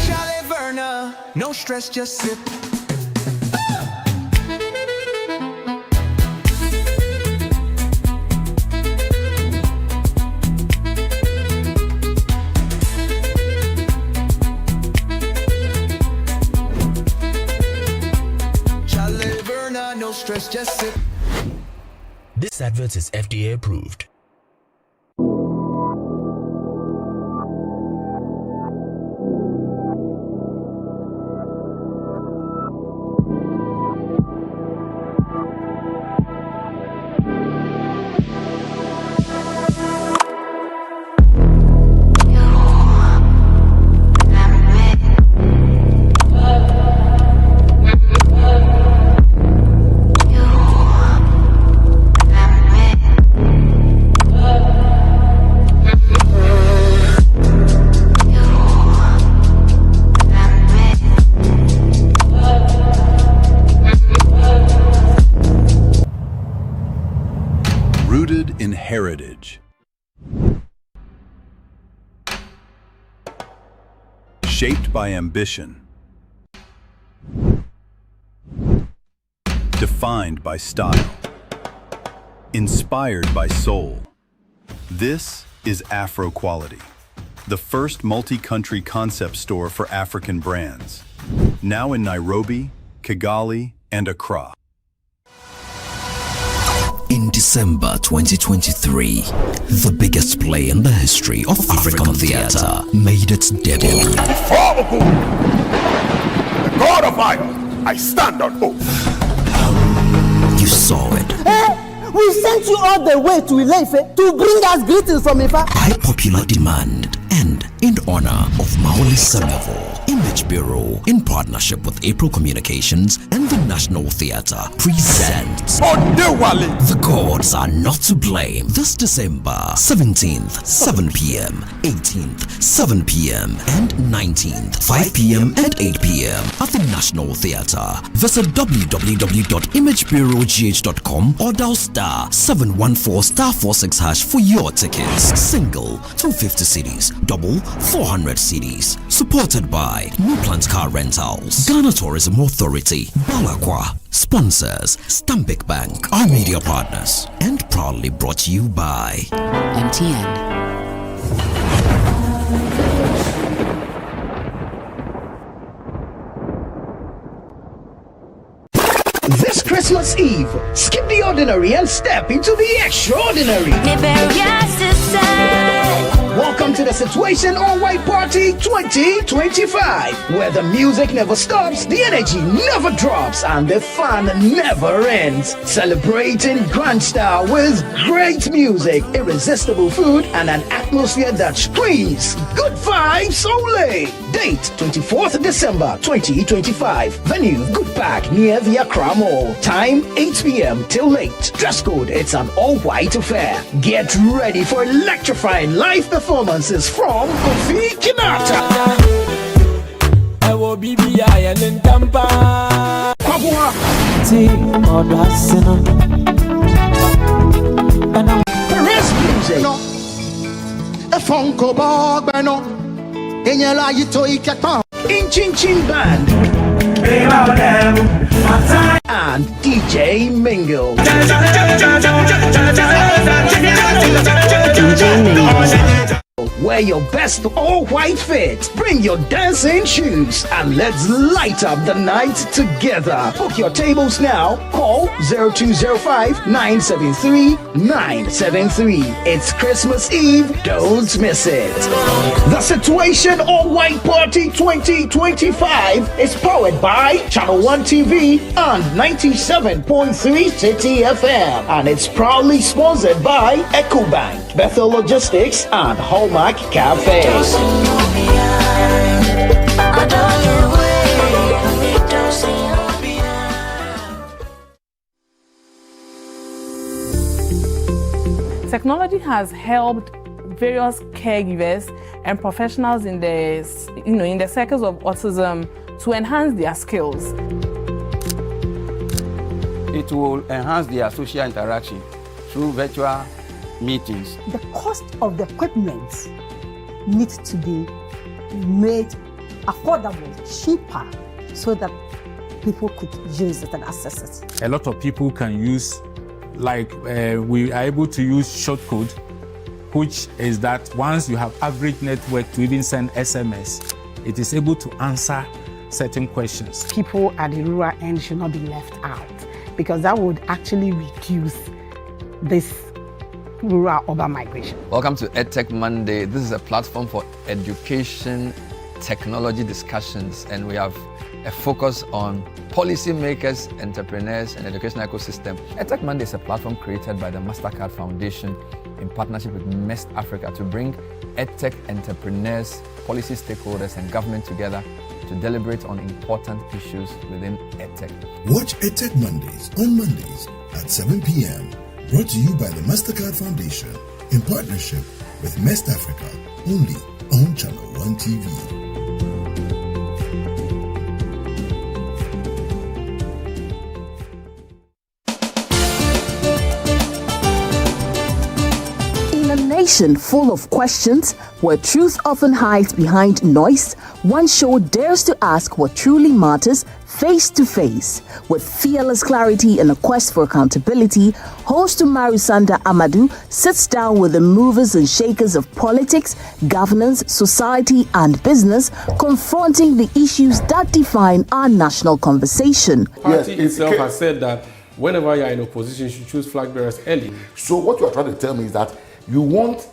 Chalet Verna, no stress, just sip. Stress, just sip. This advert is FDA approved. Rooted in heritage. Shaped by ambition. Defined by style. Inspired by soul. This is Afro Quality, the first multi-country concept store for African brands. Now in Nairobi, Kigali, and Accra. In December 2023, the biggest play in the history of African theatre made its debut. Before Ogun, the God of Iron, I stand on oath. You saw it. We sent you all the way to Ileife to bring us greetings from Ifa. By popular demand and in honor of Maoli Senevo, Image Bureau, in partnership with April Communications and the National Theatre, presents The Gods Are Not to Blame. This December 17th, 7 p.m., 18th, 7 p.m., and 19th, 5 p.m. and 8 p.m. at the National Theatre. Visit www.imagebureaugh.com or dial *714*46# for your tickets. Single 250 cedis, double 400 cedis. Supported by New Plant Car Rentals, Ghana Tourism Authority, Balakwa. Sponsors Stanbic Bank, our media partners, and proudly brought to you by MTN. This Christmas Eve, skip the ordinary and step into the extraordinary. Welcome to the Situation All White Party 2025, where the music never stops, the energy never drops, and the fun never ends. Celebrating grand style with great music, irresistible food, and an atmosphere that screams good vibes only. Date 24th December 2025. Venue Good Park near the Accra Mall. Time 8 p.m. till late. Dress code, it's an all-white affair. Get ready for electrifying live performances from Kofi Kinata, Perez Music, Inchin Chin Band, and DJ Mingle. Wear your best all-white fit, bring your dancing shoes, and let's light up the night together. Book your tables now. Call 0205-973-973. It's Christmas Eve. Don't miss it. The Situation All-White Party 2025 is powered by Channel 1 TV and 97.3 City FM. And it's proudly sponsored by EcoBank, Bethel Logistics, and Hallmark Cafe. Technology has helped various caregivers and professionals in the circles of autism to enhance their skills. It will enhance their social interaction through virtual meetings. The cost of the equipment needs to be made affordable, cheaper, so that people could use it and access it. A lot of people can use, we are able to use shortcode, which is that once you have average network to even send SMS, it is able to answer certain questions. People at the rural end should not be left out, because that would actually reduce this rural urban migration. Welcome to EdTech Monday. This is a platform for education, technology discussions, and we have a focus on policymakers, entrepreneurs, and educational ecosystem. EdTech Monday is a platform created by the MasterCard Foundation in partnership with MEST Africa to bring EdTech entrepreneurs, policy stakeholders, and government together to deliberate on important issues within EdTech. Watch EdTech Mondays on Mondays at 7 p.m. Brought to you by the MasterCard Foundation in partnership with MEST Africa, only on Channel 1 TV. station full of questions, where truth often hides behind noise, one show dares to ask what truly matters face to face. With fearless clarity and a quest for accountability, host Umaru Sanda Amadou sits down with the movers and shakers of politics, governance, society, and business, confronting the issues that define our national conversation. The party itself has said that whenever you are in opposition, you should choose flag bearers early. So what you are trying to tell me is that you want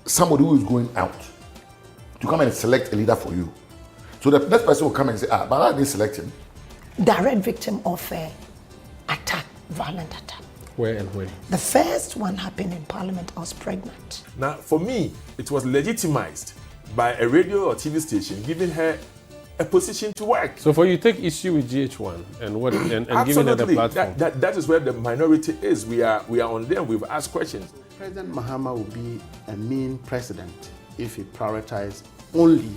somebody who is going out to come and select a leader for you. So the next person will come and say, but I didn't select him. Direct victim of attack, violent attack. Where and when? The first one happened in Parliament. I was pregnant. Now, for me, it was legitimized by a radio or TV station giving her a position to work. So for you, take issue with GH1 and what and giving her the platform. That is where the minority is. We are on them. We've asked questions. President Mahama will be a mean president if he prioritizes only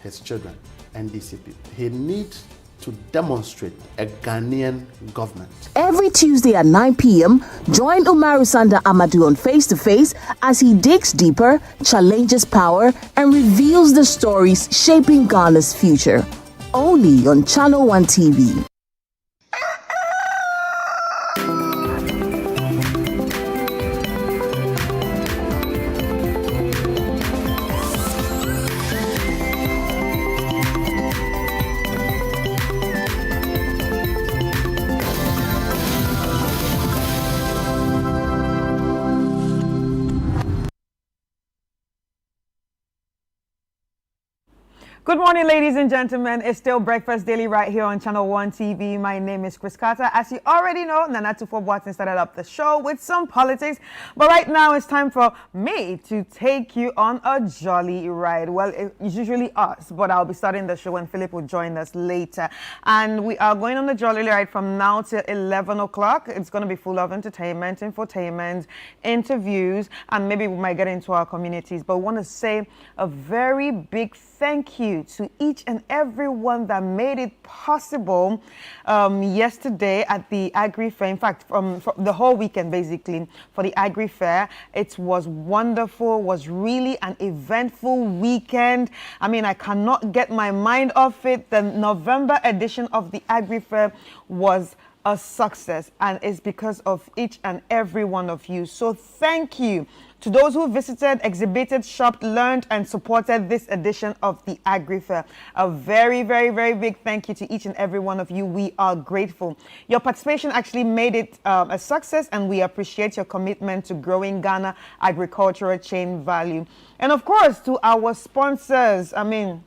his children and DCP. He needs to demonstrate a Ghanaian government. Every Tuesday at 9 p.m., join Umaru Sanda Amadou on Face to Face as he digs deeper, challenges power, and reveals the stories shaping Ghana's future. Only on Channel 1 TV. Good morning, ladies and gentlemen. It's still Breakfast Daily right here on Channel 1 TV. My name is Chris Carter. As you already know, Nana Tufo-Boateng started up the show with some politics. But right now, it's time for me to take you on a jolly ride. Well, it's usually us, but I'll be starting the show when Philip will join us later. And we are going on the jolly ride from now till 11 o'clock. It's going to be full of entertainment, infotainment, interviews, and maybe we might get into our communities. But I want to say a very big thank you to each and every one that made it possible yesterday at the Agri Fair. In fact, from the whole weekend, basically, for the Agri Fair. It was wonderful, was really an eventful weekend. I mean, I cannot get my mind off it. The November edition of the Agri Fair was a success, and it's because of each and every one of you. So thank you to those who visited, exhibited, shopped, learned, and supported this edition of the Agri Fair. A very, very, very big thank you to each and every one of you. We are grateful. Your participation actually made it a success, and we appreciate your commitment to growing Ghana agricultural chain value. And of course, to our sponsors, I mean,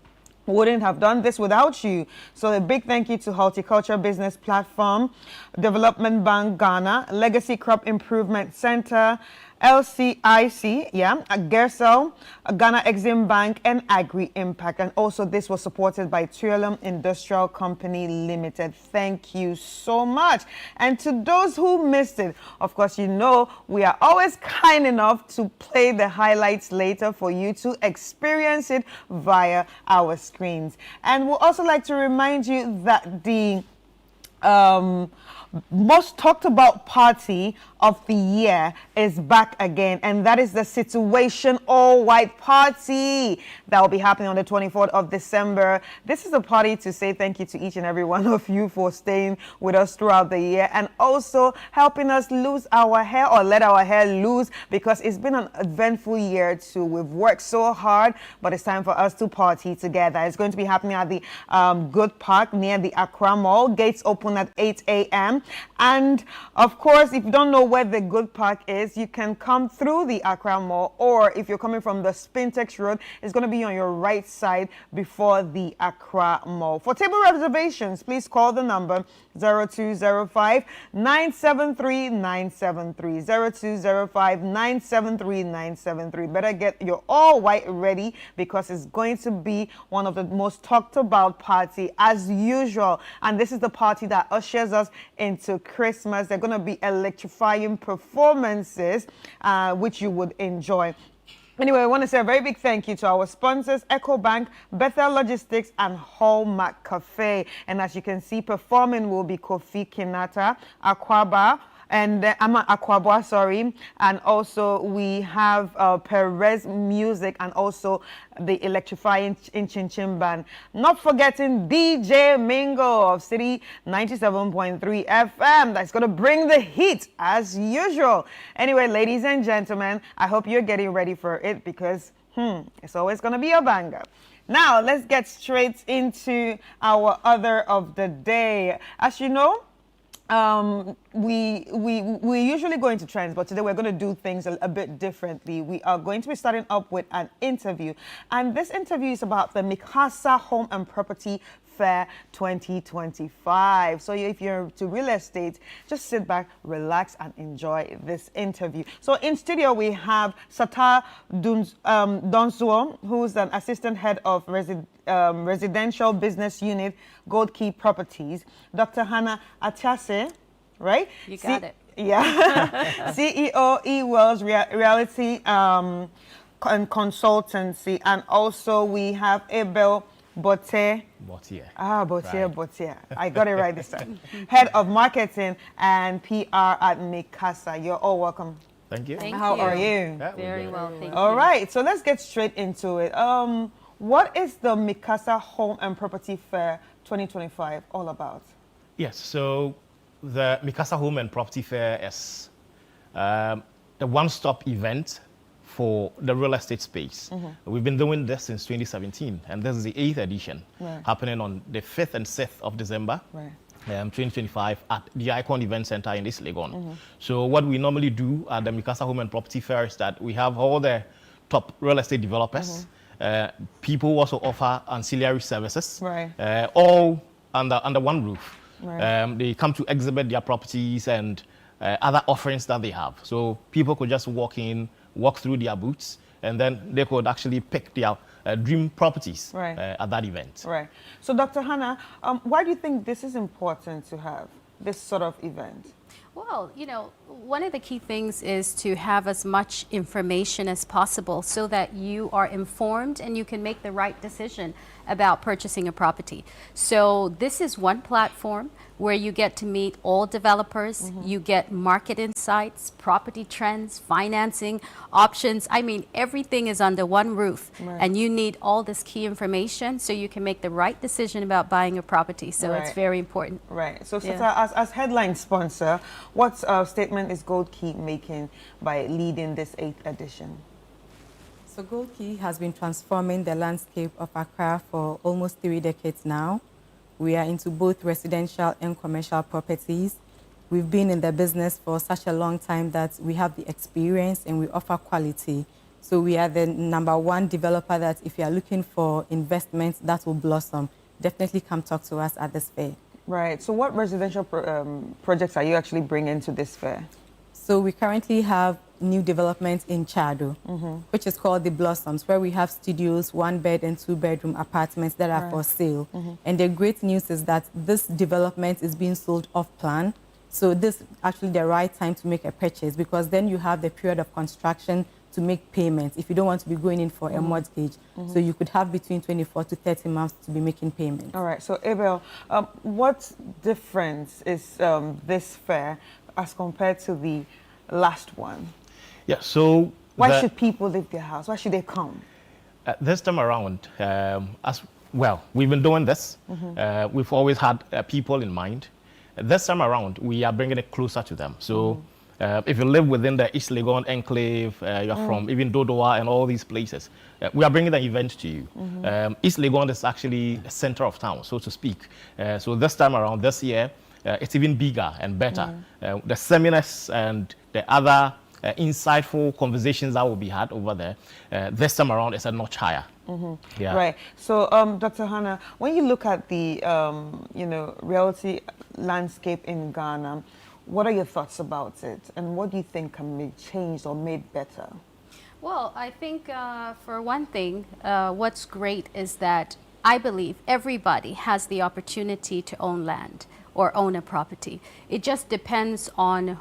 wouldn't have done this without you. So a big thank you to Horticulture Business Platform, Development Bank Ghana, Legacy Crop Improvement Center, LCIC, Gersel, Ghana Exim Bank, and Agri Impact. And also this was supported by Tuolum Industrial Company Limited. Thank you so much. And to those who missed it, of course, you know we are always kind enough to play the highlights later for you to experience it via our screens. And we'd also like to remind you that the most talked about party of the year is back again, and that is the Situation All White Party that will be happening on the 24th of December. This is a party to say thank you to each and every one of you for staying with us throughout the year and also helping us lose our hair, or let our hair loose, because it's been an eventful year too. We've worked so hard, but it's time for us to party together. It's going to be happening at the Good Park near the Accra Mall. Gates open at 8 a.m. And of course, if you don't know where the Good Park is, you can come through the Accra Mall, or if you're coming from the Spintex Road, it's going to be on your right side before the Accra Mall. For table reservations, please call the number 0205 973 973 0205 973 973. Better get your all white ready, because it's going to be one of the most talked about party as usual. And this is the party that ushers us into Christmas. They're going to be electrifying performances which you would enjoy. Anyway, I want to say a very big thank you to our sponsors, EcoBank, Bethel Logistics, and Hallmark Cafe. And as you can see, performing will be Kofi Kinata, Akwaba, and I'm Akwabwa, sorry, and also we have Perez Music and also the Electrifying in Chin Chin Band. Not forgetting DJ Mingo of City 97.3 FM. That's going to bring the heat as usual. Anyway, ladies and gentlemen, I hope you're getting ready for it because it's always going to be a banger. Now, let's get straight into our other of the day. As you know, we usually go into trends, but today we're going to do things a bit differently. We are going to be starting up with an interview, and this interview is about the Mikasa Home and Property Fair 2025. So if you're to real estate, just sit back, relax, and enjoy this interview. So in studio we have Sata Donsuo, who's an assistant head of residential business unit, Gold Key Properties. Dr. Hannah Achase, right? You got it. Yeah. CEO eWorld's Reality and Consultancy, and also we have Abel Botier. Botier. I got it right this time. Head of Marketing and PR at Mikasa. You're all welcome. Thank you. How are you? Very well, thank you. All right, so let's get straight into it. What is the Mikasa Home and Property Fair 2025 all about? Yes, so the Mikasa Home and Property Fair is a one-stop event for the real estate space. We've been doing this since 2017, and this is the 8th edition, happening on the 5th and 6th of December, 2025 at the Icon Event Center in East Legon. So what we normally do at the Mikasa Home and Property Fair is that we have all the top real estate developers, people who also offer ancillary services, all under one roof. They come to exhibit their properties and other offerings that they have. So people could just walk in, walk through their booths, and then they could actually pick their dream properties at that event. Right. So Dr. Hannah, why do you think this is important to have, this sort of event? Well, you know, one of the key things is to have as much information as possible so that you are informed and you can make the right decision about purchasing a property. So this is one platform where you get to meet all developers, you get market insights, property trends, financing options. I mean, everything is under one roof, and you need all this key information so you can make the right decision about buying a property. So it's very important. Right. So Sata, as headline sponsor, what statement is Gold Key making by leading this 8th edition? So Gold Key has been transforming the landscape of Accra for almost 3 decades now. We are into both residential and commercial properties. We've been in the business for such a long time that we have the experience and we offer quality. So we are the #1 developer that if you are looking for investments that will blossom, definitely come talk to us at this fair. Right. So what residential projects are you actually bringing to this fair? So we currently have new development in Chado, which is called the Blossoms, where we have studios, 1-bed and 2-bedroom apartments that are for sale. And the great news is that this development is being sold off plan. So this is actually the right time to make a purchase, because then you have the period of construction to make payments if you don't want to be going in for a mortgage. So you could have between 24 to 30 months to be making payments. All right. So Abel, what difference is this fair as compared to the last one? Yeah, so why should people leave their house? Why should they come? This time around, as well, we've been doing this. We've always had people in mind. This time around, we are bringing it closer to them. So if you live within the East Legon enclave, you're from even Dodowa and all these places, we are bringing the event to you. East Legon is actually the center of town, so to speak. So this time around, this year, it's even bigger and better. The seminars and the other insightful conversations that will be had over there, this time around is a notch higher. Right. So, Dr. Hannah, when you look at the reality landscape in Ghana, what are your thoughts about it, and what do you think can be changed or made better? Well, I think for one thing, what's great is that I believe everybody has the opportunity to own land or own a property. It just depends on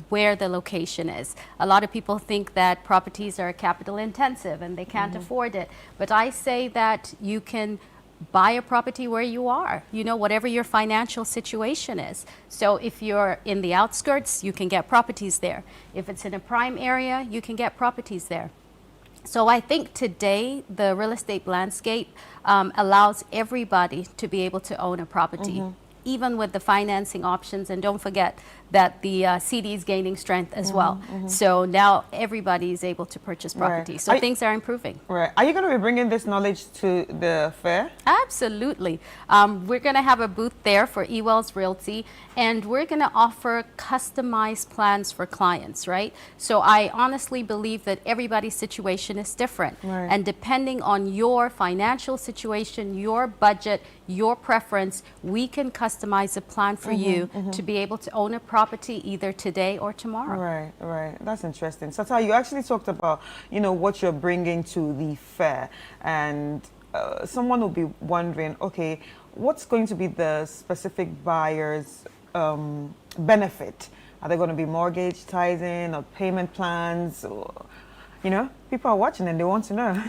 where the location is. A lot of people think that properties are capital intensive and they can't afford it. But I say that you can buy a property where you are, you know, whatever your financial situation is. So if you're in the outskirts, you can get properties there. If it's in a prime area, you can get properties there. So I think today the real estate landscape allows everybody to be able to own a property, even with the financing options. And don't forget that the CD is gaining strength as well. So now everybody is able to purchase property. Right. So things are improving. Right. Are you going to be bringing this knowledge to the fair? Absolutely. We're going to have a booth there for eWells Realty, and we're going to offer customized plans for clients, right? So I honestly believe that everybody's situation is different. Right. And depending on your financial situation, your budget, your preference, we can customize a plan for you to be able to own a property either today or tomorrow. Right, right. That's interesting. Sata, you actually talked about, you know, what you're bringing to the fair, and someone will be wondering, okay, what's going to be the specific buyer's benefit? Are there going to be mortgage ties-in or payment plans? Or, you know, people are watching and they want to know.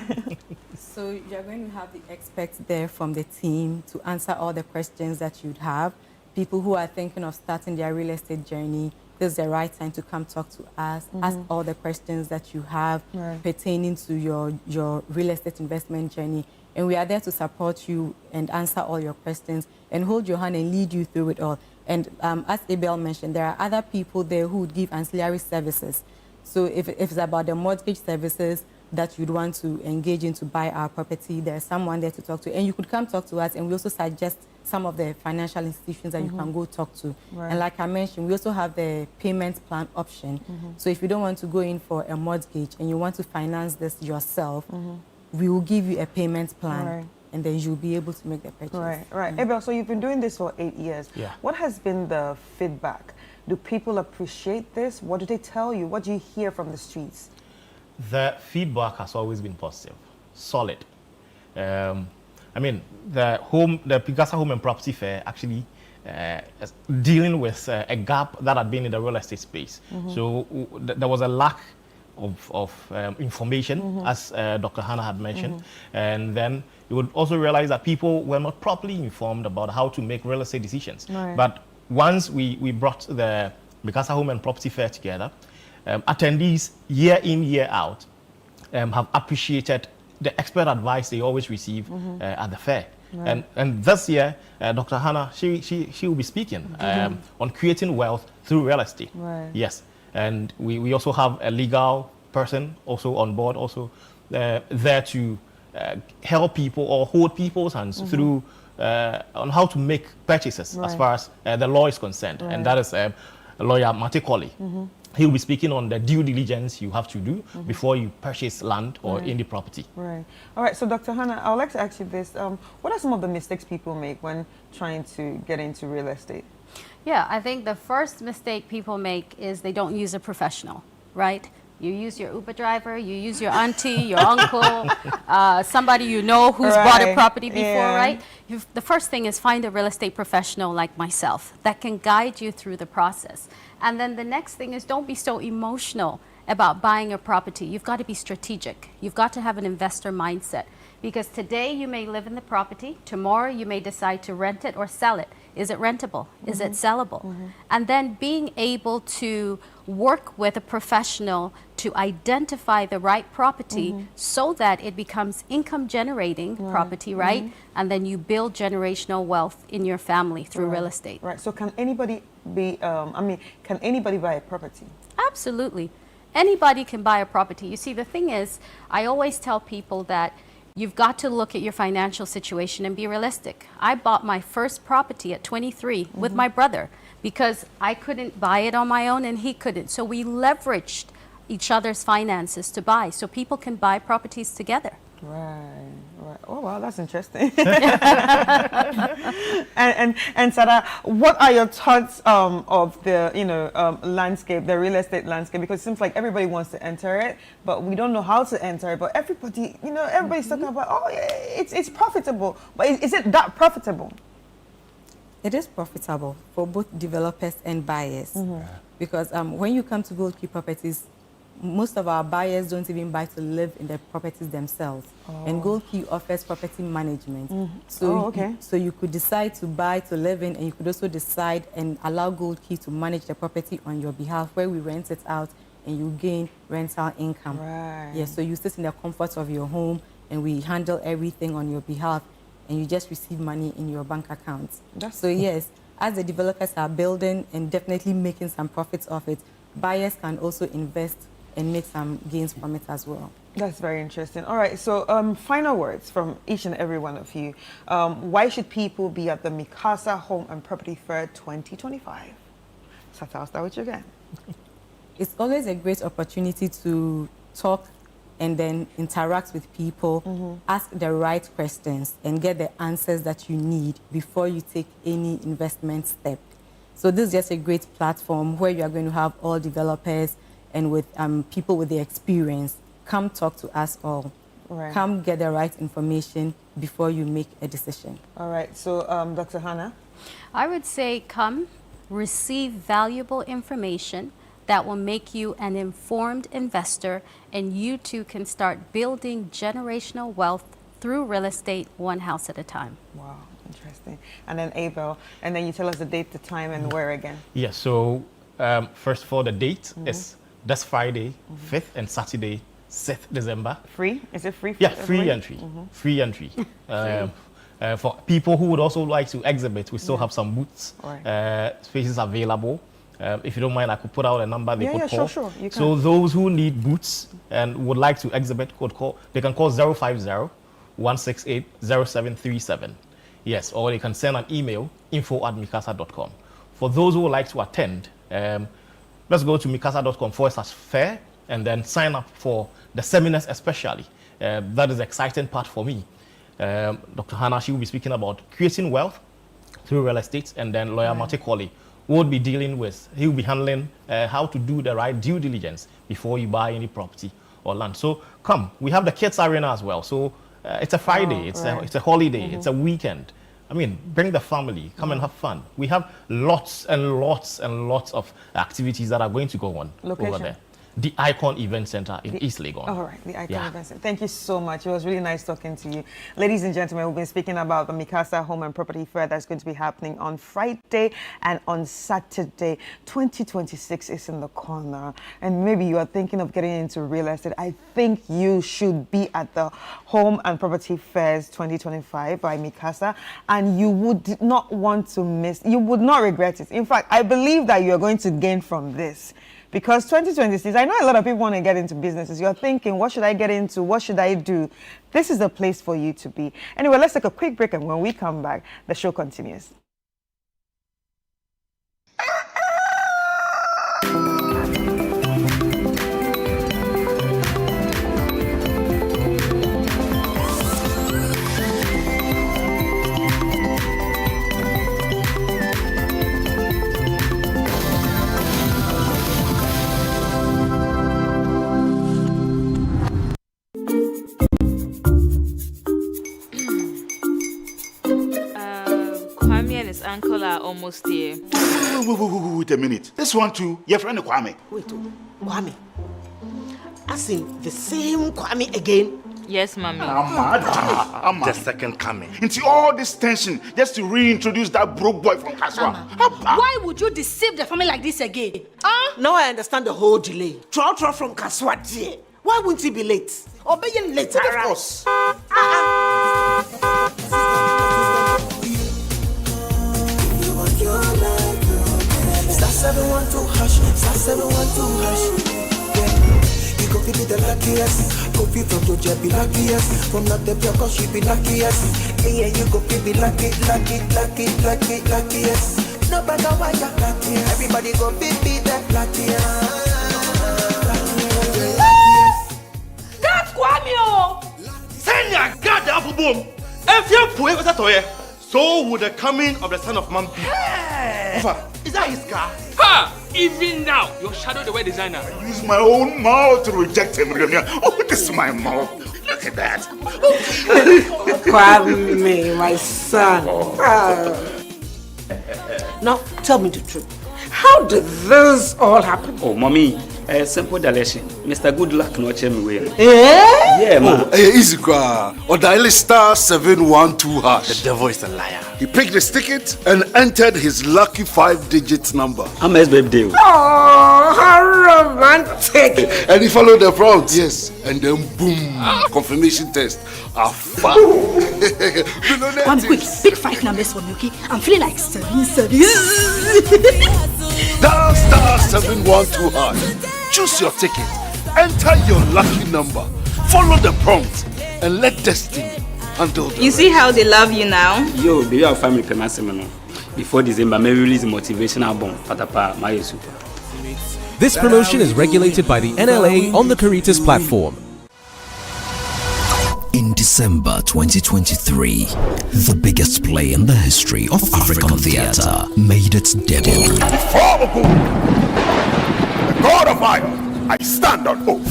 So you're going to have the experts there from the team to answer all the questions that you'd have. People who are thinking of starting their real estate journey, this is the right time to come talk to us, ask all the questions that you have pertaining to your real estate investment journey. And we are there to support you and answer all your questions and hold your hand and lead you through it all. And as Abel mentioned, there are other people there who would give ancillary services. So if it's about the mortgage services that you'd want to engage in to buy our property, there's someone there to talk to. And you could come talk to us, and we also suggest some of the financial institutions that you can go talk to. Right. And like I mentioned, we also have the payment plan option. So if you don't want to go in for a mortgage and you want to finance this yourself, we will give you a payment plan. Right. And then you'll be able to make the purchase. Right, right. Abel, so you've been doing this for 8 years. Yeah. What has been the feedback? Do people appreciate this? What do they tell you? What do you hear from the streets? The feedback has always been positive, solid. I mean, the Picasa Home and Property Fair actually is dealing with a gap that had been in the real estate space. So there was a lack of information, as Dr. Hannah had mentioned. And then you would also realize that people were not properly informed about how to make real estate decisions. Right. But once we brought the Picasa Home and Property Fair together, attendees year in, year out have appreciated the expert advice they always receive at the fair. Right. And this year, Dr. Hannah, she will be speaking on creating wealth through real estate. Right. Yes. And we also have a legal person also on board, also there to help people or hold people's hands through on how to make purchases as far as the law is concerned. And that is lawyer Matikoli. He'll be speaking on the due diligence you have to do before you purchase land or any property. Right. All right. So, Dr. Hannah, I would like to ask you this. What are some of the mistakes people make when trying to get into real estate? Yeah, I think the first mistake people make is they don't use a professional, right? You use your Uber driver, you use your auntie, your uncle, somebody you know who's bought a property before, right? The first thing is find a real estate professional like myself that can guide you through the process. And then the next thing is don't be so emotional about buying a property. You've got to be strategic. You've got to have an investor mindset. Because today you may live in the property, tomorrow you may decide to rent it or sell it. Is it rentable? Is it sellable? And then being able to work with a professional to identify the right property so that it becomes income generating property, right? And then you build generational wealth in your family through real estate. Right. So can anybody be, can anybody buy a property? Absolutely. Anybody can buy a property. You see, the thing is, I always tell people that you've got to look at your financial situation and be realistic. I bought my first property at 23 with my brother because I couldn't buy it on my own and he couldn't. So we leveraged each other's finances to buy. So people can buy properties together. Right, right. Oh, wow, that's interesting. and Sarah, what are your thoughts of the, landscape, the real estate landscape? Because it seems like everybody wants to enter it, but we don't know how to enter it. But everybody, everybody's talking about, oh, yeah, it's profitable. But is it that profitable? It is profitable for both developers and buyers. Because when you come to Gold Key Properties, most of our buyers don't even buy to live in the properties themselves. And Gold Key offers property management. So you could decide to buy to live in, and you could also decide and allow Gold Key to manage the property on your behalf, where we rent it out and you gain rental income. Right. Yeah, so you sit in the comfort of your home and we handle everything on your behalf, and you just receive money in your bank account. So yes, as the developers are building and definitely making some profits off it, buyers can also invest and make some gains from it as well. That's very interesting. All right, so final words from each and every one of you. Why should people be at the Mikasa Home and Property Fair 2025? Sata, I'll start with you again. It's always a great opportunity to talk and then interact with people, ask the right questions, and get the answers that you need before you take any investment step. So this is just a great platform where you are going to have all developers and with people with the experience. Come talk to us all. Right. Come get the right information before you make a decision. All right, so Dr. Hannah? I would say come, receive valuable information that will make you an informed investor, and you too can start building generational wealth through real estate, one house at a time. Wow, interesting. And then Abel, and then you tell us the date, the time, and where again? Yes, so first of all, the date is this Friday, 5th, and Saturday, 6th December. Free? Is it free? Yeah, free entry. Free entry. For people who would also like to exhibit, we still have some booths, spaces available. If you don't mind, I could put out a number they could call. Sure. You can. So those who need booths and would like to exhibit could call. They can call 050-168-0737. Yes, or they can send an email, info@mikasa.com. For those who would like to attend, let's go to mikasa.com/fair and then sign up for the seminars especially. That is the exciting part for me. Dr. Hannah, she will be speaking about creating wealth through real estate, and then lawyer Matekoli will be dealing with, he will be handling how to do the right due diligence before you buy any property or land. So come, we have the kids arena as well. So it's a Friday, it's a holiday, it's a weekend. I mean, bring the family, come and have fun. We have lots and lots and lots of activities that are going to go on over there. The Icon Event Center in East Legon. All right, the Icon Event Center. Thank you so much. It was really nice talking to you. Ladies and gentlemen, we've been speaking about the Mikasa Home and Property Fair that's going to be happening on Friday and on Saturday. 2026 is in the corner. And maybe you are thinking of getting into real estate. I think you should be at the Home and Property Fairs 2025 by Mikasa. And you would not want to miss, you would not regret it. In fact, I believe that you are going to gain from this. Because 2026, I know a lot of people want to get into businesses. You're thinking, what should I get into? What should I do? This is the place for you to be. Anyway, let's take a quick break, and when we come back, the show continues. Uncle are almost here. Wait a minute. This one too, your friend Kwame. Wait, Kwame. As in the same Kwame again? Yes, Mommy. I'm the second coming. Into all this tension just to reintroduce that broke boy from Kaswa. Why would you deceive the family like this again? Now I understand the whole delay. Troll from Kaswa dear. Why wouldn't he be late? Obey you later. Of course. Star 712 hash, star 712 hash. Yeah, you go be the luckiest. Go be from to jet be luckiest. From not the cause she be luckiest. Yeah, you go be luckiest. No matter why you're luckiest. Everybody go be the luckiest. That's Kwame. Send your God the apple boom. If you put it toy, so would the coming of the Son of Man be. Is that his car? Ha! Even now, your shadow the way designer. I use my own mouth to reject him. Oh, this is my mouth. Look at that. Kwame, my son. Now, tell me the truth. How did this all happen? Oh, Mommy, A simple dilution. Mr. Good Luck no chem way. Yeah, man. Easy car. Or dial *712#. The devil is a liar. He picked his ticket and entered his lucky 5-digit number. I'm his birthday. Oh, how romantic! And he followed the prompts. Yes. And then boom, confirmation test. One quick, pick 5 numbers for me, okay? I'm feeling like 7. Dial *712#. Choose your ticket. Enter your lucky number. Follow the prompt and let destiny handle the You see how they love you now? Yo, baby, our family payment before December, may release a motivational album. Patapa, my super. This promotion is regulated by the NLA on the Caritas platform. In December 2023, the biggest play in the history of African theatre made its debut. The God of Iron, I stand on oath.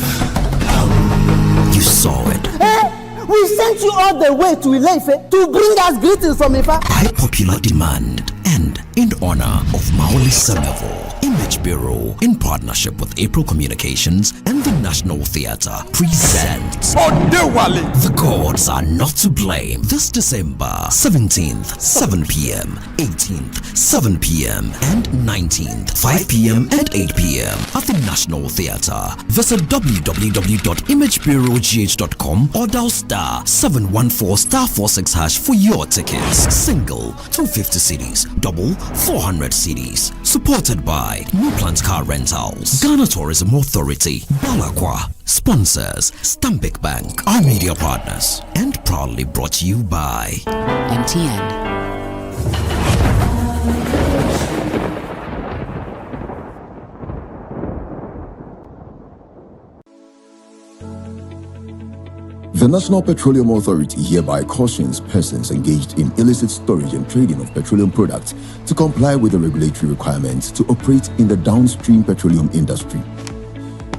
You saw it. Hey, we sent you all the way to Ileife to bring us greetings from Ifa. By popular demand and in honor of Maoli Semevo, Image Bureau, in partnership with April Communications and the National Theatre, presents The Gods Are Not to Blame. This December 17th, 7 p.m., 18th, 7 p.m., and 19th, 5 p.m. and 8 p.m. at the National Theatre. Visit www.imagebureaugh.com or dial *714*46# for your tickets. Single 250 cedis, double 400 cedis. Supported by New Plant Car Rentals, Ghana Tourism Authority, Balakwa. Sponsors Stambic Bank, our media partners, and proudly brought to you by MTN. The National Petroleum Authority hereby cautions persons engaged in illicit storage and trading of petroleum products to comply with the regulatory requirements to operate in the downstream petroleum industry.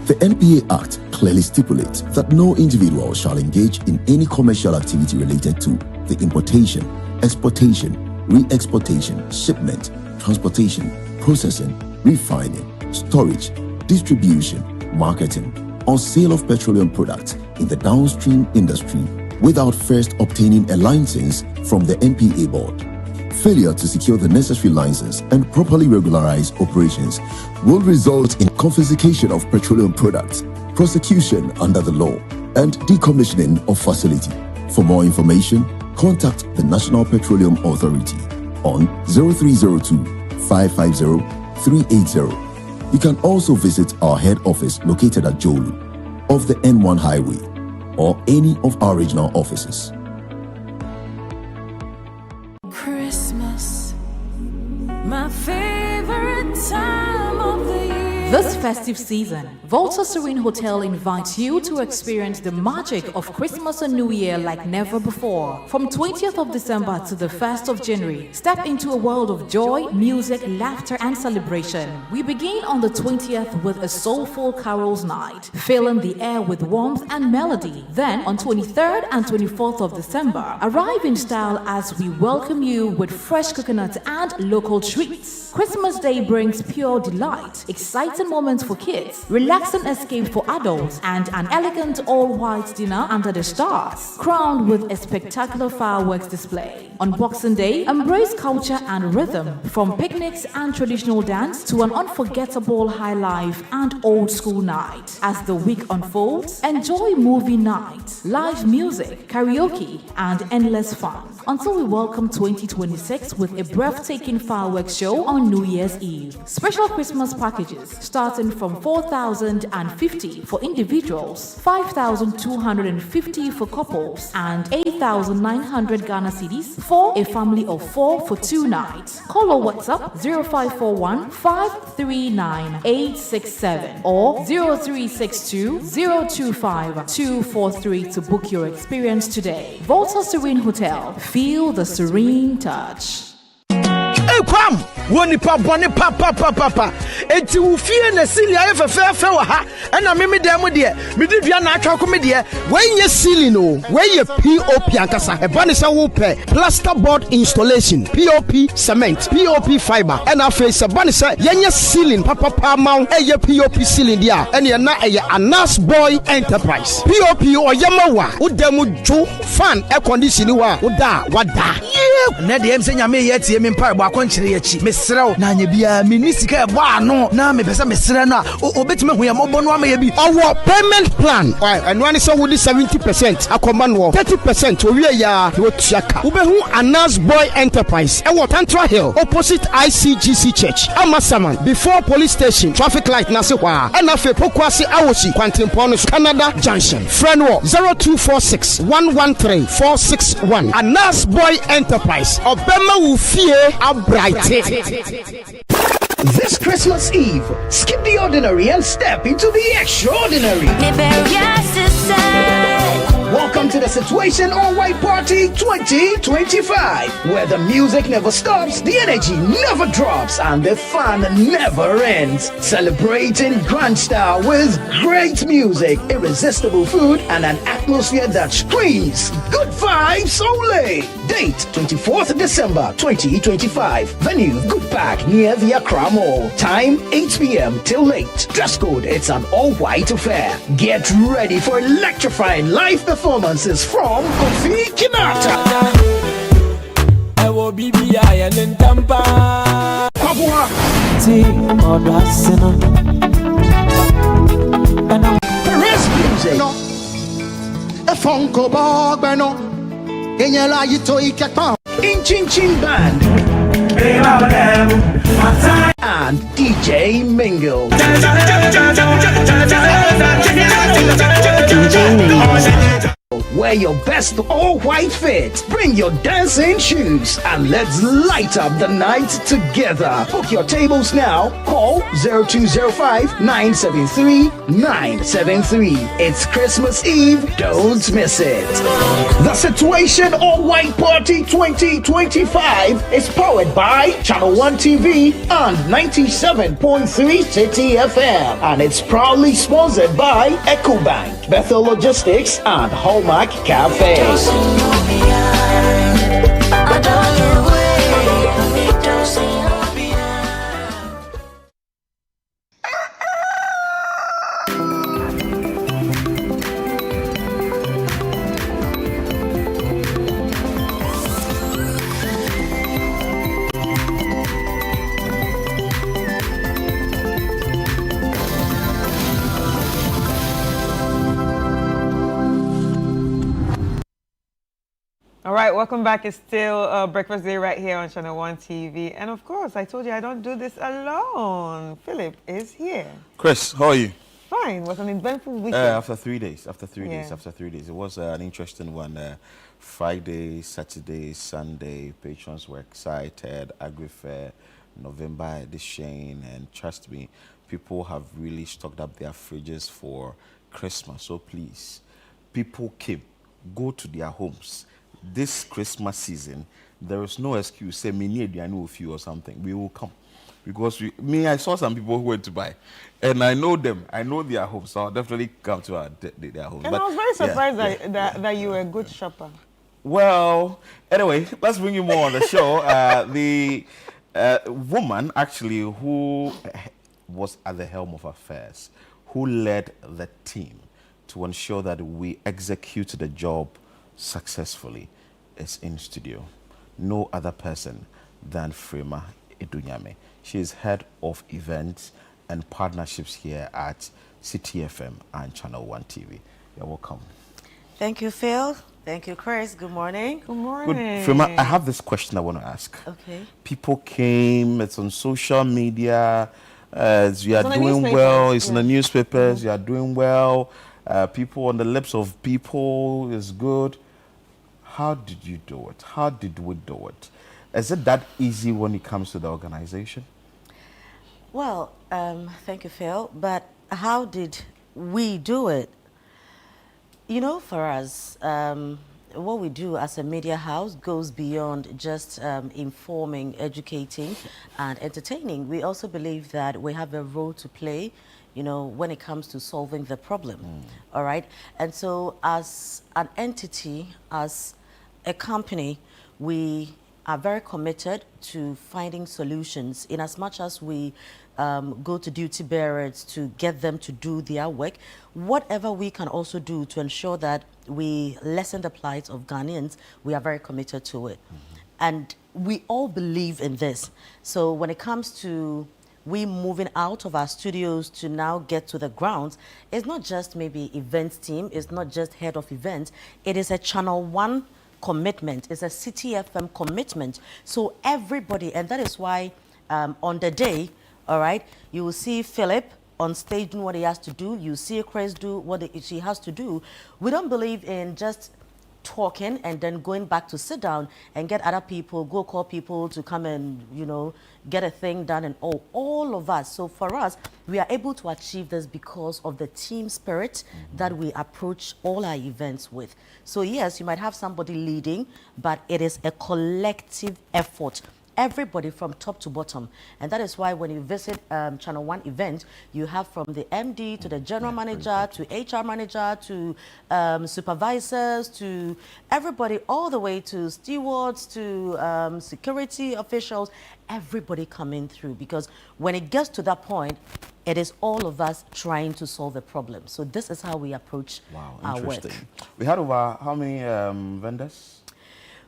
The NPA Act clearly stipulates that no individual shall engage in any commercial activity related to the importation, exportation, re-exportation, shipment, transportation, processing, refining, storage, distribution, marketing, or sale of petroleum products in the downstream industry without first obtaining a license from the NPA board. Failure to secure the necessary license and properly regularize operations will result in confiscation of petroleum products, prosecution under the law, and decommissioning of facility. For more information, contact the National Petroleum Authority on 0302 550 380. You can also visit our head office located at Jolu of the N1 Highway or any of our regional offices. Christmas, my favorite time of the year. This festive season, Volta Serene Hotel invites you to experience the magic of Christmas and New Year like never before. From 20th of December to the 1st of January, step into a world of joy, music, laughter, and celebration. We begin on the 20th with a soulful carols night, filling the air with warmth and melody. Then, on 23rd and 24th of December, arrive in style as we welcome you with fresh coconut and local treats. Christmas Day brings pure delight, exciting moments for kids, relaxing escape for adults, and an elegant all-white dinner under the stars, crowned with a spectacular fireworks display. On Boxing Day, embrace culture and rhythm, from picnics and traditional dance to an unforgettable high life and old school night. As the week unfolds, enjoy movie night, live music, karaoke, and endless fun, until we welcome 2026 with a breathtaking fireworks show on New Year's Eve. Special Christmas packages starting from $4,050 for individuals, $5,250 for couples, and 8,900 Ghana cedis for a family of 4 for 2 nights. Call or WhatsApp 0541 539 867 or 0362 025 243 to book your experience today. Volta Serene Hotel. Feel the serene touch. Hey, Kwam! Woni pa bone papa. Enti wo fie na ceiling aye fefe wa ha. Na me dem de. Me di dua na atwa ko me de. Wenye ceiling o. Wenye POP ankasa. E bone se wo pe plasterboard installation, POP cement, POP fiber. And afa se bone se yenye ceiling papa ma eye POP ceiling dia. Ene na eye Anas Boy Enterprise. POP o yemawa. Wo dem jo fan air conditioning wa. Wo da wada. Na de em se nyame ye tie me mpa bo akwankyere ye chi. Mesrew na anya bia me ni sika e bo ano na me pesa mesre na obetime hu ya mobo no ama ye bi. Our payment plan. And one is so with 70% akoman wo 30% owie ya wo tuaka. Wo be hu Anas Boy Enterprise. E wo Tantra Hill opposite ICGC Church. Amasaman before police station traffic light na se hwa. E na fe pokwase awosi kwantempo no Canada Junction. Friend wo 0246 113 461. Anas Boy Enterprise. Obema wo fie abright. This Christmas Eve, skip the ordinary and step into the extraordinary. Welcome to the Situation All White Party 2025, where the music never stops, the energy never drops, and the fun never ends. Celebrating grand style with great music, irresistible food, and an atmosphere that screams good vibes only. Date 24th December 2025. Venue Good Park near the Accra Mall. Time 8 p.m. till late. Dress code, it's an all-white affair. Get ready for electrifying live performances from Kofi Kinata, Perez Music, In Chin Chin Band, and DJ Mingle. Wear your best all-white fit. Bring your dancing shoes and let's light up the night together. Book your tables now. Call 0205-973-973. It's Christmas Eve. Don't miss it. The Situation All-White Party 2025 is powered by Channel 1 TV and 97.3 City FM. And it's proudly sponsored by EcoBank, Bethel Logistics, and Hallmark Cafe. All right, welcome back. It's still Breakfast Day right here on Channel 1 TV. And of course, I told you I don't do this alone. Philip is here. Chris, how are you? Fine. It was an eventful weekend. After 3 days. After 3 days. It was an interesting one. Friday, Saturday, Sunday, patrons were excited. Agri Fair, November edition. And trust me, people have really stocked up their fridges for Christmas. So please, people came. Go to their homes. This Christmas season, there is no excuse. Say, me need I know a few or something. We will come. Because I saw some people who went to buy. And I know them. I know their homes. So I'll definitely come to their homes. And I was very surprised that you were a good shopper. Well, anyway, let's bring you more on the show. The woman, actually, who was at the helm of affairs, who led the team to ensure that we execute the job successfully, is in studio. No other person than Frema Edunyame. She is head of events and partnerships here at CTFM and Channel 1 TV. You're welcome. Thank you, Phil. Thank you, Chris. Good morning. Good morning. Good. Frema, I have this question I want to ask. Okay. People came, it's on social media, you are doing well, it's in the newspapers, you are doing well, people on the lips of people is good. How did you do it? How did we do it? Is it that easy when it comes to the organization? Well, thank you, Phil. But how did we do it? You know, for us, what we do as a media house goes beyond just informing, educating, and entertaining. We also believe that we have a role to play, you know, when it comes to solving the problem. All right. And so as an entity, as a company, we are very committed to finding solutions in as much as we go to duty bearers to get them to do their work. Whatever we can also do to ensure that we lessen the plight of Ghanaians, we are very committed to it. And we all believe in this. So when it comes to we moving out of our studios to now get to the grounds, it's not just maybe events team, it's not just head of events, it is a Channel 1 commitment, it's a City FM commitment. So everybody, and that is why on the day, all right, you will see Philip on stage doing what he has to do. You see Chris do what she has to do. We don't believe in just talking and then going back to sit down and get other people, go call people to come and, you know, get a thing done and all of us. So for us, we are able to achieve this because of the team spirit that we approach all our events with. So yes, you might have somebody leading, but it is a collective effort. Everybody from top to bottom. And that is why when you visit Channel 1 event, you have from the MD to the general manager, to HR manager, to supervisors, to everybody, all the way to stewards, to security officials, everybody coming through. Because when it gets to that point, it is all of us trying to solve a problem. So this is how we approach our work. We had over how many vendors?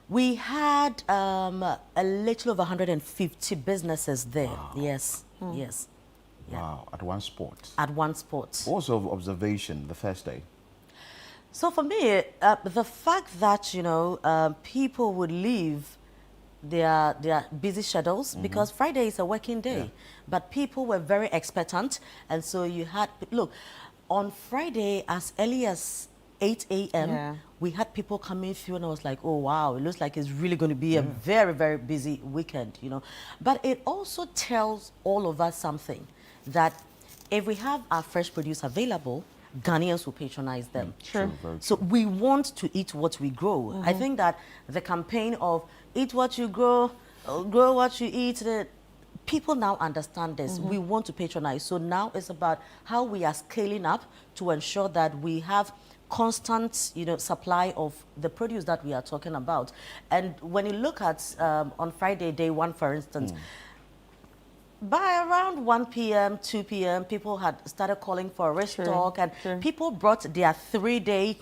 We had a little over 150 businesses there. Wow. Yes, yes. Yeah. Wow, at one spot. At one spot. What was your observation the first day? So for me, the fact that, you know, people would leave their busy schedules, because Friday is a working day, but people were very expectant. And so you had, look, on Friday as early as 8 a.m., we had people coming through and I was like, oh, wow, it looks like it's really going to be a very, very busy weekend, you know. But it also tells all of us something, that if we have our fresh produce available, Ghanaians will patronize them. True. So we want to eat what we grow. I think that the campaign of eat what you grow, grow what you eat, people now understand this. We want to patronize. So now it's about how we are scaling up to ensure that we have constant, you know, supply of the produce that we are talking about. And when you look at on Friday, day 1, for instance, by around 1 p.m., 2 p.m., people had started calling for a restock, and people brought their 3-day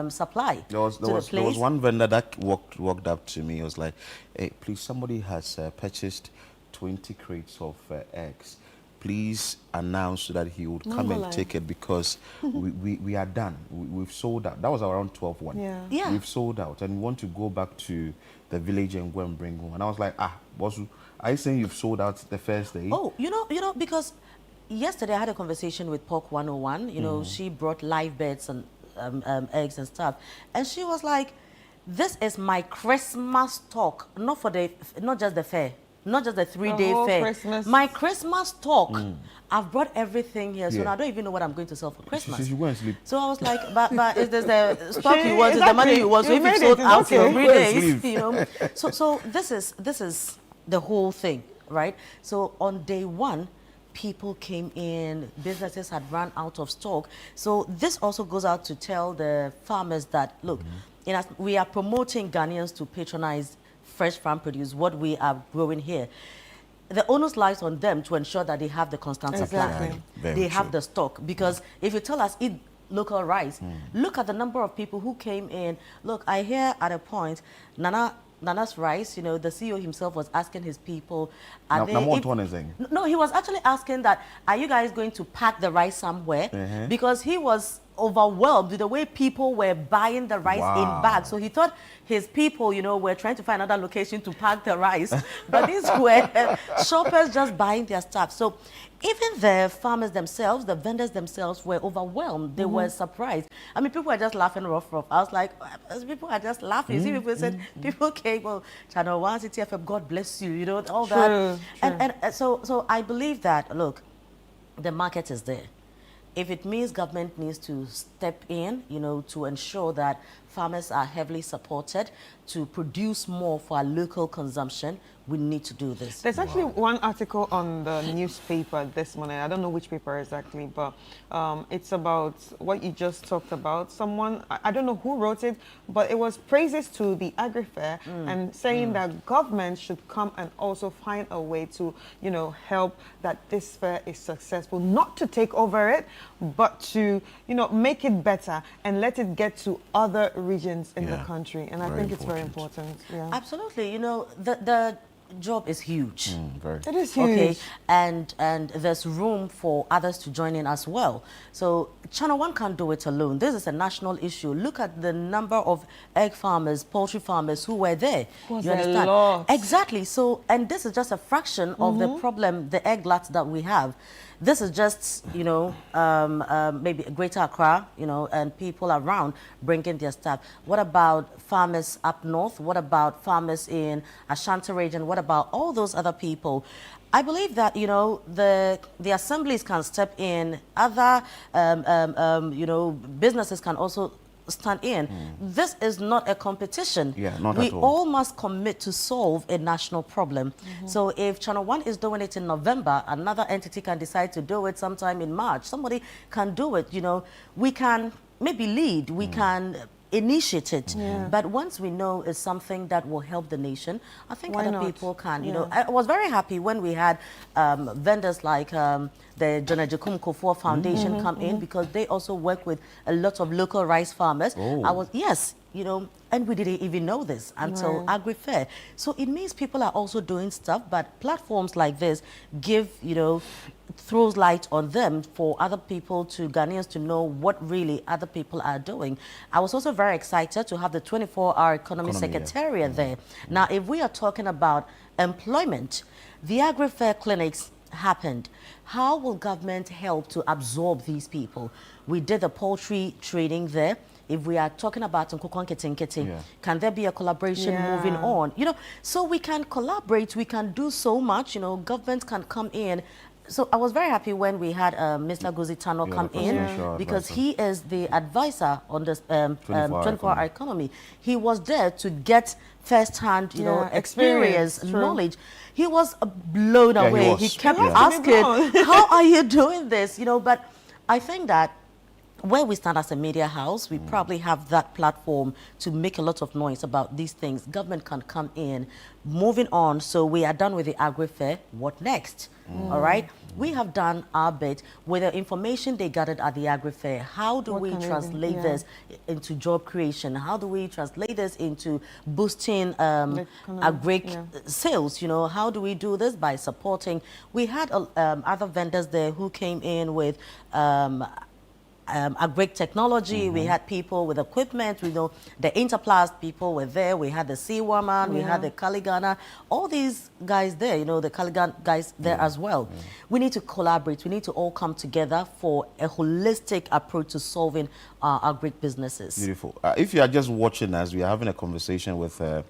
supply. There was one vendor that walked up to me. He was like, hey, please, somebody has purchased 20 crates of eggs. Please announce so that he would come and take it, because we are done. We've sold out. That was around 12:1. Yeah. We've sold out and we want to go back to the village and go and bring home. And I was like, boss, are you saying you've sold out the first day? Oh, you know, because yesterday I had a conversation with Pork 101. You know, she brought live birds and eggs and stuff. And she was like, this is my Christmas stock, not just the fair. Not just the 3-day fair. Christmas. My Christmas stock. I've brought everything here, so now I don't even know what I'm going to sell for Christmas. You go and sleep. So I was like, but is this the stock you want? Is the money you want? So if you sold out for 3 days, you know. So this is the whole thing, right? So on day 1, people came in, businesses had run out of stock. So this also goes out to tell the farmers that, look, we are promoting Ghanaians to patronize fresh farm produce, what we are growing here. The onus lies on them to ensure that they have the constant supply. They have the stock. Because if you tell us eat local rice, look at the number of people who came in. Look, I hear at a point, Nana's rice, you know, the CEO himself was asking his people, no, he was actually asking that, are you guys going to pack the rice somewhere? Because he was overwhelmed with the way people were buying the rice in bags. So he thought his people, you know, were trying to find another location to pack the rice. But these were shoppers just buying their stuff. So even the farmers themselves, the vendors themselves were overwhelmed. They were surprised. I mean, people were just laughing rough. I was like, people are just laughing. See, people said, people came, well, Channel 1, City FM, God bless you, you know, all that. And so I believe that, look, the market is there. if it means government needs to step in, you know, to ensure that farmers are heavily supported to produce more for our local consumption, we need to do this. There's actually one article on the newspaper this morning. I don't know which paper exactly, but it's about what you just talked about. Someone, I don't know who wrote it, but it was praises to the Agri Fair and saying that government should come and also find a way to, you know, help that this fair is successful, not to take over it, but to, you know, make it better and let it get to other regions in the country. And I think it's very important. Yeah. Absolutely. You know, the job is huge. It is huge. Okay, and there's room for others to join in as well. So Channel One can't do it alone. This is a national issue. Look at the number of egg farmers, poultry farmers who were there. You understand? A lot. Exactly. So, and this is just a fraction of the problem, the egg glut that we have. This is just, you know, maybe Greater Accra, you know, and people around bringing their stuff. What about farmers up north? What about farmers in Ashanti region? What about all those other people? I believe that, you know, the assemblies can step in. Other, you know, businesses can also stand in. This is not a competition. Not we at all. all must commit to solve a national problem. So if Channel One is doing it in November, another entity can decide to do it sometime in March. Somebody can do it. You know, we can maybe lead. We can initiate it. But once we know it's something that will help the nation, I think other people can. You know, I was very happy when we had vendors like the John Ejekum Kofor Foundation come in, because they also work with a lot of local rice farmers. You know, and we didn't even know this until Agri Fair. So it means people are also doing stuff, but platforms like this give, you know, throws light on them for other people, to Ghanaians, to know what really other people are doing. I was also very excited to have the 24-hour economy secretariat there. Now, if we are talking about employment, the Agri Fair clinics happened. How will government help to absorb these people? We did the poultry training there. If we are talking about can there be a collaboration moving on? You know, so we can collaborate, we can do so much, you know, government can come in. So I was very happy when we had Mr. Guzitano come in, because he is the advisor on this 24-hour economy. He was there to get first-hand, you know, experience, knowledge. He was blown away. He kept asking, how are you doing this? You know, but I think that where we stand as a media house, we probably have that platform to make a lot of noise about these things. Government can come in. Moving on, so we are done with the Agri Fair. What next? All right? We have done our bit with the information they gathered at the Agri Fair. How do we translate this into job creation? How do we translate this into boosting agri sales? You know, how do we do this? By supporting. We had other vendors there who came in with Agri technology. We had people with equipment. We know the Interplast people were there. We had the Seawarman. We had the Caligana. All these guys there, you know, the Caligana guys there as well. We need to collaborate. We need to all come together for a holistic approach to solving our agri businesses. Beautiful. If you are just watching us, we are having a conversation with the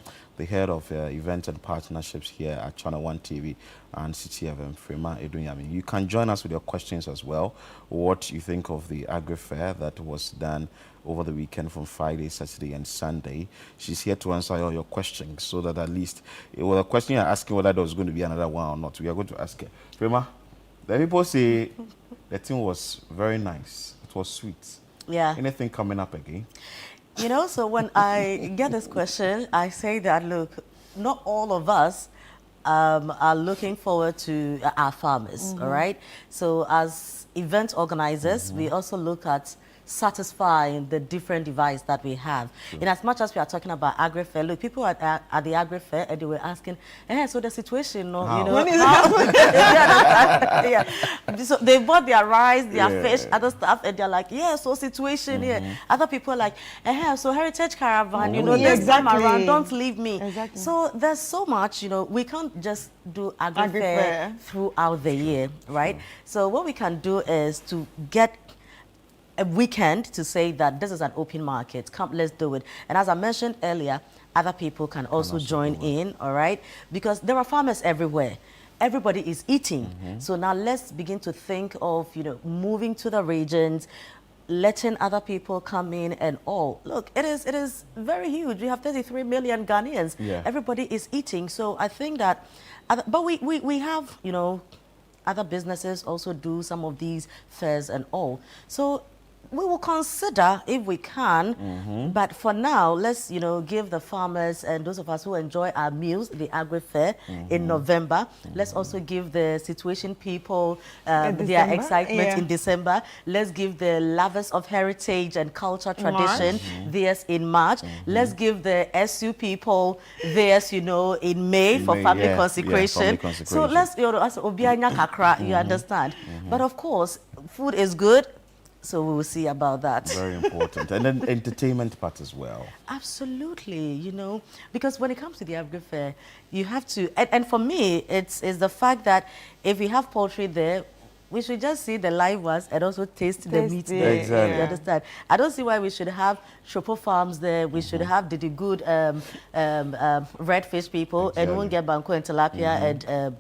head of events and partnerships here at Channel One TV and CTFM, Frema Edunyami. You can join us with your questions as well. What you think of the Agri Fair that was done over the weekend from Friday, Saturday, and Sunday. She's here to answer all your questions, so that at least, well, the question you're asking whether there was going to be another one or not, we are going to ask her. Frema, the people say the thing was very nice. It was sweet. Yeah. Anything coming up again? You know, so when I get this question, I say that, look, not all of us are looking forward to our farmers, all right? So as event organizers, we also look at satisfying the different devices that we have. In as much as we are talking about Agri Fair, look, people at the Agri Fair, and they were asking, so the situation, you know, so they bought their rice, their fish, other stuff, and they're like, so situation here. Other people are like, so Heritage Caravan, you know, this time around, don't leave me. So there's so much, you know, we can't just do Agri Fair throughout the year, right? So what we can do is to get a weekend to say that this is an open market. Come, let's do it. And as I mentioned earlier, other people can also join in, all right? Because there are farmers everywhere. everybody is eating. So now let's begin to think of, moving to the regions, letting other people come in and all. Look, it is very huge. We have 33 million Ghanaians. Yeah. Everybody is eating. So I think that, but we have, other businesses also do some of these fairs and all. So we will consider if we can, but for now, let's give the farmers and those of us who enjoy our meals the Agri Fair in November. Let's also give the situation people their excitement in December. Let's give the lovers of heritage and culture tradition theirs in March. Let's give the SU people theirs, in May for family consecration. So let's as Obianya Kakra, you understand. But of course, food is good. So we will see about that. Very important. And then entertainment part as well. Absolutely, because when it comes to the Agri Fair, you have to, and for me, it's the fact that if we have poultry there, we should just see the live ones and also taste the meat there. Exactly. You understand? I don't see why we should have Chopo farms there. We should have the good redfish people, and we won't get banko and tilapia and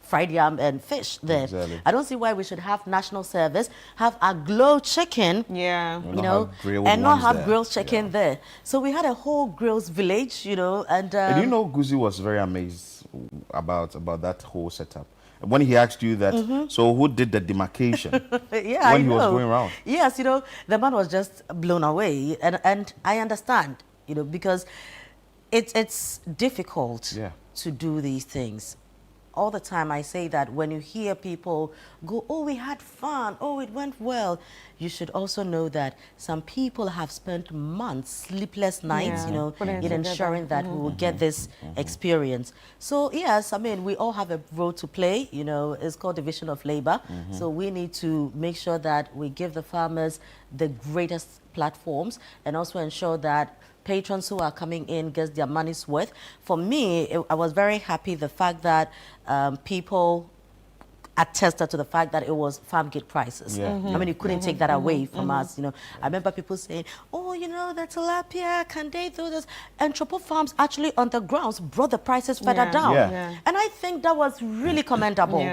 fried yam and fish there. Exactly. I don't see why we should have national service, have a glow chicken, and not have grilled chicken there. So we had a whole grills village, and Guzi was very amazed about that whole setup. When he asked you that, so who did the demarcation when he was going around? Yes, the man was just blown away. And I understand, because it's difficult to do these things. All the time I say that when you hear people go, oh, we had fun, oh, it went well, you should also know that some people have spent months, sleepless nights, in ensuring that we will get this experience. So yes, I mean, we all have a role to play, it's called division of labor. So we need to make sure that we give the farmers the greatest platforms and also ensure that patrons who are coming in get their money's worth. For me, I was very happy the fact that people attested to the fact that it was farm gate prices. I mean, you couldn't take that away from us. I remember people saying, oh, the tilapia, can they do this? And Chopo Farms actually on the grounds brought the prices further down. And I think that was really commendable,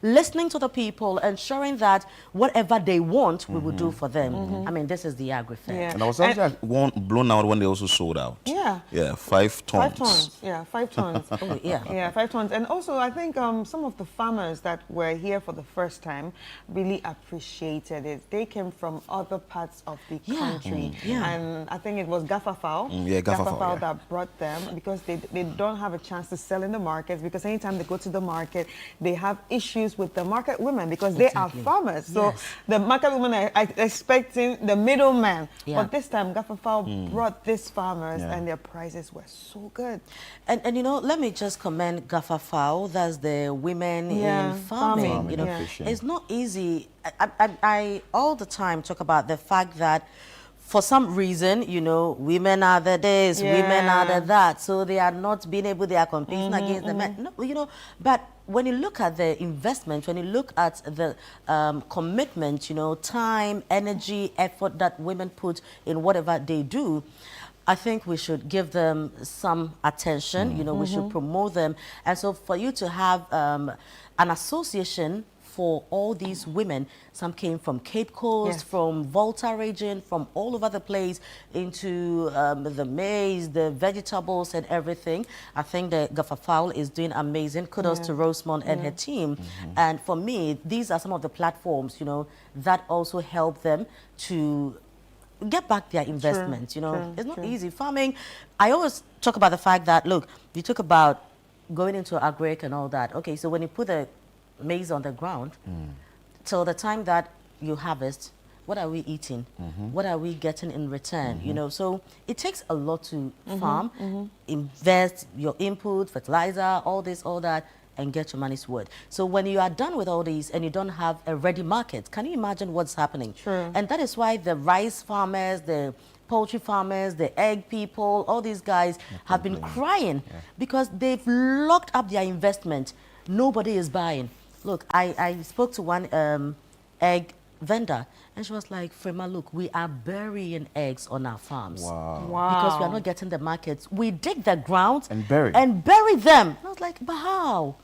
listening to the people, ensuring that whatever they want, we will do for them. I mean, this is the Agri Fair. And I was actually blown out when they also sold out. Yeah, 5 tons. 5 tons. Yeah, 5 tons. Oh, yeah, 5 tons. And also, I think some of the farmers that were here for the first time really appreciated it. They came from other parts of the country. And I think it was Gafafao. Gafafao that brought them, because they don't have a chance to sell in the markets, because anytime they go to the market, they have issues with the market women, because they are farmers. So the market women are expecting the middleman. But this time, Gafafao brought these farmers and their prices were so good. And let me just commend Gafafao, that's the women in farming. It's not easy. I all the time talk about the fact that for some reason, women are the this, women are the that, so they are not being able, they are competing against the men. No, but when you look at the investment, when you look at the commitment, time, energy, effort that women put in whatever they do, I think we should give them some attention, we should promote them. And so for you to have an association for all these women, some came from Cape Coast, from Volta region, from all over the place, into the maize, the vegetables and everything. I think that Gafafao is doing amazing. Kudos to Rosemont and her team. And for me, these are some of the platforms, that also help them to get back their investments. It's not easy. Farming, I always talk about the fact that, look, you talk about going into Agri and all that. Okay, so when you put the maize on the ground, till the time that you harvest, what are we eating? What are we getting in return? So it takes a lot to farm, invest your input, fertilizer, all this, all that, and get your money's worth. So when you are done with all these and you don't have a ready market, can you imagine what's happening? And that is why the rice farmers, the poultry farmers, the egg people, all these guys have been crying because they've locked up their investment. Nobody is buying. Look, I spoke to one egg vendor, and she was like, Frema, look, we are burying eggs on our farms. Wow. Because we are not getting the markets. We dig the ground and bury them. And I was like, but how?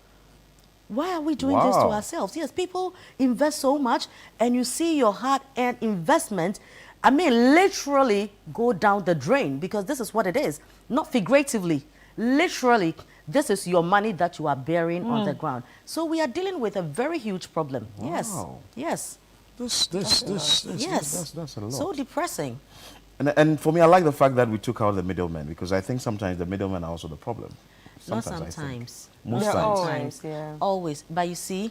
Why are we doing this to ourselves? Yes, people invest so much, and you see your hard-earned investment, I mean, literally go down the drain, because this is what it is. Not figuratively. Literally, this is your money that you are burying on the ground. So we are dealing with a very huge problem. Wow. Yes. That's a lot. So depressing. And for me, I like the fact that we took out the middlemen, because I think sometimes the middlemen are also the problem. Not sometimes. Most Not times. Always, yeah. Always. But you see,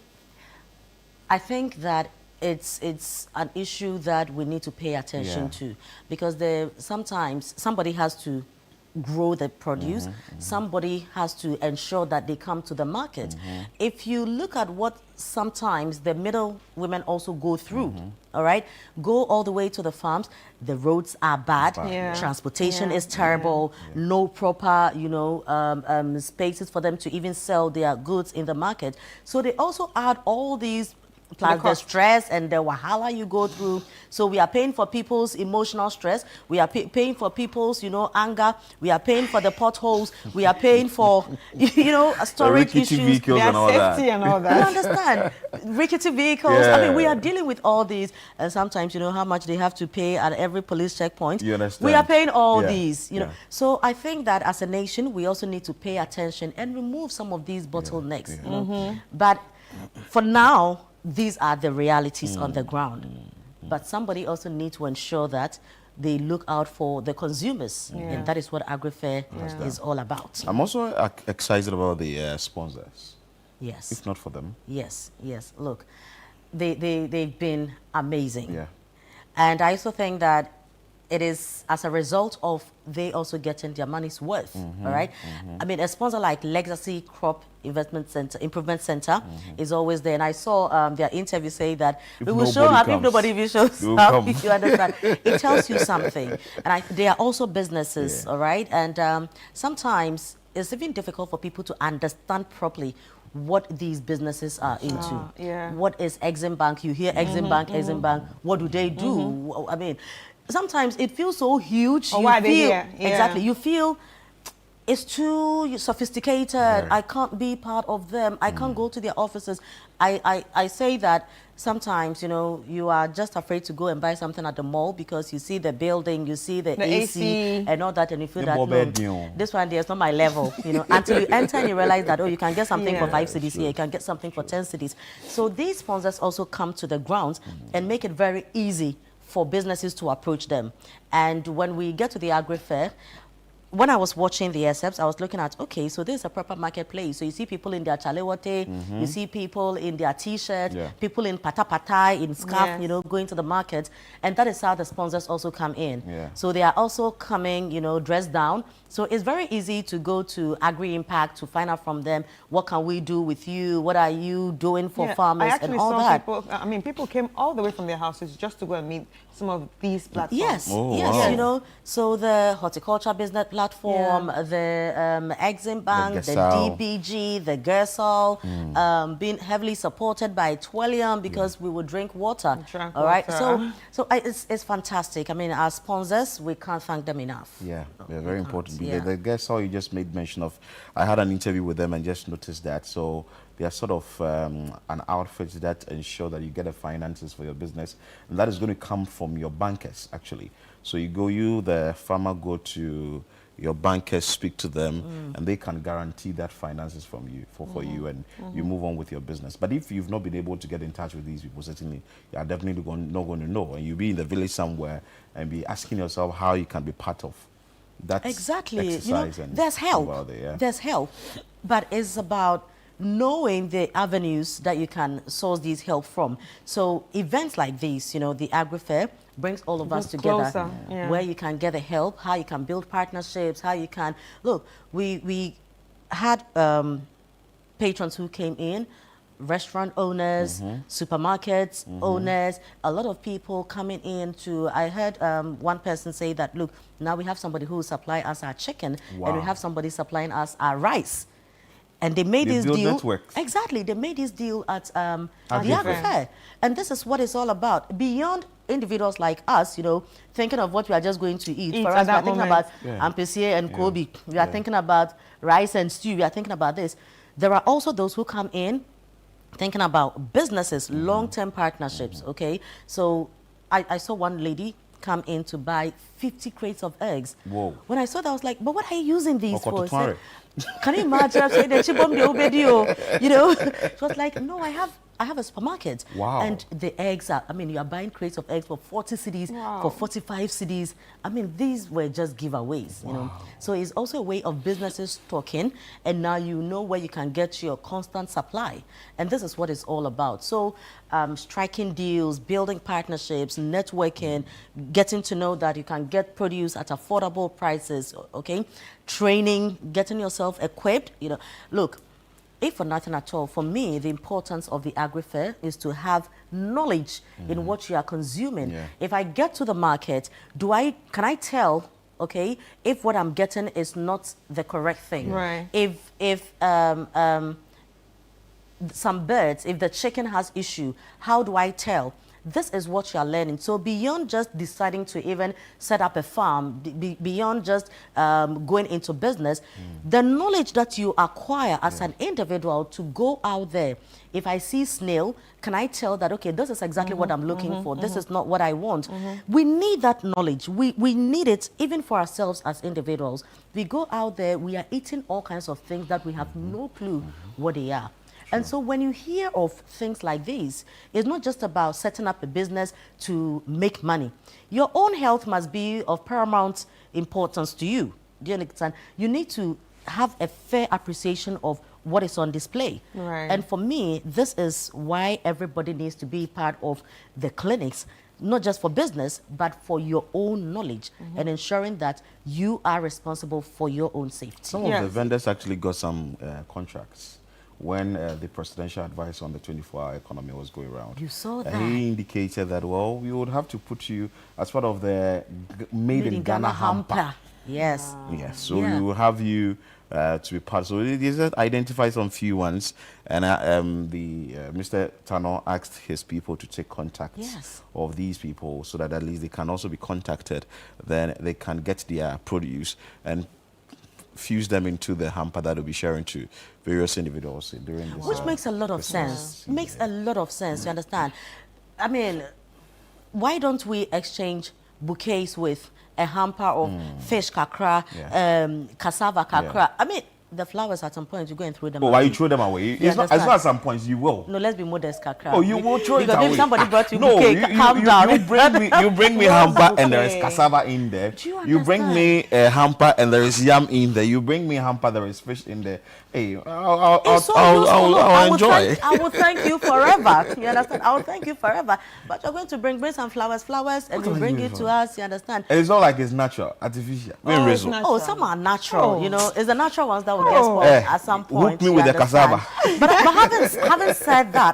I think that it's an issue that we need to pay attention to, because sometimes somebody has to grow the produce. Somebody has to ensure that they come to the market. If you look at what sometimes the middle women also go through, all right, go all the way to the farms, the roads are bad, transportation is terrible, no proper, you know, spaces for them to even sell their goods in the market. So they also add all these, plus the stress and the wahala you go through. So we are paying for people's emotional stress. We are paying for people's, you know, anger. We are paying for the potholes. We are paying for, you know, storage issues. Vehicles and all that. And all that. You understand? Rickety vehicles. I mean, we are dealing with all these. And sometimes, you know, how much they have to pay at every police checkpoint. You understand? We are paying all these, you know. So I think that as a nation, we also need to pay attention and remove some of these bottlenecks. You know? But for now, these are the realities on the ground. But somebody also needs to ensure that they look out for the consumers. And that is what Agri-Fair is all about. I'm also excited about the sponsors. Yes. If not for them. Yes, yes. Look, they've been amazing. Yeah. And I also think that it is as a result of they also getting their money's worth, all right? I mean, a sponsor like Legacy Crop Improvement Center is always there. And I saw their interview say that we will show up if nobody even shows up, if you understand. It tells you something. And they are also businesses, all right? And sometimes it's even difficult for people to understand properly what these businesses are into. What is Exim Bank? You hear Exim Bank, Exim Bank. What do they do? I mean, sometimes it feels so huge. Oh, why are they here? Exactly. You feel it's too sophisticated. I can't be part of them. I can't go to their offices. I say that sometimes, you know, you are just afraid to go and buy something at the mall because you see the building, you see the AC and all that, and you feel that, no, this one there is not my level, you know, until you enter and you realize that, oh, you can get something for 5 cities here, you can get something for 10 cities. So these sponsors also come to the grounds and make it very easy for businesses to approach them. And when we get to the Agri-Fair, when I was watching the SFs, I was looking at, okay, so this is a proper marketplace. So you see people in their chalewote, you see people in their T-shirt, people in pata-pata, in scarf, you know, going to the market. And that is how the sponsors also come in. So they are also coming, you know, dressed down. So it's very easy to go to Agri Impact to find out from them, what can we do with you? What are you doing for farmers and all that? People, I mean, people came all the way from their houses just to go and meet some of these platforms. Yes, yes, you know, so the horticulture business platform, the Exim Bank, the DPG, the Gersol, being heavily supported by Twillium because we would drink water. All right, so it's fantastic. I mean, our sponsors, we can't thank them enough. Yeah, they're very important. The Gersol you just made mention of, I had an interview with them and just noticed that. So they are sort of an outfit that ensure that you get the finances for your business, and that is going to come from your bankers, actually. So the farmer, go to your bankers, speak to them, and they can guarantee that finances from you for you, and you move on with your business. But if you've not been able to get in touch with these people, certainly you are definitely not going to know, and you'll be in the village somewhere and be asking yourself how you can be part of that exercise. You know, there's help. There's help, but it's about knowing the avenues that you can source these help from. So events like this, you know, the Agri-Fair brings all of us together, where you can get the help, how you can build partnerships, how you can look. We had patrons who came in, restaurant owners, supermarkets owners, a lot of people coming in to, I heard one person say that, look, now we have somebody who will supply us our chicken, and we have somebody supplying us our rice. And they made this deal. Networks. Exactly, they made this deal at the Agri-Fair. And this is what it's all about. Beyond individuals like us, you know, thinking of what we are just going to eat. For us, we are thinking about ampesier and Kobe. We are thinking about rice and stew. We are thinking about this. There are also those who come in thinking about businesses, long-term partnerships, okay? So I saw one lady come in to buy 50 crates of eggs. Whoa. When I saw that, I was like, but what are you using these for? I said, Said, can you imagine? I said, you know? She was like, no, I have a supermarket. Wow. And the eggs are, I mean, you are buying crates of eggs for 40 cedis, for 45 cedis. I mean, these were just giveaways, you know. So it's also a way of businesses talking, and now you know where you can get your constant supply. And this is what it's all about. So striking deals, building partnerships, networking, getting to know that you can get produce at affordable prices, okay? Training, getting yourself equipped, you know. Look, if for nothing at all, for me, the importance of the Agri Fair is to have knowledge in what you are consuming. Yeah. If I get to the market, can I tell, okay, if what I'm getting is not the correct thing? Right. If some birds, if the chicken has issue, how do I tell? This is what you are learning. So beyond just deciding to even set up a farm, beyond just going into business, the knowledge that you acquire as an individual to go out there. If I see snail, can I tell that, okay, this is exactly what I'm looking for. This is not what I want. We need that knowledge. We need it even for ourselves as individuals. We go out there, we are eating all kinds of things that we have no clue what they are. And so when you hear of things like this, it's not just about setting up a business to make money. Your own health must be of paramount importance to you. Do you understand? You need to have a fair appreciation of what is on display. Right. And for me, this is why everybody needs to be part of the clinics, not just for business, but for your own knowledge and ensuring that you are responsible for your own safety. Some of the vendors actually got some contracts when the presidential advice on the 24-hour economy was going around. You saw that. He indicated that, well, we would have to put you as part of the Made in Ghana hamper. Yes. Yes, so we will have you to be part. So it just identified some few ones, and Mr. Tano asked his people to take contacts of these people so that at least they can also be contacted. Then they can get their produce and fuse them into the hamper that will be sharing to various individuals during this. Which makes a lot of sense. Makes a lot of sense, you understand? I mean, why don't we exchange bouquets with a hamper of fish kakra, cassava kakra? I mean, the flowers at some point you're going through them. Oh, why you throw them away? It's not at some points you will. No, let's be modest, kakra. Oh, you will throw it away. Because if somebody brought you bouquet, calm down. You bring me hamper and there is cassava in there. You bring me a hamper and there is yam in there. You bring me hamper, there is fish in there. Hey, I'll enjoy. I will thank you forever. You understand? I will thank you forever. But you're going to bring some flowers, and you bring it to us. You understand? And it's not like it's natural, artificial. Oh, some are natural. You know, it's the natural ones that will get spoiled at some point. Hook me with the cassava. But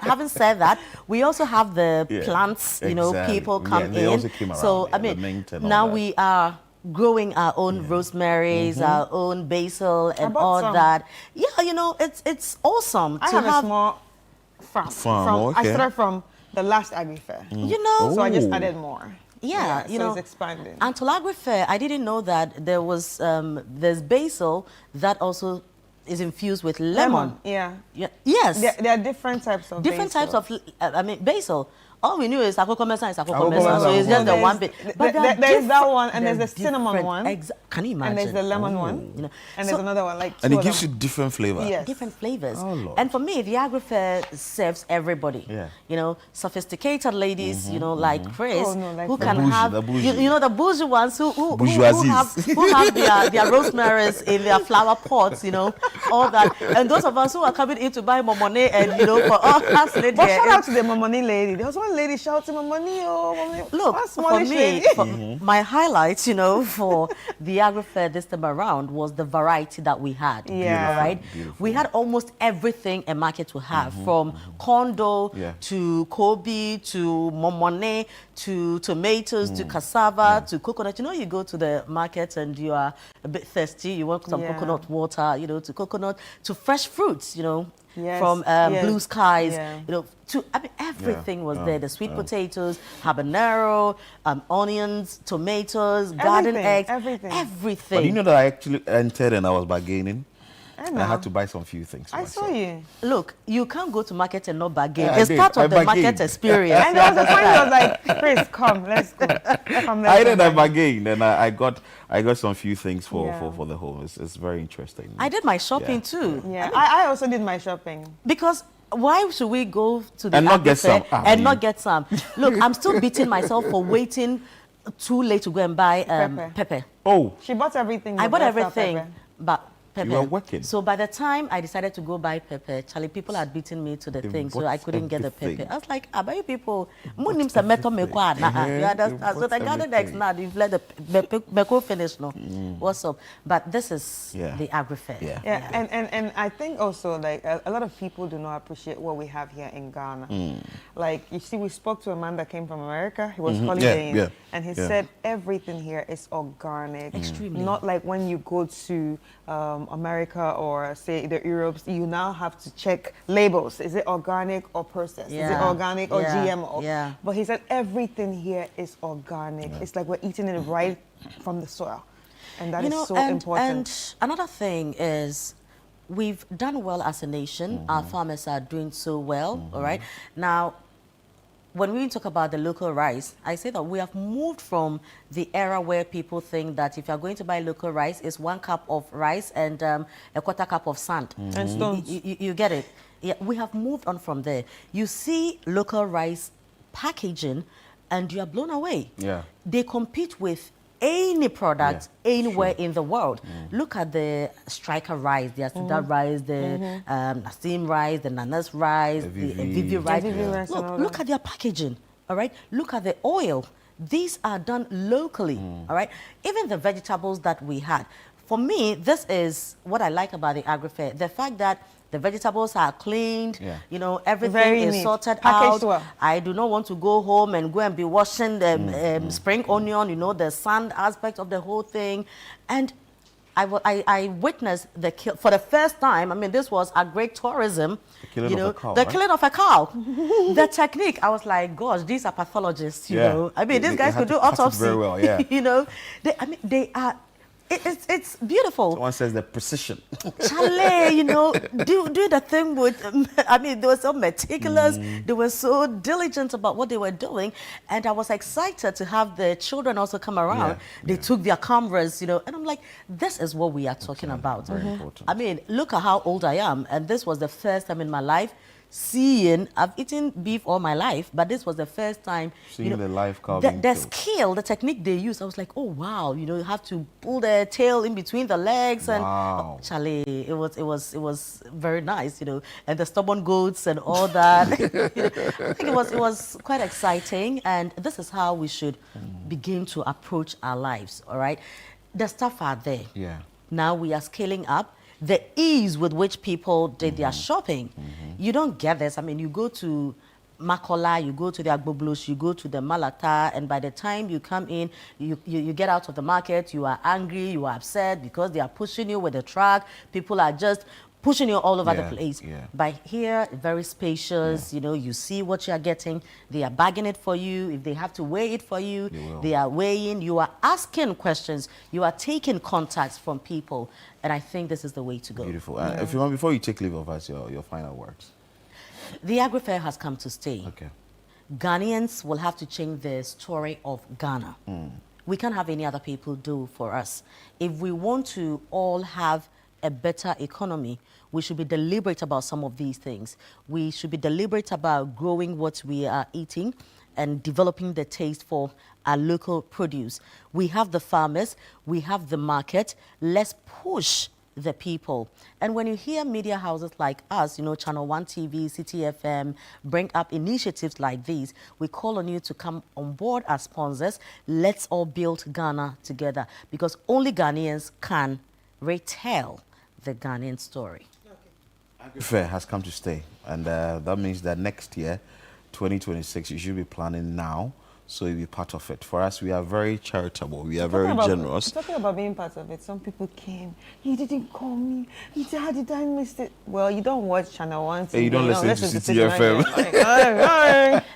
having said that, we also have the plants. You know, people come in. Also came around, so I mean, now we are growing our own rosemaries, our own basil, and all that. Yeah, you know, it's awesome to have a small farm. I started from the last Agri Fair. You know, so I just added more. Yeah, you so know, it's expanding. Until Agri Fair, I didn't know that there was there's basil that also is infused with lemon. Yeah. Yes. There are different types of basil. All we knew is akoko mesa is akoko mesa, so it's just the one bit. But there's that one, and there's the cinnamon one. Can you imagine? And there's the lemon one. You know, and there's another one like. And it gives you different flavors. Yes. Different flavors. Oh, Lord. And for me, the Agri Fair serves everybody. Yeah. You know, sophisticated ladies, you know, like Chris, who the can bougie, have, the bougie. you know, the bougie ones who have their rosemaries in their flower pots, you know, all that. And those of us who are coming in to buy momone and, you know, for all us ladies. But shout out to the momone lady. There was one lady shouting momone. Look, for me, my highlights, you know, for the Agri Fair this time around was the variety that we had. Yeah. Right? We had almost everything a market will have, from condo to Kobe to momone to tomatoes to cassava to coconut. You know, you go to the market and you are a bit thirsty, you want some coconut water, you know, to coconut, to fresh fruits, you know. From blue skies, you know, everything was there. The sweet potatoes, habanero, onions, tomatoes, garden eggs, everything. But you know that I actually entered and I was bargaining. I had to buy some few things. For I myself. saw you. Look, you can't go to market and not bargain. Yeah, It's part of the market experience. And there was a point I was like, Chris, come, let's go. I did that bargain, and I got some few things for the home. It's very interesting. I did my shopping too. Yeah, I also did my shopping. Because why should we go to the And not get Agri some? Fair and not get some? Look, I'm still beating myself for waiting too late to go and buy pepper. Oh. She bought everything. I bought except everything, pepper. but pepper. You were working. So by the time I decided to go buy pepper, Charlie, people had beaten me to the thing, so I couldn't get the pepper. I was like, I buy people. You understand? So the garden next now, you've let the Beko finish now. What's up? But this is the Agri Fair. Yeah. And I think also like a lot of people do not appreciate what we have here in Ghana. Like you see, we spoke to a man that came from America. He was holidaying, and he said everything here is organic. Extremely. Not like when you go to America or say the Europes, you now have to check labels. Is it organic or processed? Is it organic or GMO? But he said everything here is organic. It's like we're eating it right from the soil. And that is so important. And another thing is we've done well as a nation. Our farmers are doing so well, all right? Now, when we talk about the local rice, I say that we have moved from the era where people think that if you're going to buy local rice, it's 1 cup of rice and a quarter cup of sand. And stones. You get it? Yeah, we have moved on from there. You see local rice packaging and you are blown away. Yeah. They compete with any product anywhere in the world. Look at the striker rice, the Asuda rice, the Nasim rice, the Nanas rice, the Vivi rice. Look at their packaging, all right? Look at the oil. These are done locally, all right? Even the vegetables that we had. For me, this is what I like about the Agri Fair. The fact that the vegetables are cleaned, you know, everything is sorted out. Well. I do not want to go home and go and be washing the spring onion, you know, the sand aspect of the whole thing. And I witnessed for the first time, I mean, this was a great tourism, you know, the killing of a cow. The technique, I was like, gosh, these are pathologists, you know. I mean, these guys could do autopsy, very well, you know. They are. It's beautiful. Someone says the precision. Chalet, you know, do the thing with, I mean, they were so meticulous. They were so diligent about what they were doing. And I was excited to have the children also come around. They took their cameras, you know, and I'm like, this is what we are talking about. Very important. I mean, look at how old I am. And this was the first time in my life seeing, I've eaten beef all my life, but this was the first time seeing the live cow. The skill, the technique they use, I was like, oh wow, you know, you have to pull the tail in between the legs, and Charlie, it was very nice, you know, and the stubborn goats and all that. You know, I think it was quite exciting, and this is how we should begin to approach our lives. All right, the stuff are there. Yeah. Now we are scaling up. The ease with which people did their shopping. You don't get this. I mean, you go to Makola, you go to the Agboblos, you go to the Malata, and by the time you come in, you get out of the market, you are angry, you are upset because they are pushing you with the truck. People are just pushing you all over the place. By here, very spacious, you know, you see what you are getting. They are bagging it for you. If they have to weigh it for you, they are weighing. You are asking questions. You are taking contacts from people. And I think this is the way to go. Beautiful. If you want, before you take leave of us, your final words. The Agri Fair has come to stay. Okay. Ghanaians will have to change the story of Ghana. We can't have any other people do for us. If we want to all have a better economy, we should be deliberate about some of these things. We should be deliberate about growing what we are eating and developing the taste for our local produce. We have the farmers, we have the market. Let's push the people. And when you hear media houses like us, you know, Channel 1 TV, CTFM, bring up initiatives like these, we call on you to come on board as sponsors. Let's all build Ghana together, because only Ghanaians can retell the Ghanaian story. Agri Fair has come to stay, and that means that next year, 2026, you should be planning now, so you'll be part of it. For us, we are very charitable. We are very generous. Talking about being part of it, some people came. You didn't call me. You said, how did I miss it? Well, you don't watch Channel 1 TV. Hey, you don't listen to CTFM.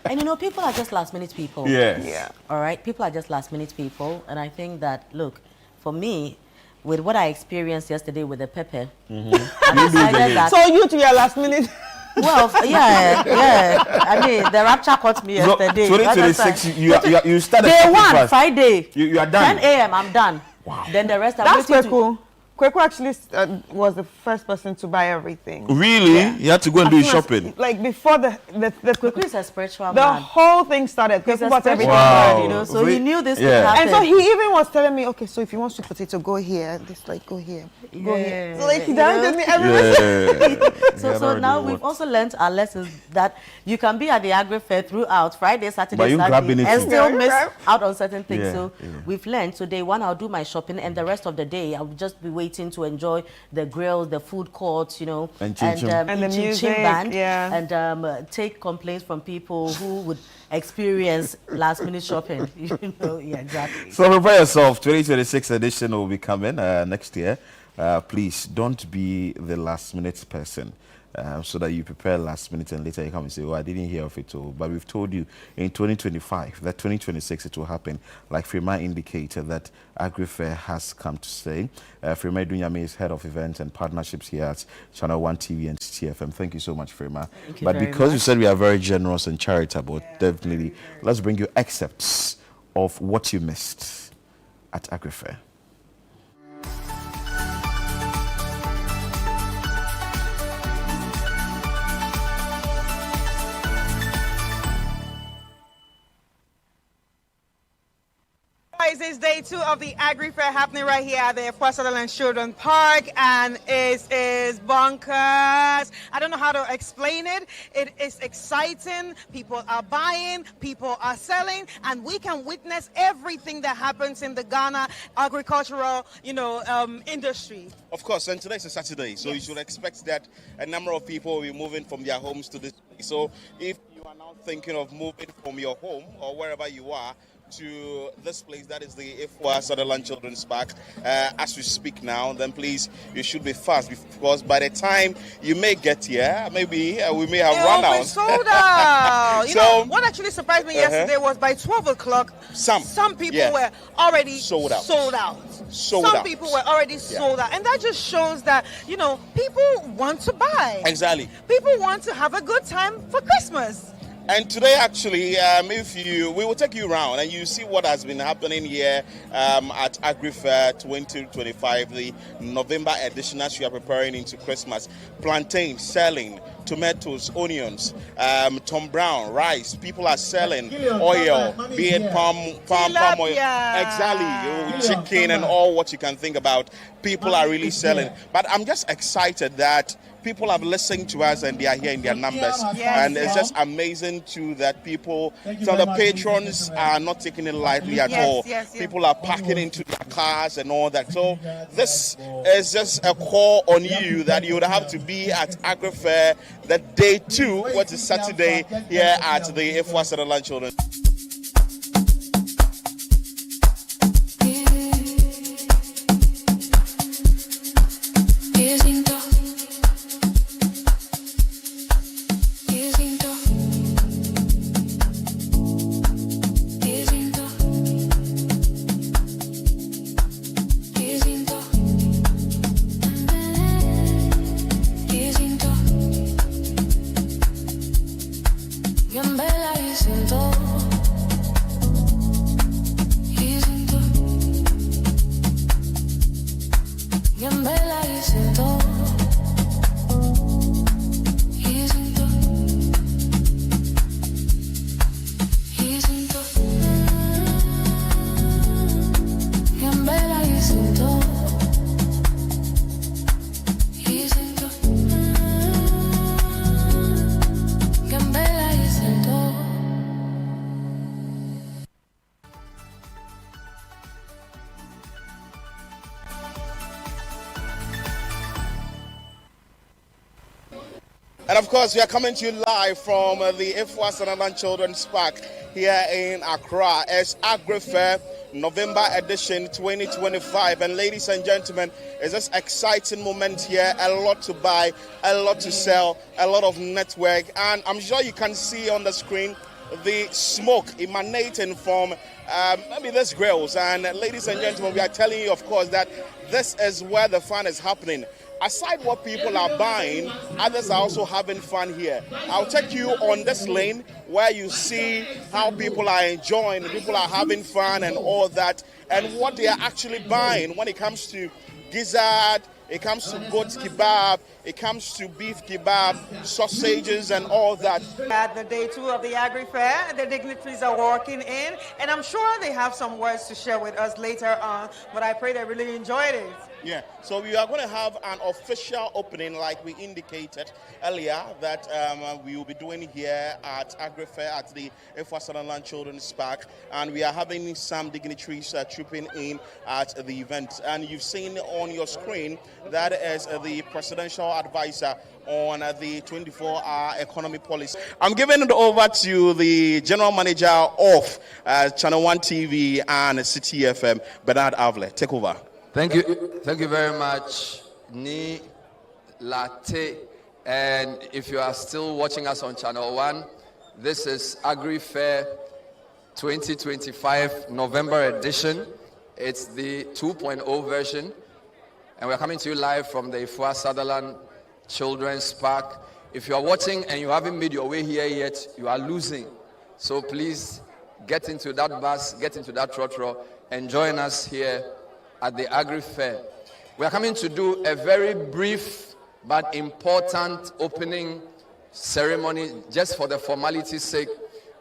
And you know, people are just last-minute people. Yes. Yeah. All right? People are just last-minute people. And I think that, look, for me, with what I experienced yesterday with the pepper, Mm-hmm. I decided that. So you to your last minute. Well, yeah. I mean, the rapture caught me yesterday. 2026, you started. Day one, Friday. You are done. 10 a.m. I'm done. Wow. Then the rest. That's quite cool. Kweku actually was the first person to buy everything. Really? Yeah. You had to go and do shopping? Like before the Kweku is a spiritual the man. whole thing started. Kweku bought everything. Wow. You know, so he knew this would happen. And so he even was telling me, okay, so if you want sweet potato, go here. This like go here. Go here. So like he done me everything. So now we've also learned our lessons that you can be at the Agri Fair throughout Friday, Saturday, Sunday, and still miss out on certain things. We've learned. So day one, I'll do my shopping, and the rest of the day, I'll just be waiting to enjoy the grills, the food courts, and the music, band, and take complaints from people who would experience last-minute shopping. Exactly. So prepare yourself. 2026 edition will be coming next year. Please don't be the last-minute person. So that you prepare last minute and later you come and say, oh, I didn't hear of it all. But we've told you in 2025 that 2026 it will happen. Like Firma indicated that Agri Fair has come to stay. Firma Dunyame is head of events and partnerships here at Channel 1 TV and TFM. Thank you so much, Firma. But because you said we are very generous and charitable, definitely let's bring you excerpts of what you missed at Agri Fair. It's day 2 of the Agri Fair happening right here at the Apheno Children's Park, and it is bonkers. I don't know how to explain it. It is exciting. People are buying, people are selling, and we can witness everything that happens in the Ghana agricultural, industry. Of course, and today's a Saturday, so you should expect that a number of people will be moving from their homes to this. So if you are now thinking of moving from your home or wherever you are to this place, that is the Ifwa Sutherland Children's Park, as we speak now, then please, you should be fast, because by the time you may get here, maybe we may have run out. Sold out. You know, what actually surprised me yesterday was by 12 o'clock, some people were already sold out. Some people were already sold out. And that just shows that, people want to buy. Exactly. People want to have a good time for Christmas. And today, actually, we will take you around and you see what has been happening here at Agri Fair 2025, the November edition, as we are preparing into Christmas. Plantain selling, tomatoes, onions, Tom Brown, rice. People are selling oil, be it palm oil, exactly, chicken and all what you can think about. People are really selling. But I'm just excited that people have listened to us and they are here in their numbers. And it's just amazing too that people, some of the patrons are not taking it lightly at all. People are packing into their cars and all that. So this is just a call on you that you would have to be at Agri Fair the day 2, which is Saturday, here at the Ifwa Sutherland Children. And of course, we are coming to you live from the Ifwa Sutherland Children's Park here in Accra. It's Agri Fair November edition 2025. And ladies and gentlemen, it's this exciting moment here. A lot to buy, a lot to sell, a lot of network. And I'm sure you can see on the screen the smoke emanating from maybe this grills. And ladies and gentlemen, we are telling you, of course, that this is where the fun is happening. Aside what people are buying, others are also having fun here. I'll take you on this lane where you see how people are enjoying, people are having fun and all that, and what they are actually buying when it comes to gizzard, it comes to goat kebab, it comes to beef kebab, sausages and all that. At the day 2 of the Agri Fair, the dignitaries are walking in, and I'm sure they have some words to share with us later on, but I pray they really enjoyed it. Yeah, so we are going to have an official opening like we indicated earlier that we will be doing here at Agri Fair at the Efwa Sutherland Children's Park, and we are having some dignitaries trooping in at the event. And you've seen on your screen that is the presidential advisor on the 24-hour economy policy. I'm giving it over to the general manager of Channel 1 TV and City FM, Bernard Avle. Take over. Thank you very much, Ni Latte. And if you are still watching us on Channel 1, this is Agri Fair 2025 November edition. It's the 2.0 version, and we're coming to you live from the Efwa Sutherland Children's Park. If you are watching and you haven't made your way here yet, you are losing. So please get into that bus, get into that trotro, and join us here at the Agri Fair. We are coming to do a very brief but important opening ceremony just for the formality's sake.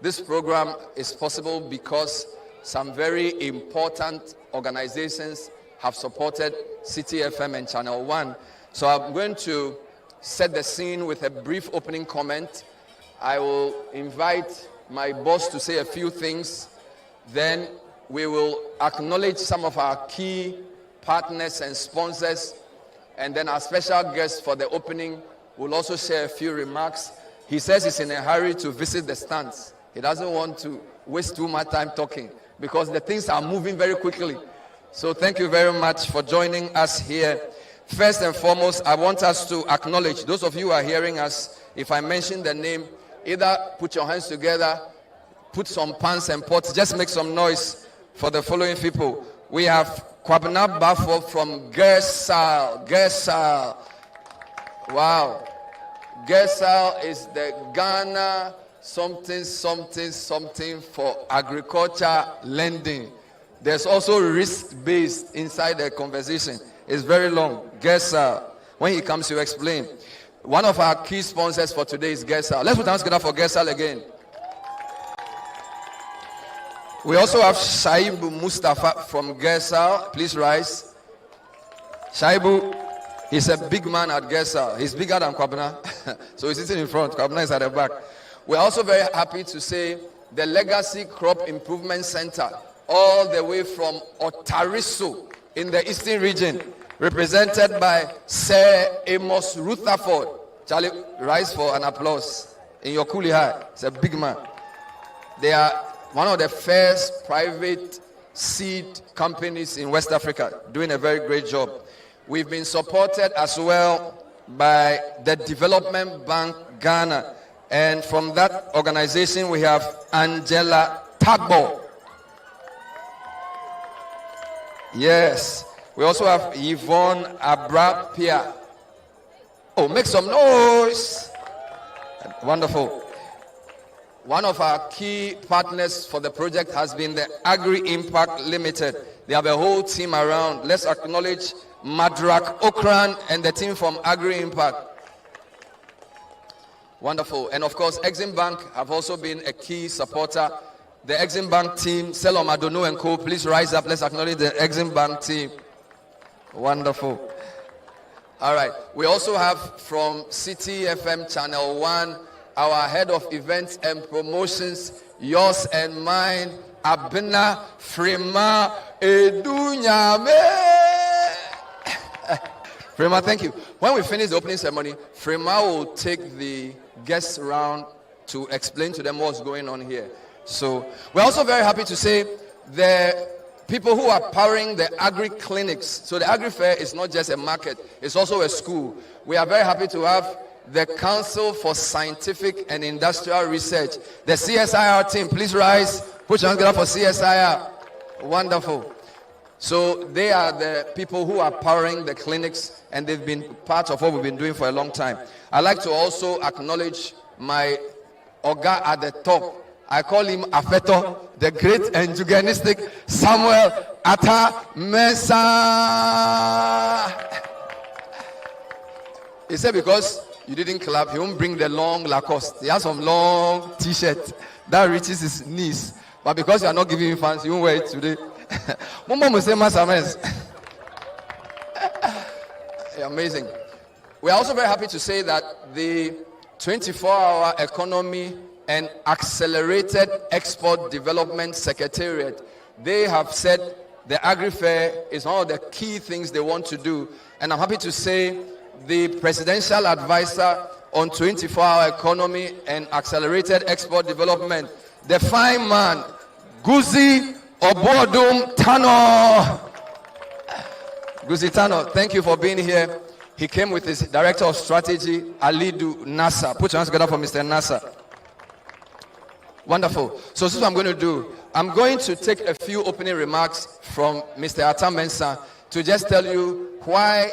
This program is possible because some very important organizations have supported City FM and Channel 1. So I'm going to set the scene with a brief opening comment. I will invite my boss to say a few things. Then we will acknowledge some of our key partners and sponsors, and then our special guest for the opening will also share a few remarks. He says he's in a hurry to visit the stands. He doesn't want to waste too much time talking because the things are moving very quickly. So thank you very much for joining us here. First and foremost, I want us to acknowledge those of you who are hearing us. If I mention the name, either put your hands together, put some pans and pots, just make some noise for the following people. We have Kwabena Bafo from Gersal. Wow. Gersal is the Ghana something for agriculture lending. There's also risk-based inside the conversation. It's very long. Gersal. When he comes, he'll explain. One of our key sponsors for today is Gersal. Let's put hands together for Gersal again. We also have Shaibu Mustafa from Gersal. Please rise. Shaibu, he's a big man at Gersal. He's bigger than Kwabena. So he's sitting in front. Kwabena is at the back. We're also very happy to say the Legacy Crop Improvement Center, all the way from Otariso in the Eastern region, represented by Sir Amos Rutherford. Charlie, rise for an applause. In your coolie high. It's a big man. They are one of the first private seed companies in West Africa, doing a very great job. We've been supported as well by the Development Bank Ghana. And from that organization, we have Angela Tagbo. Yes. We also have Yvonne Abrapia. Oh, make some noise. Wonderful. One of our key partners for the project has been the Agri Impact Limited. They have a whole team around. Let's acknowledge Madrak Okran and the team from Agri Impact. Wonderful. And of course, Exim Bank have also been a key supporter. The Exim Bank team, Selom Adono and Co., please rise up. Let's acknowledge the Exim Bank team. Wonderful. All right. We also have from City FM Channel 1, our head of events and promotions, yours and mine, Abena Frema Edunyame. Frema, thank you. When we finish the opening ceremony, Frema will take the guests around to explain to them what's going on here. So we're also very happy to say the people who are powering the agri clinics. So the agri fair is not just a market, it's also a school. We are very happy to have the Council for Scientific and Industrial Research, the CSIR team. Please rise. Put your hands together for CSIR. Wonderful. So they are the people who are powering the clinics, and they've been part of what we've been doing for a long time. I'd like to also acknowledge my Oga at the top. I call him Afeto, the great and eugenistic Samuel Atta Mensah. He said because you didn't clap, he won't bring the long Lacoste. He has some long t-shirt that reaches his knees. But because you are not giving him fans, you won't wear it today. Amazing. We are also very happy to say that the 24-hour economy and accelerated export development secretariat, they have said the Agri Fair is one of the key things they want to do. And I'm happy to say the presidential advisor on 24-hour economy and accelerated export development, the fine man, Guzi Obodum Tano. Guzi Tano, thank you for being here. He came with his director of strategy, Alidu Nasa. Put your hands together for Mr. Nasa. Wonderful. So this is what I'm going to do. I'm going to take a few opening remarks from Mr. Atta Mensah to just tell you why,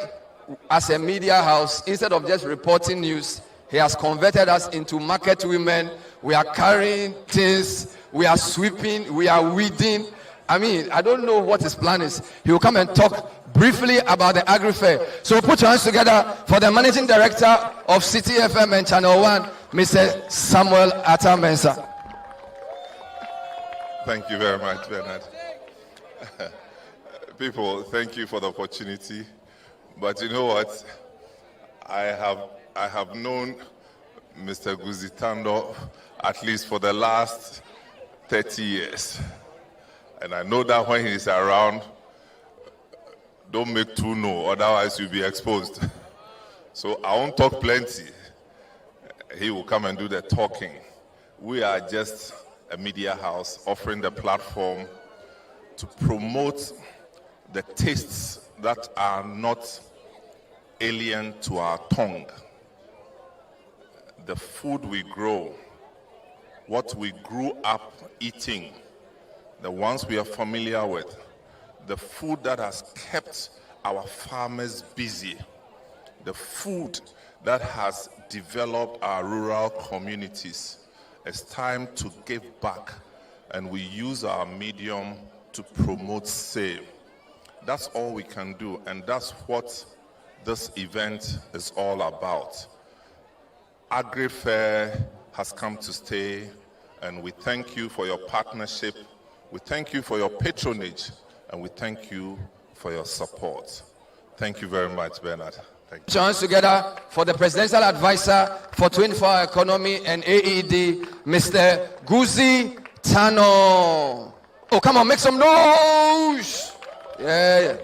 as a media house, instead of just reporting news, he has converted us into market women. We are carrying things, we are sweeping, we are weeding. I mean, I don't know what his plan is. He will come and talk briefly about the Agri Fair. So put your hands together for the managing director of City FM and Channel 1, Mr. Samuel Atta Mensah. Thank you very much, Bernard. People, thank you for the opportunity. But you know what? I have known Mr. Guzi Tando at least for the last 30 years. And I know that when he's around, don't make too no, otherwise you'll be exposed. So I won't talk plenty. He will come and do the talking. We are just a media house offering the platform to promote the tastes that are not alien to our tongue. The food we grow, what we grew up eating, the ones we are familiar with, the food that has kept our farmers busy, the food that has developed our rural communities. It's time to give back, and we use our medium to promote sale. That's all we can do, and that's what this event is all about. Agri Fair has come to stay, and we thank you for your partnership. We thank you for your patronage, and we thank you for your support. Thank you very much, Bernard. Thank you. Hands together for the presidential advisor for 24-hour economy and AED, Mr. Guzi Tano. Oh, come on, make some noise. Yeah.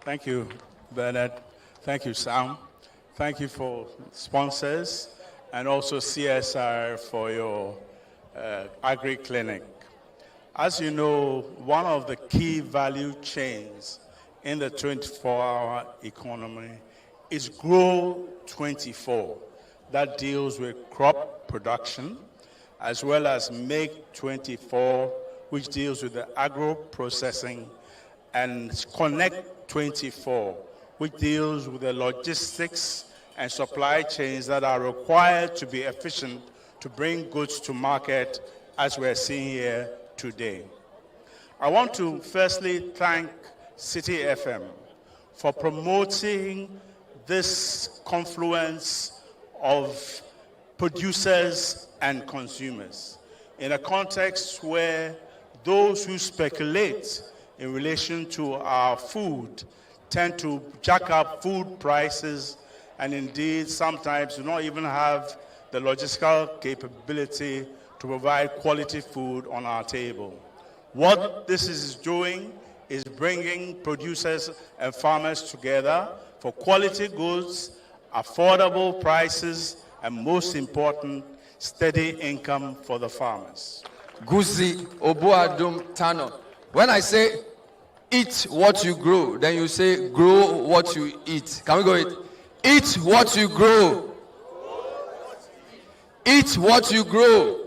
Thank you, Bernard. Thank you, Sam. Thank you for sponsors and also CSR for your Agri Clinic. As you know, one of the key value chains in the 24-hour economy is Grow 24, that deals with crop production, as well as Make 24, which deals with the agro-processing, and Connect 24, which deals with the logistics and supply chains that are required to be efficient to bring goods to market, as we're seeing here today. I want to firstly thank City FM for promoting this confluence of producers and consumers in a context where those who speculate in relation to our food tend to jack up food prices, and indeed sometimes do not even have the logistical capability to provide quality food on our table. What this is doing is bringing producers and farmers together for quality goods, affordable prices, and most important, steady income for the farmers. Guzi Obuadum Tano. When I say eat what you grow, then you say grow what you eat. Can we go it? Eat what you grow. Eat what you grow.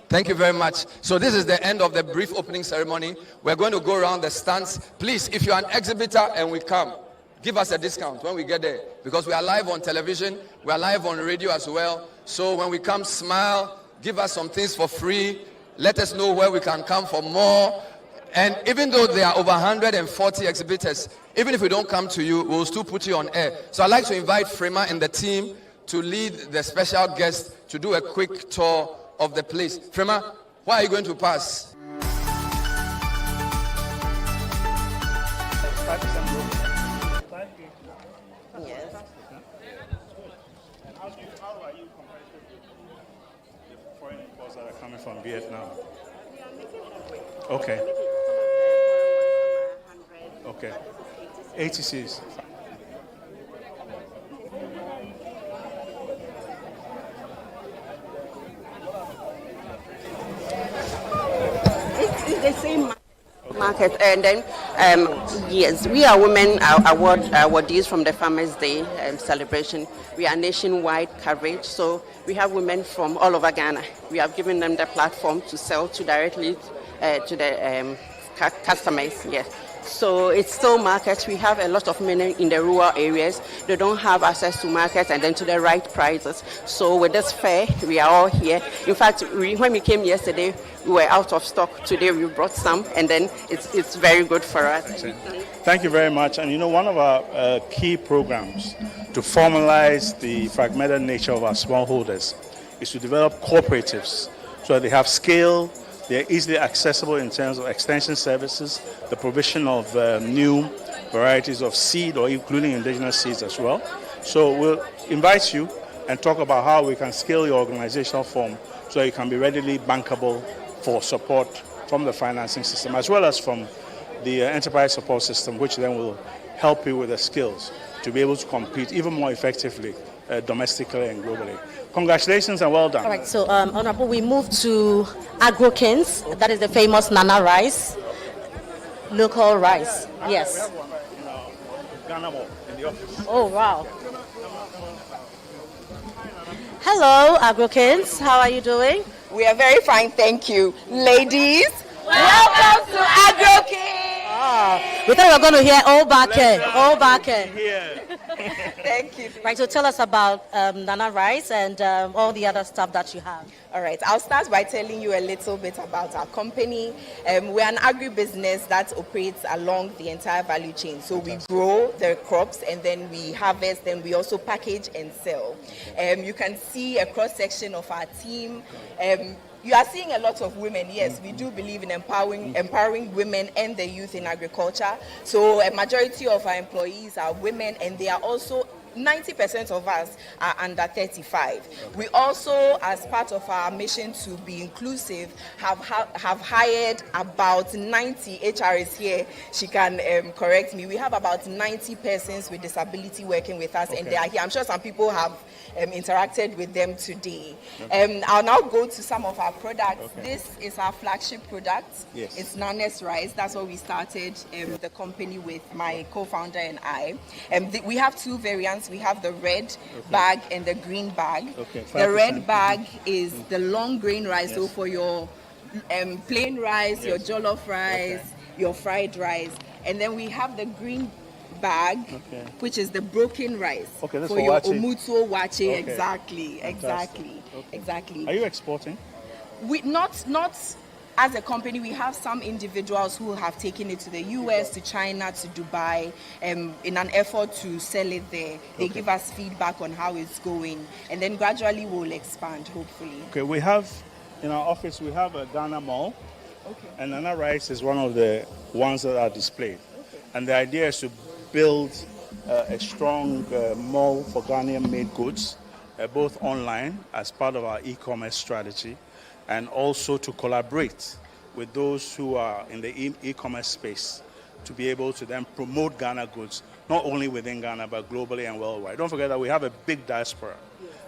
Thank you very much. So this is the end of the brief opening ceremony. We're going to go around the stands. Please, if you're an exhibitor and we come, give us a discount when we get there, because we are live on television, we are live on radio as well. So when we come, smile, give us some things for free, let us know where we can come for more. And even though there are over 140 exhibitors, even if we don't come to you, we'll still put you on air. So I'd like to invite Frema and the team to lead the special guest to do a quick tour of the place. Frema, where are you going to pass? Yes. And how are you compared to the foreign imports that are coming from Vietnam? Okay. Okay. 86. It's the same market, and then yes, we are women awardees from the Farmers Day celebration. We are nationwide coverage, so we have women from all over Ghana. We have given them the platform to sell to directly to the customers. Yes. So it's still markets. We have a lot of men in the rural areas. They don't have access to markets and then to the right prices. So with this fair, we are all here. In fact, when we came yesterday, we were out of stock. Today we brought some, and then it's very good for us. Thank you very much. And you know, one of our key programs to formalize the fragmented nature of our smallholders is to develop cooperatives so that they have scale. They're easily accessible in terms of extension services, the provision of new varieties of seed, or including indigenous seeds as well. So we'll invite you and talk about how we can scale your organizational form so you can be readily bankable for support from the financing system, as well as from the enterprise support system, which then will help you with the skills to be able to compete even more effectively domestically and globally. Congratulations and well done. All right, so Honorable, we move to Agro-Kings. That is the famous Nana rice, local rice. Yes. We have one in Ghana Mall in the office. Oh, wow. Hello, Agro-Kings. How are you doing? We are very fine, thank you. Ladies, welcome to Agro-Kings. We thought we were going to hear all back here. Thank you. Right, so tell us about Nana rice and all the other stuff that you have. All right, I'll start by telling you a little bit about our company. We're an agri-business that operates along the entire value chain. So we grow the crops, and then we harvest, and we also package and sell. You can see a cross-section of our team. You are seeing a lot of women. Yes, we do believe in empowering women and the youth in agriculture. So a majority of our employees are women, and they are also 90% of us are under 35. We also, as part of our mission to be inclusive, have hired about 90. HR is here, she can correct me. We have about 90 persons with disability working with us, and they are here. I'm sure some people have interacted with them today. I'll now go to some of our products. This is our flagship product. Yes. It's Nana's rice. That's what we started the company with, my co-founder and I. We have two variants. We have the red bag and the green bag. The red bag is the long grain rice, so for your plain rice, your jollof rice, your fried rice. And then we have the green bag, which is the broken rice for your omutuo wache. Okay. Exactly. Are you exporting? We not as a company. We have some individuals who have taken it to the US, to China, to Dubai, in an effort to sell it there. They give us feedback on how it's going, and then gradually we'll expand, hopefully. Okay, we have in our office, we have a Ghana Mall, and Nana rice is one of the ones that are displayed. And the idea is to build a strong mall for Ghanaian-made goods, both online as part of our e-commerce strategy, and also to collaborate with those who are in the e-commerce space to be able to then promote Ghana goods, not only within Ghana, but globally and worldwide. Don't forget that we have a big diaspora,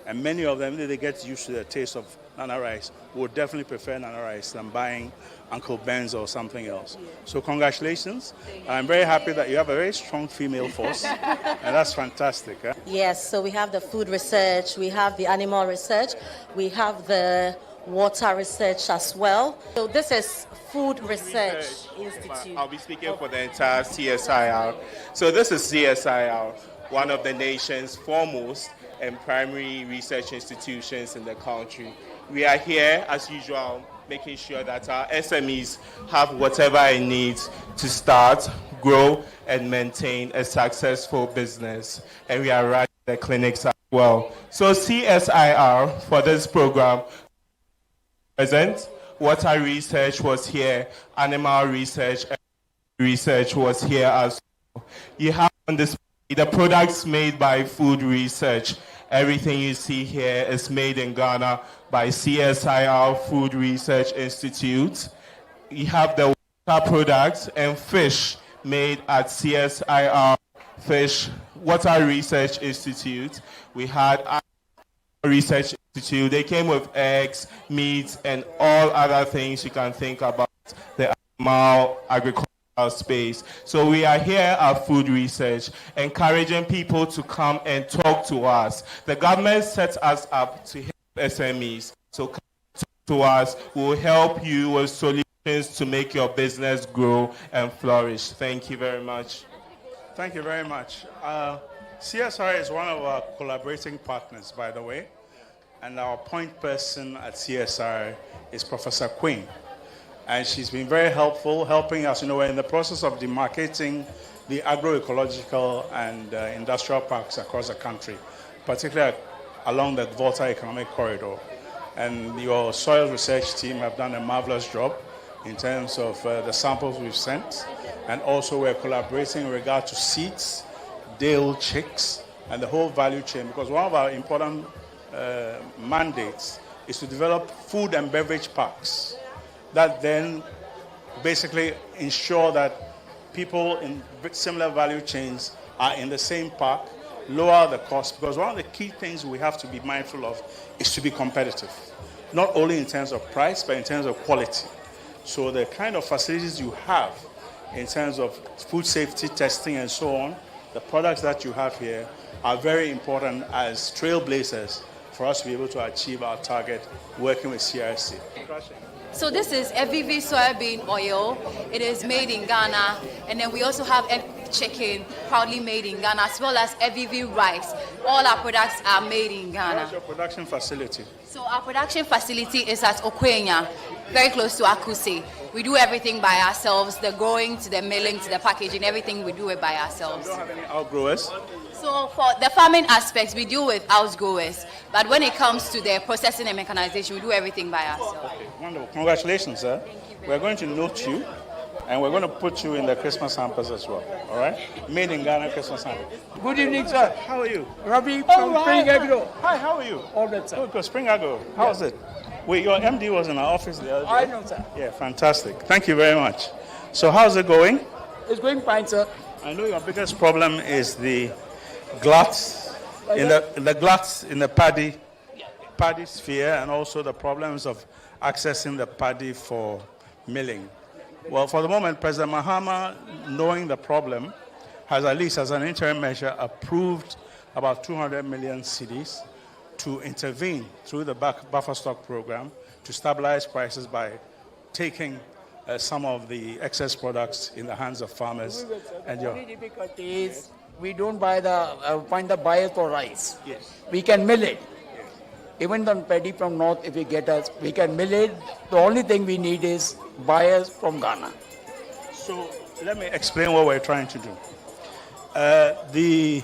and many of them, if they get used to the taste of Nana rice, would definitely prefer Nana rice than buying Uncle Ben's or something else. So congratulations. I'm very happy that you have a very strong female force, and that's fantastic. Yes, so we have the food research, we have the animal research, we have the water research as well. So this is Food Research Institute. I'll be speaking for the entire CSIR. So this is CSIR, one of the nation's foremost and primary research institutions in the country. We are here, as usual, making sure that our SMEs have whatever it needs to start, grow, and maintain a successful business. And we are running the clinics as well. So CSIR, for this program, present, water research was here, animal research, and research was here as well. You have on display the products made by Food Research. Everything you see here is made in Ghana by CSIR Food Research Institute. You have the water products and fish made at CSIR Fish Water Research Institute. We had Research Institute. They came with eggs, meats, and all other things you can think about the animal agriculture space. So we are here at Food Research, encouraging people to come and talk to us. The government sets us up to help SMEs. So come talk to us. We'll help you with solutions to make your business grow and flourish. Thank you very much. Thank you very much. CSR is one of our collaborating partners, by the way, and our point person at CSR is Professor Quinn. And she's been very helpful, helping us. We're in the process of demarcating the agroecological and industrial parks across the country, particularly along the Volta Economic Corridor. And your soil research team have done a marvelous job in terms of the samples we've sent. And also we're collaborating in regard to seeds, Dale chicks, and the whole value chain, because one of our important mandates is to develop food and beverage parks that then basically ensure that people in similar value chains are in the same park, lower the cost, because one of the key things we have to be mindful of is to be competitive, not only in terms of price, but in terms of quality. So the kind of facilities you have in terms of food safety testing and so on, the products that you have here are very important as trailblazers for us to be able to achieve our target working with CRC. So this is FVV soybean oil. It is made in Ghana. And then we also have chicken, proudly made in Ghana, as well as FVV rice. All our products are made in Ghana. What's your production facility? So our production facility is at Okwenya, very close to Akuse. We do everything by ourselves, the growing to the milling to the packaging, everything we do it by ourselves. You don't have any outgrowers? So for the farming aspects, we deal with outgrowers. But when it comes to the processing and mechanization, we do everything by ourselves. Okay, wonderful. Congratulations, sir. We're going to note you, and we're going to put you in the Christmas hampers as well. All right? Made in Ghana Christmas hamper. Good evening, sir. How are you? Ravi from Spring Agro. Hi, how are you? All right, sir. Good, Spring Agro. How's it? Wait, your MD was in our office the other day. I know, sir. Yeah, fantastic. Thank you very much. So how's it going? It's going fine, sir. I know your biggest problem is the gluts in the gluts in the paddy sphere, and also the problems of accessing the paddy for milling. Well, for the moment, President Mahama, knowing the problem, has at least as an interim measure approved about 200 million cedis to intervene through the buffer stock program to stabilize prices by taking some of the excess products in the hands of farmers. And the only difficulty is we don't buy find the buyers for rice. Yes. We can mill it. Yes. Even on paddy from north, if we get us, we can mill it. The only thing we need is buyers from Ghana. So let me explain what we're trying to do. The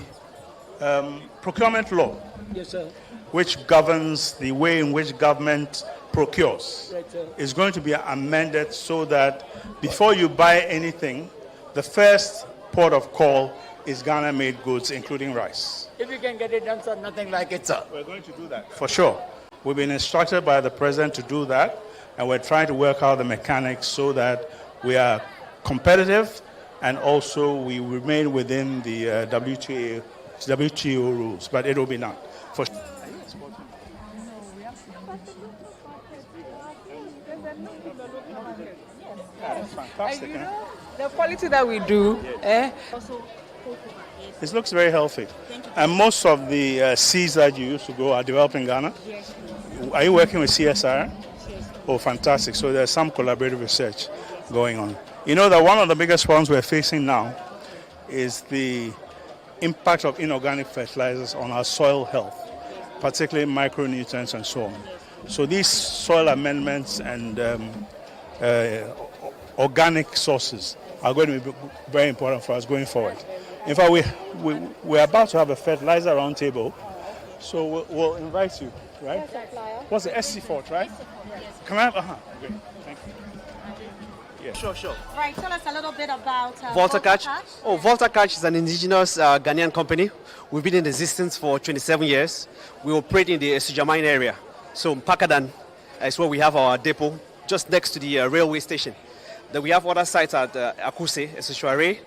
procurement law, yes, sir, which governs the way in which government procures, right, sir, is going to be amended so that before you buy anything, the first port of call is Ghana-made goods, including rice. If you can get it done, sir, nothing like it, sir. We're going to do that. For sure. We've been instructed by the president to do that, and we're trying to work out the mechanics so that we are competitive and also we remain within the WTO rules, but it will be done. For fantastic, and the quality that we do, This looks very healthy. And most of the seeds that you used to grow are developed in Ghana? Yes. Are you working with CSR? Oh, fantastic. So there's some collaborative research going on. You know that one of the biggest problems we're facing now is the impact of inorganic fertilizers on our soil health, particularly micronutrients and so on. So these soil amendments and organic sources are going to be very important for us going forward. In fact, we're about to have a fertilizer roundtable, so we'll invite you, right? What's the SC Fort, right? Can I have, okay, thank you. Yeah. Sure. Right, tell us a little bit about Volta Catch. Oh, Volta Catch is an indigenous Ghanaian company. We've been in existence for 27 years. We operate in the Esujamine area. So Mpakadan is where we have our depot, just next to the railway station. Then we have other sites at Akuse, Esusuare,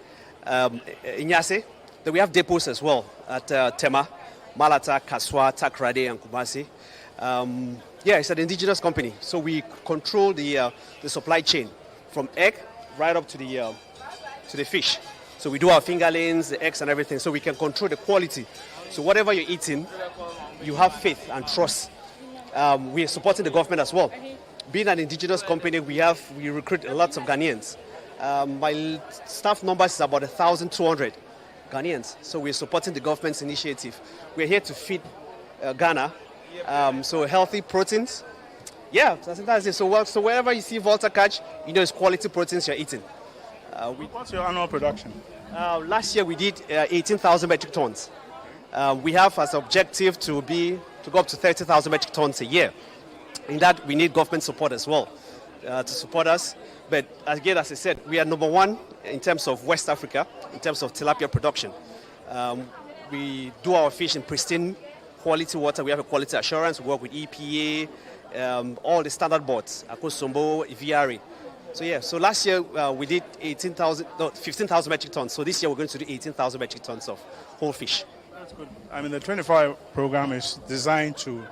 Inyase. Then we have depots as well at Tema, Malata, Kaswa, Takrade, and Kumasi. It's an indigenous company, so we control the supply chain from egg right up to the fish. So we do our fingerlings, the eggs and everything, so we can control the quality. So whatever you're eating, you have faith and trust. We are supporting the government as well. Being an indigenous company, we recruit lots of Ghanaians. My staff numbers is about 1,200 Ghanaians. So we're supporting the government's initiative. We're here to feed Ghana. So healthy proteins. Yeah, I think that's it. So wherever you see Volta Catch, you know it's quality proteins you're eating. What's your annual production? Last year we did 18,000 metric tons. We have as objective to go up to 30,000 metric tons a year. In that, we need government support as well to support us. But again, as I said, we are number one in terms of West Africa, in terms of tilapia production. We do our fish in pristine quality water. We have a quality assurance. We work with EPA, all the standard boards, Akosombo, VRA. So last year we did 15,000 metric tons. So this year we're going to do 18,000 metric tons of whole fish. That's good. I mean, the 24-hour program is designed to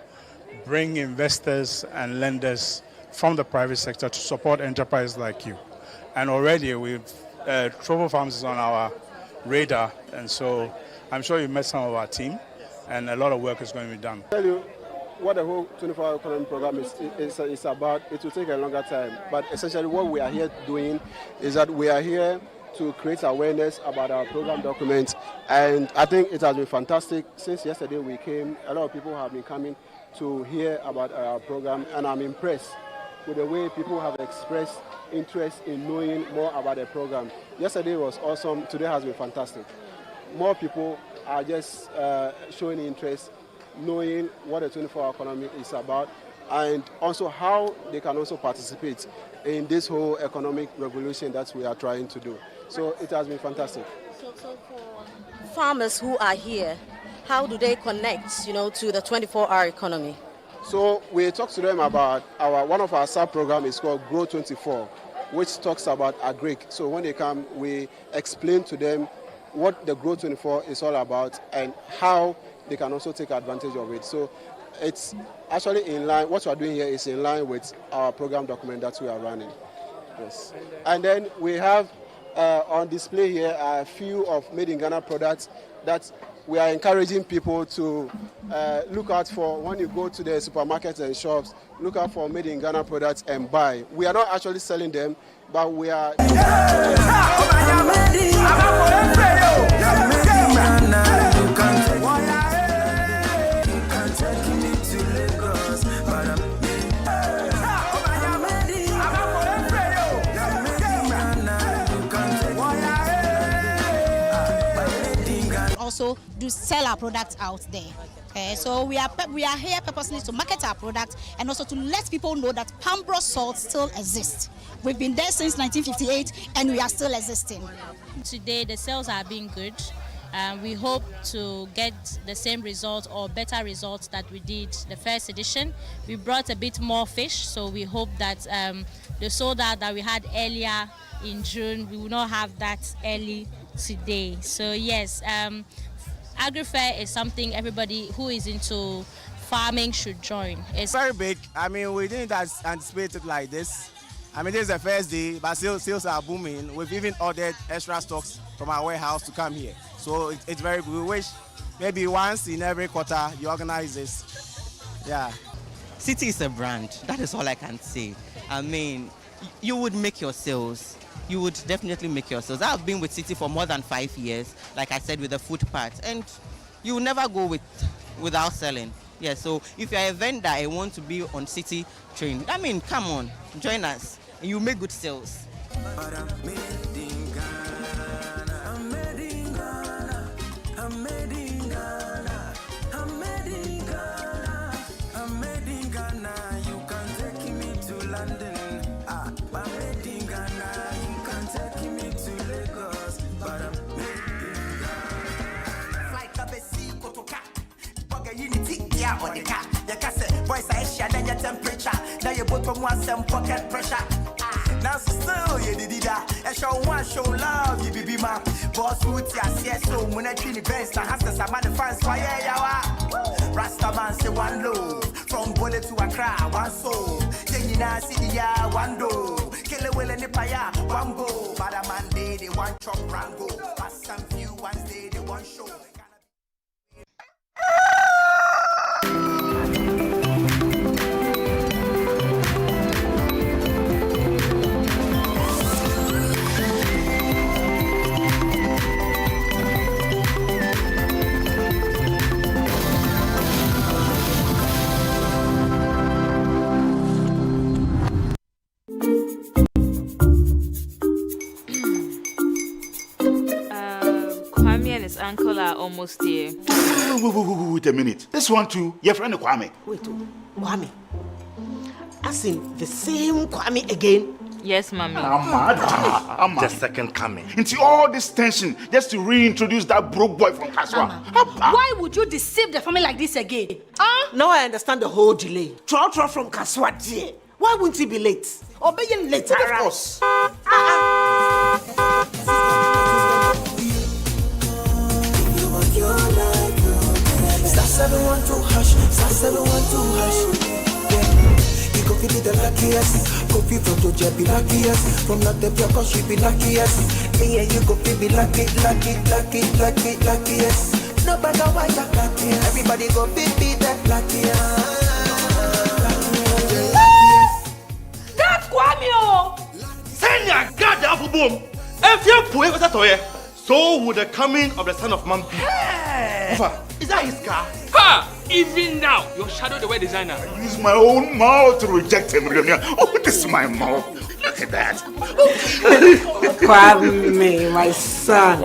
bring investors and lenders from the private sector to support enterprises like you. And already Trovo Farms is on our radar, and so I'm sure you've met some of our team, and a lot of work is going to be done. Tell you what the whole 24-hour economy program is about. It will take a longer time, but essentially what we are here doing is that we are here to create awareness about our program documents, and I think it has been fantastic. Since yesterday we came, a lot of people have been coming to hear about our program, and I'm impressed with the way people have expressed interest in knowing more about the program. Yesterday was awesome, today has been fantastic. More people are just showing interest, knowing what the 24-hour economy is about, and also how they can also participate in this whole economic revolution that we are trying to do. So it has been fantastic. So for farmers who are here, how do they connect, to the 24-hour economy? So we talk to them about one of our sub-programs is called Grow 24, which talks about Agri. So when they come, we explain to them what the Grow 24 is all about and how they can also take advantage of it. So it's actually in line, what we are doing here is in line with our program document that we are running. Yes. And then we have on display here a few of Made in Ghana products that we are encouraging people to look out for when you go to the supermarkets and shops. Look out for Made in Ghana products and buy. We are not actually selling them, but we are. Also do sell our products out there. So we are here purposely to market our products and also to let people know that Pambro salt still exists. We've been there since 1958 and we are still existing. Today the sales are being good. We hope to get the same results or better results that we did the first edition. We brought a bit more fish, so we hope that the sold out that we had earlier in June, we will not have that early today. So yes, Agri-Fair is something everybody who is into farming should join. It's very big. I mean, we didn't anticipate it like this. I mean, this is the first day, but sales are booming. We've even ordered extra stocks from our warehouse to come here. So it's very good. We wish maybe once in every quarter you organize this. Yeah. City is a brand. That is all I can say. I mean, you would make your sales. You would definitely make your sales. I've been with City for more than 5 years, like I said, with the food part, and you will never go without selling. Yeah, so if you're a vendor and want to be on City train, I mean, come on, join us, and you make good sales. On the car, you can say, boys, I share then your temperature. Now you put on one some pocket pressure. Now still you did that. I show one show love, you be man. Boss with ya, yes, so when I treat the best, I have to some of the fans for ya. Rasta man say one low, from bullet to Accra, one soul. Then you now see the ya one do. Kill it will in the paya, one go. But a man day, they one chop rango. But some few ones day, they one show. His uncle are almost here. Wait a minute. This one too, your friend Kwame. Wait, Kwame. As in the same Kwame again? Yes, mommy. The second coming. Into all this tension just to reintroduce that broke boy from Kaswa. Why would you deceive the family like this again? Now I understand the whole delay. Trotro from Kaswa dear. Why wouldn't he be late? Or being late? Of course. Star 712 hash, star 712 hash. Yeah, you go be the luckiest. Coffee from Georgia be luckiest. From not the pure cause she be luckiest. Me and you go be luckiest. No matter why you're luckiest. Everybody go be that luckiest. That's Kwame! Send your God the apple boom. If you're poor, so would the coming of the Son of Man be. Hey! Is that his car? Ha! Even now, your shadow the way designer. I use my own mouth to reject him. Oh, this is my mouth. Look at that. Kwame, my son.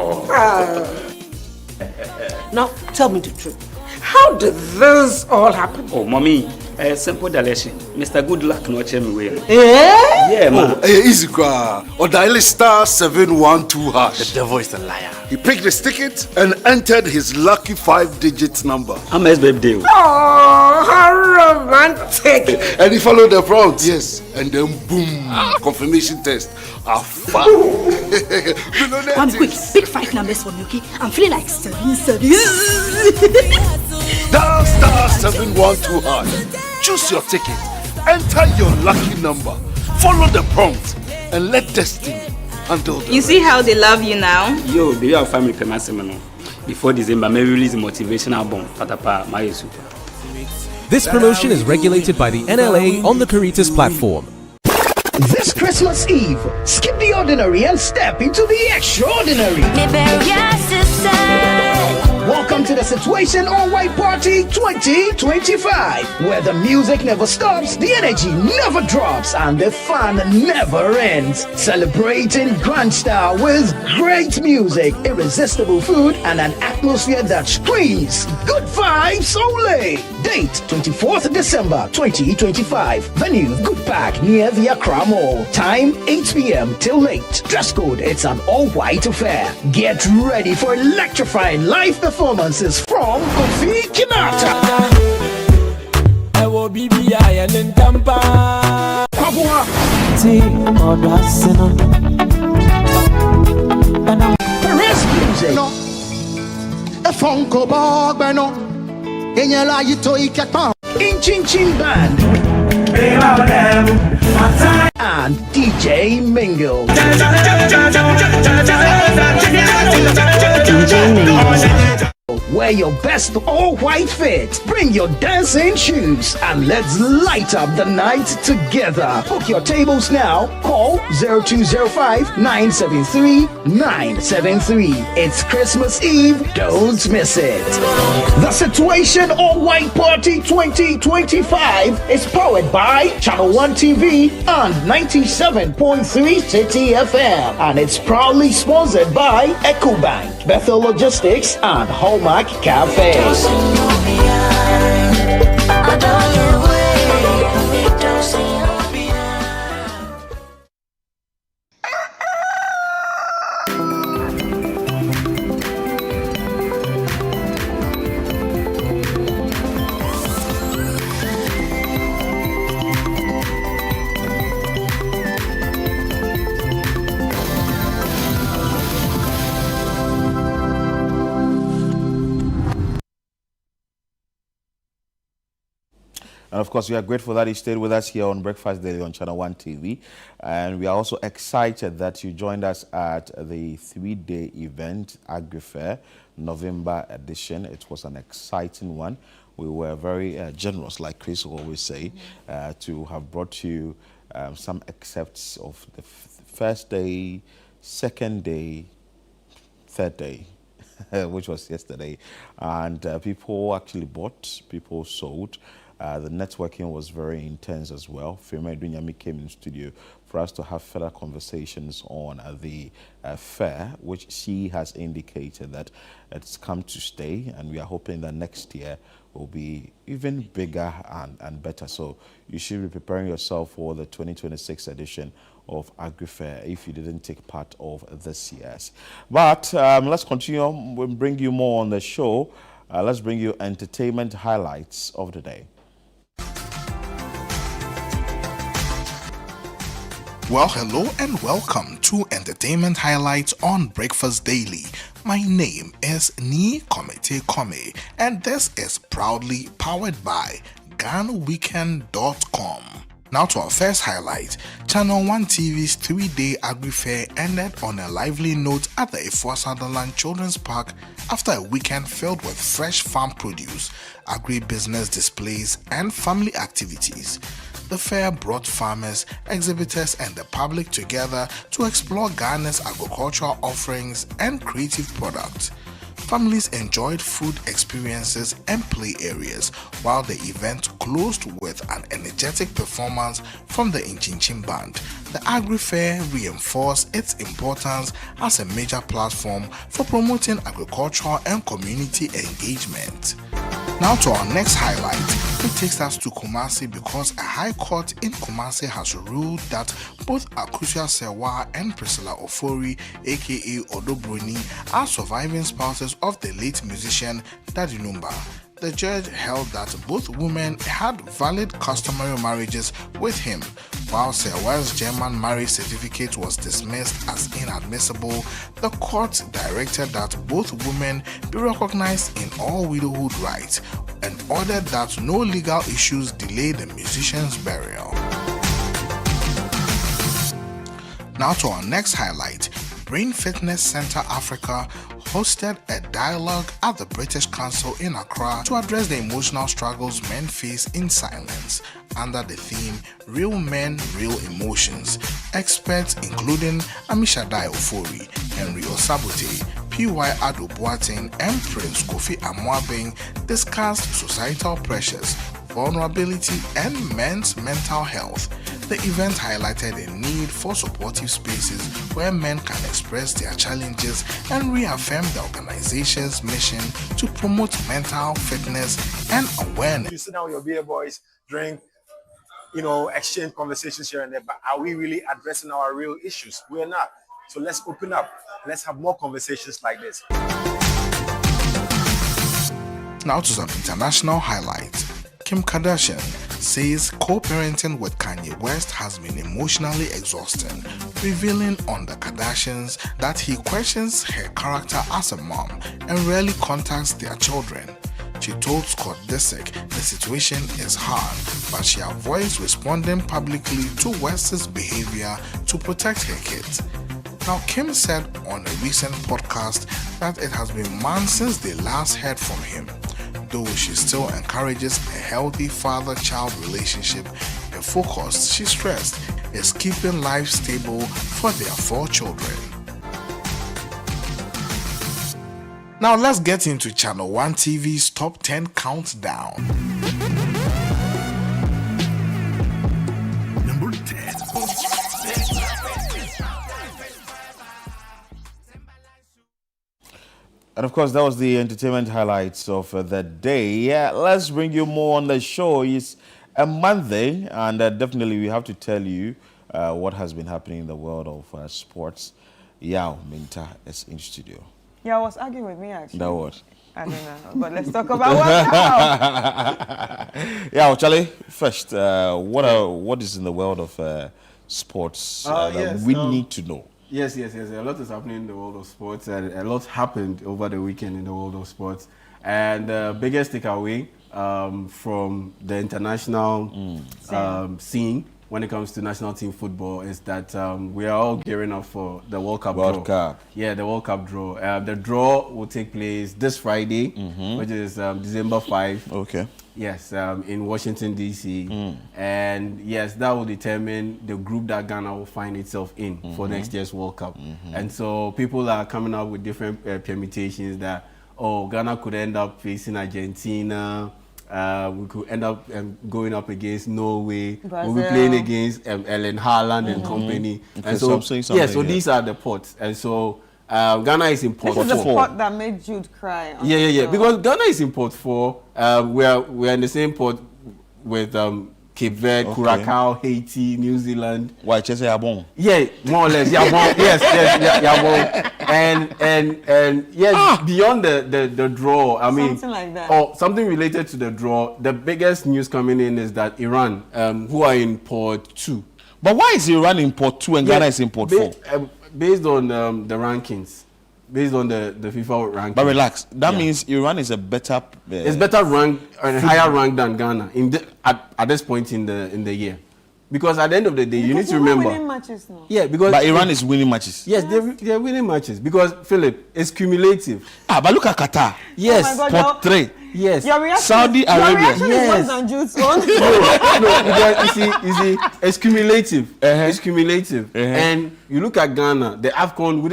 Now, tell me the truth. How did this all happen? Oh, mommy, simple direction. Mr. Good Luck no check me well. Yeah, man. Easy car. Or dial star 712 hash. The devil is a liar. He picked his ticket and entered his lucky 5-digit number. I'm his birthday. Oh, how romantic. And he followed the prompts. Yes. And then boom, confirmation test. One quick, pick 5 numbers for me, okay? I'm feeling like 7. Dial star 712 hash. Choose your ticket. Enter your lucky number. Follow the prompt and let destiny handle the You see how they love you now? Yo, baby, our family permission. Before December, maybe release a motivational album. Patapa, my super. This promotion is regulated by the NLA on the Caritas platform. This Christmas Eve, skip the ordinary and step into the extraordinary. Welcome to the Situation All White Party 2025, where the music never stops, the energy never drops, and the fun never ends. Celebrating grand style with great music, irresistible food, and an atmosphere that screams good vibes only. Date 24th December 2025. Venue Good Park near the Accra Mall. Time 8 p.m. till late. Dress code, it's an all-white affair. Get ready for electrifying live performances from Kofi Kinata. Perez Music. No. A Funko Bog, no. Inchin Band. And DJ Mingle. Wear your best all-white fit. Bring your dancing shoes and let's light up the night together. Book your tables now. Call 0205-973-973. It's Christmas Eve. Don't miss it. The Situation All-White Party 2025 is powered by Channel 1 TV and 97.3 City FM. And it's proudly sponsored by EcoBank, Bethel Logistics, and Hallmark Cafe. And of course, we are grateful that you stayed with us here on Breakfast Daily on Channel 1 TV. And we are also excited that you joined us at the 3-day event, Agri Fair, November edition. It was an exciting one. We were very generous, like Chris will always say, to have brought you some excerpts of the first day, second day, third day, which was yesterday. And people actually bought, people sold. The networking was very intense as well. Firma Dunyami came in studio for us to have further conversations on the fair, which she has indicated that it's come to stay, and we are hoping that next year will be even bigger and better. So you should be preparing yourself for the 2026 edition of Agri Fair if you didn't take part of this year's. But let's continue. We'll bring you more on the show. Let's bring you entertainment highlights of the day. Well, hello and welcome to Entertainment Highlights on Breakfast Daily. My name is Ni Komete Kome, and this is proudly powered by GhanaWeekend.com. Now to our first highlight. Channel 1 TV's 3-day Agri Fair ended on a lively note at the Ifua Sutherland Children's Park after a weekend filled with fresh farm produce, agri-business displays, and family activities. The fair brought farmers, exhibitors, and the public together to explore Ghana's agricultural offerings and creative products. Families enjoyed food experiences and play areas, while the event closed with an energetic performance from the Inchinchim Band. The Agri Fair reinforced its importance as a major platform for promoting agricultural and community engagement. Now to our next highlight. It takes us to Kumasi because a high court in Kumasi has ruled that both Akusia Sewa and Priscilla Ofori, aka Odobroni, are surviving spouses of the late musician Daddy Numba. The judge held that both women had valid customary marriages with him, while Sewa's German marriage certificate was dismissed as inadmissible. The court directed that both women be recognized in all widowhood rights and ordered that no legal issues delay the musician's burial. Now to our next highlight. Brain Fitness Center Africa hosted a dialogue at the British Council in Accra to address the emotional struggles men face in silence under the theme Real Men, Real Emotions. Experts including Amishadai Ofori, Henry Osabote, P.Y. Ado Boateng, and Prince Kofi Amoabeng discussed societal pressures, vulnerability, and men's mental health. The event highlighted a need for supportive spaces where men can express their challenges and reaffirm the organization's mission to promote mental fitness and awareness. You sit down with your beer boys, drink, exchange conversations here and there, but are we really addressing our real issues? We're not. So let's open up. Let's have more conversations like this. Now to some international highlights. Kim Kardashian says co-parenting with Kanye West has been emotionally exhausting, revealing on the Kardashians that he questions her character as a mom and rarely contacts their children. She told Scott Disick the situation is hard, but she avoids responding publicly to West's behavior to protect her kids. Now, Kim said on a recent podcast that it has been months since they last heard from him. Though she still encourages a healthy father-child relationship, the focus, she stressed, is keeping life stable for their 4 children. Now let's get into Channel 1 TV's Top 10 Countdown. Number 10. And of course, that was the entertainment highlights of the day. Yeah, let's bring you more on the show. It's a Monday, and definitely we have to tell you what has been happening in the world of sports. Yao Minta is in studio. Yeah, I was arguing with me actually. That was. I don't know, but let's talk about what's now. Yeah, Charlie, first, what is in the world of sports that we need to know? Yes. A lot is happening in the world of sports, and a lot happened over the weekend in the world of sports. And the biggest takeaway from the international scene when it comes to national team football is that we are all gearing up for the World Cup draw. Yeah, the World Cup draw. The draw will take place this Friday, which is December 5. Okay. Yes, in Washington, D.C. And yes, that will determine the group that Ghana will find itself in for next year's World Cup. And so people are coming up with different permutations that, Ghana could end up facing Argentina. We could end up going up against Norway. Brazil. We'll be playing against Erling Haaland and company. Okay, and so, so these are the pots. And so Ghana is in pot 4. This is the pot that made Jude cry. Yeah. Because Ghana is in pot 4. We are in the same pot with Cape Verde, Curacao, Haiti, New Zealand. Why, just Yabon? Yeah, more or less. Yabon. yes, Yabon. And yes, beyond the draw, I mean, something like that. Or something related to the draw. The biggest news coming in is that Iran, who are in pot 2. But why is Iran in pot 2 and Ghana is in pot 4? Based on the rankings. Based on the FIFA ranking. But relax, that means Iran is a better... it's better ranked and higher ranked than Ghana at this point in the year. Because at the end of the day, you need to remember... winning matches now. Yeah, because... But Iran is winning matches. Yes, they're winning matches. Because, Philip, it's cumulative. But look at Qatar. Yes. Oh my God, pot 3. Yes. Saudi Arabia. Your reaction is worse than Jude's own. No, because you see, it's cumulative. It's cumulative. And you look at Ghana, the AFCON, we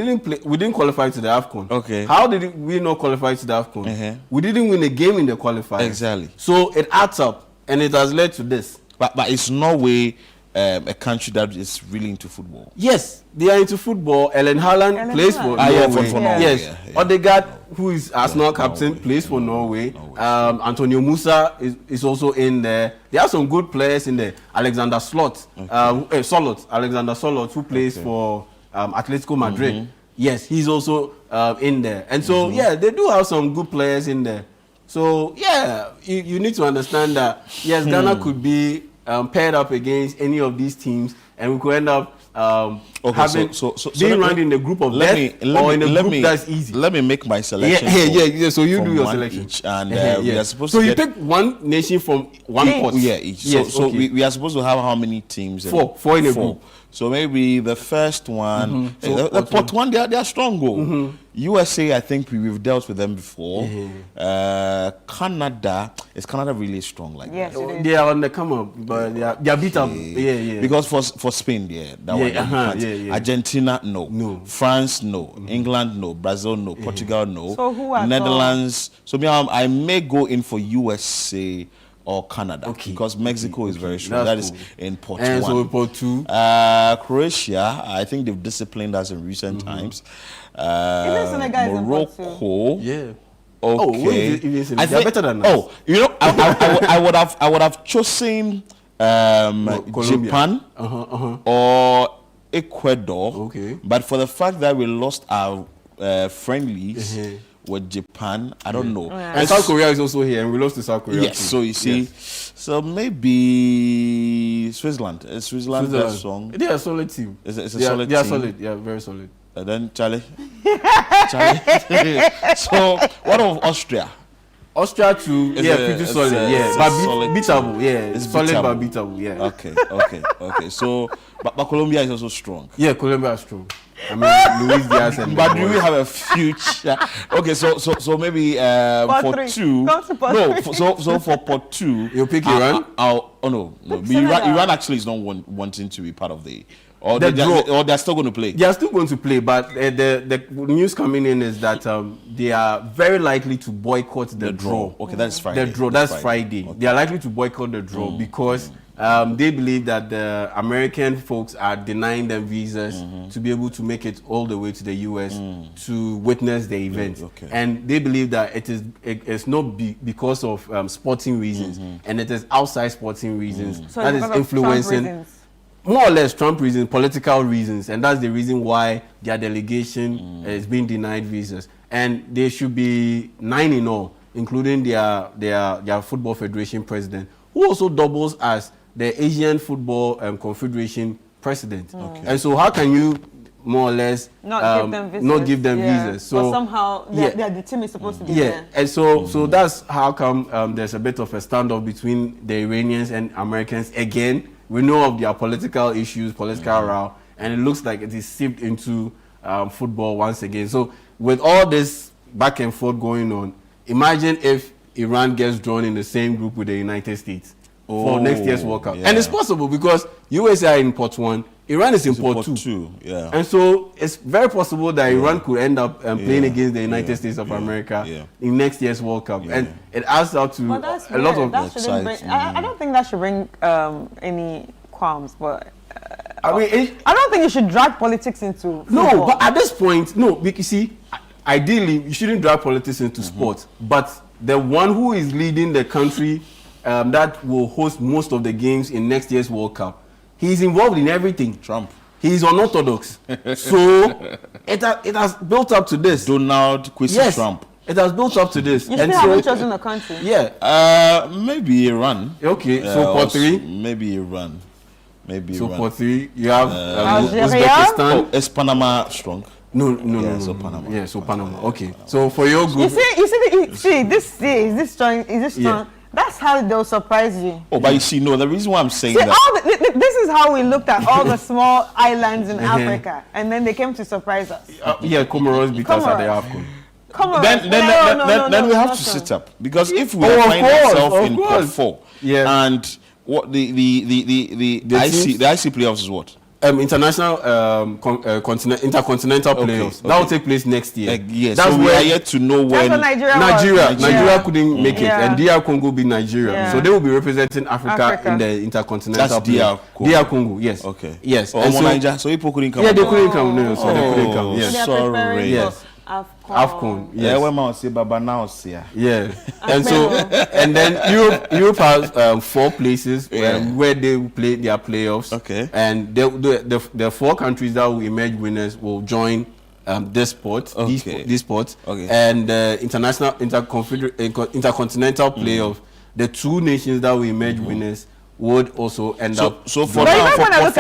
didn't qualify to the AFCON. Okay. How did we not qualify to the AFCON? We didn't win a game in the qualifiers. Exactly. So it adds up, and it has led to this. But it's Norway, a country that is really into football. Yes, they are into football. Erling Haaland plays for Norway. For Norway. Yes. Odegaard, who is Arsenal captain, plays for Norway. Antonio Musa is also in there. There are some good players in there. Alexander Solot, Alexander Solot, who plays for Atletico Madrid. Yes, he's also in there. And so, they do have some good players in there. So, you need to understand that, yes, Ghana could be paired up against any of these teams, and we could end up having being ranked in the group of death or in a group that's easy. Let me make my selection. So you do your selection. Each, and we are supposed to you pick one nation from one pot. Yeah, each. So we are supposed to have how many teams? Four in a group. So maybe the first one, the pot 1, they are strong. USA, I think we've dealt with them before. Canada, is Canada really strong like that? Yes, they are on the come up, but they are beatable. Yeah. Because for Spain, Argentina, no. France, no. England, no. Brazil, no. Portugal, no. So who are Netherlands? So I may go in for USA or Canada, because Mexico is very strong. That is in pot 1. So pot 2, Croatia, I think they've disciplined us in recent times. Morocco, okay. I think better than us. I would have chosen Japan or Ecuador, but for the fact that we lost our friendlies with Japan, I don't know. And South Korea is also here, and we lost to South Korea. Yes, too. So you see, so maybe Switzerland. Is Switzerland that strong? They are a solid team. It's a solid team. They are solid. Yeah, very solid. And then Charlie. So what of Austria? Austria too. Pretty solid. But beatable. It's solid but beatable. Okay. So, but Colombia is also strong. Yeah, Colombia is strong. I mean, Luis Diaz and. But do we have a future? Okay, so maybe for three. two. No, so for pot two, you pick Iran. No. Iran actually is not wanting to be part of the. Or they're still going to play. They are still going to play, but the news coming in is that they are very likely to boycott the draw. Okay, that's Friday. The draw, that's Friday. Okay. They are likely to boycott the draw because they believe that the American folks are denying them visas to be able to make it all the way to the US to witness the event. Okay. And they believe that it's not because of sporting reasons, and it is outside sporting reasons So that is influencing. More or less Trump reasons, political reasons, and that's the reason why their delegation is being denied visas. And they should be 9 in all, including their football federation president, who also doubles as the Asian Football Confederation president. Okay. And so how can you more or less not give them visas? So but somehow the team is supposed to be there. And so that's how come there's a bit of a standoff between the Iranians and Americans again. We know of their political issues, political row, and it looks like it is seeped into football once again. So with all this back and forth going on, imagine if Iran gets drawn in the same group with the United States for next year's World Cup. And it's possible because USA are in pot 1, Iran is in pot 2. Yeah. And so it's very possible that Iran could end up playing against the United States of America in next year's World Cup. And it adds up to a lot of... I don't think that should bring any qualms, but... I mean, I don't think you should drag politics into football. No, but at this point, you see, ideally, you shouldn't drag politics into sport. But the one who is leading the country that will host most of the games in next year's World Cup, he's involved in everything. Trump. He's unorthodox. So it has built up to this. Donald Trump. It has built up to this. You still haven't chosen a country. Yeah. Maybe Iran. Okay, so pot 3? Maybe Iran. So pot 3, you have Uzbekistan. Oh, is Panama strong? No. So Panama. Yeah, so Panama. Okay. So for your group... You see, is this strong? Is this strong? Yeah. That's how they'll surprise you. Oh, but you see, no, the reason why I'm saying that... this is how we looked at all the small islands in Africa, and then they came to surprise us. Comoros beat us at the AFCON. Then we have to sit up, because if we find ourselves in pot 4, and what the IC playoffs is what? International intercontinental playoffs. That will take place next year. Yes, that's so we are yet to know when Nigeria couldn't make it, and DR Congo beat Nigeria, so they will be representing Africa in the intercontinental playoffs. DR Congo, yes. Okay. Yes. So people couldn't come. Yeah, they couldn't come. No, so they couldn't come. Yes. Sorry. Yes. AFCON. Yes. Yeah, when I say Baba now, yeah. And then Europe has 4 places where they will play their playoffs. Okay. And the 4 countries that will emerge winners will join this sport. Okay. This sport. Okay. And international intercontinental playoff. The 2 nations that will emerge winners would also end up. So for now,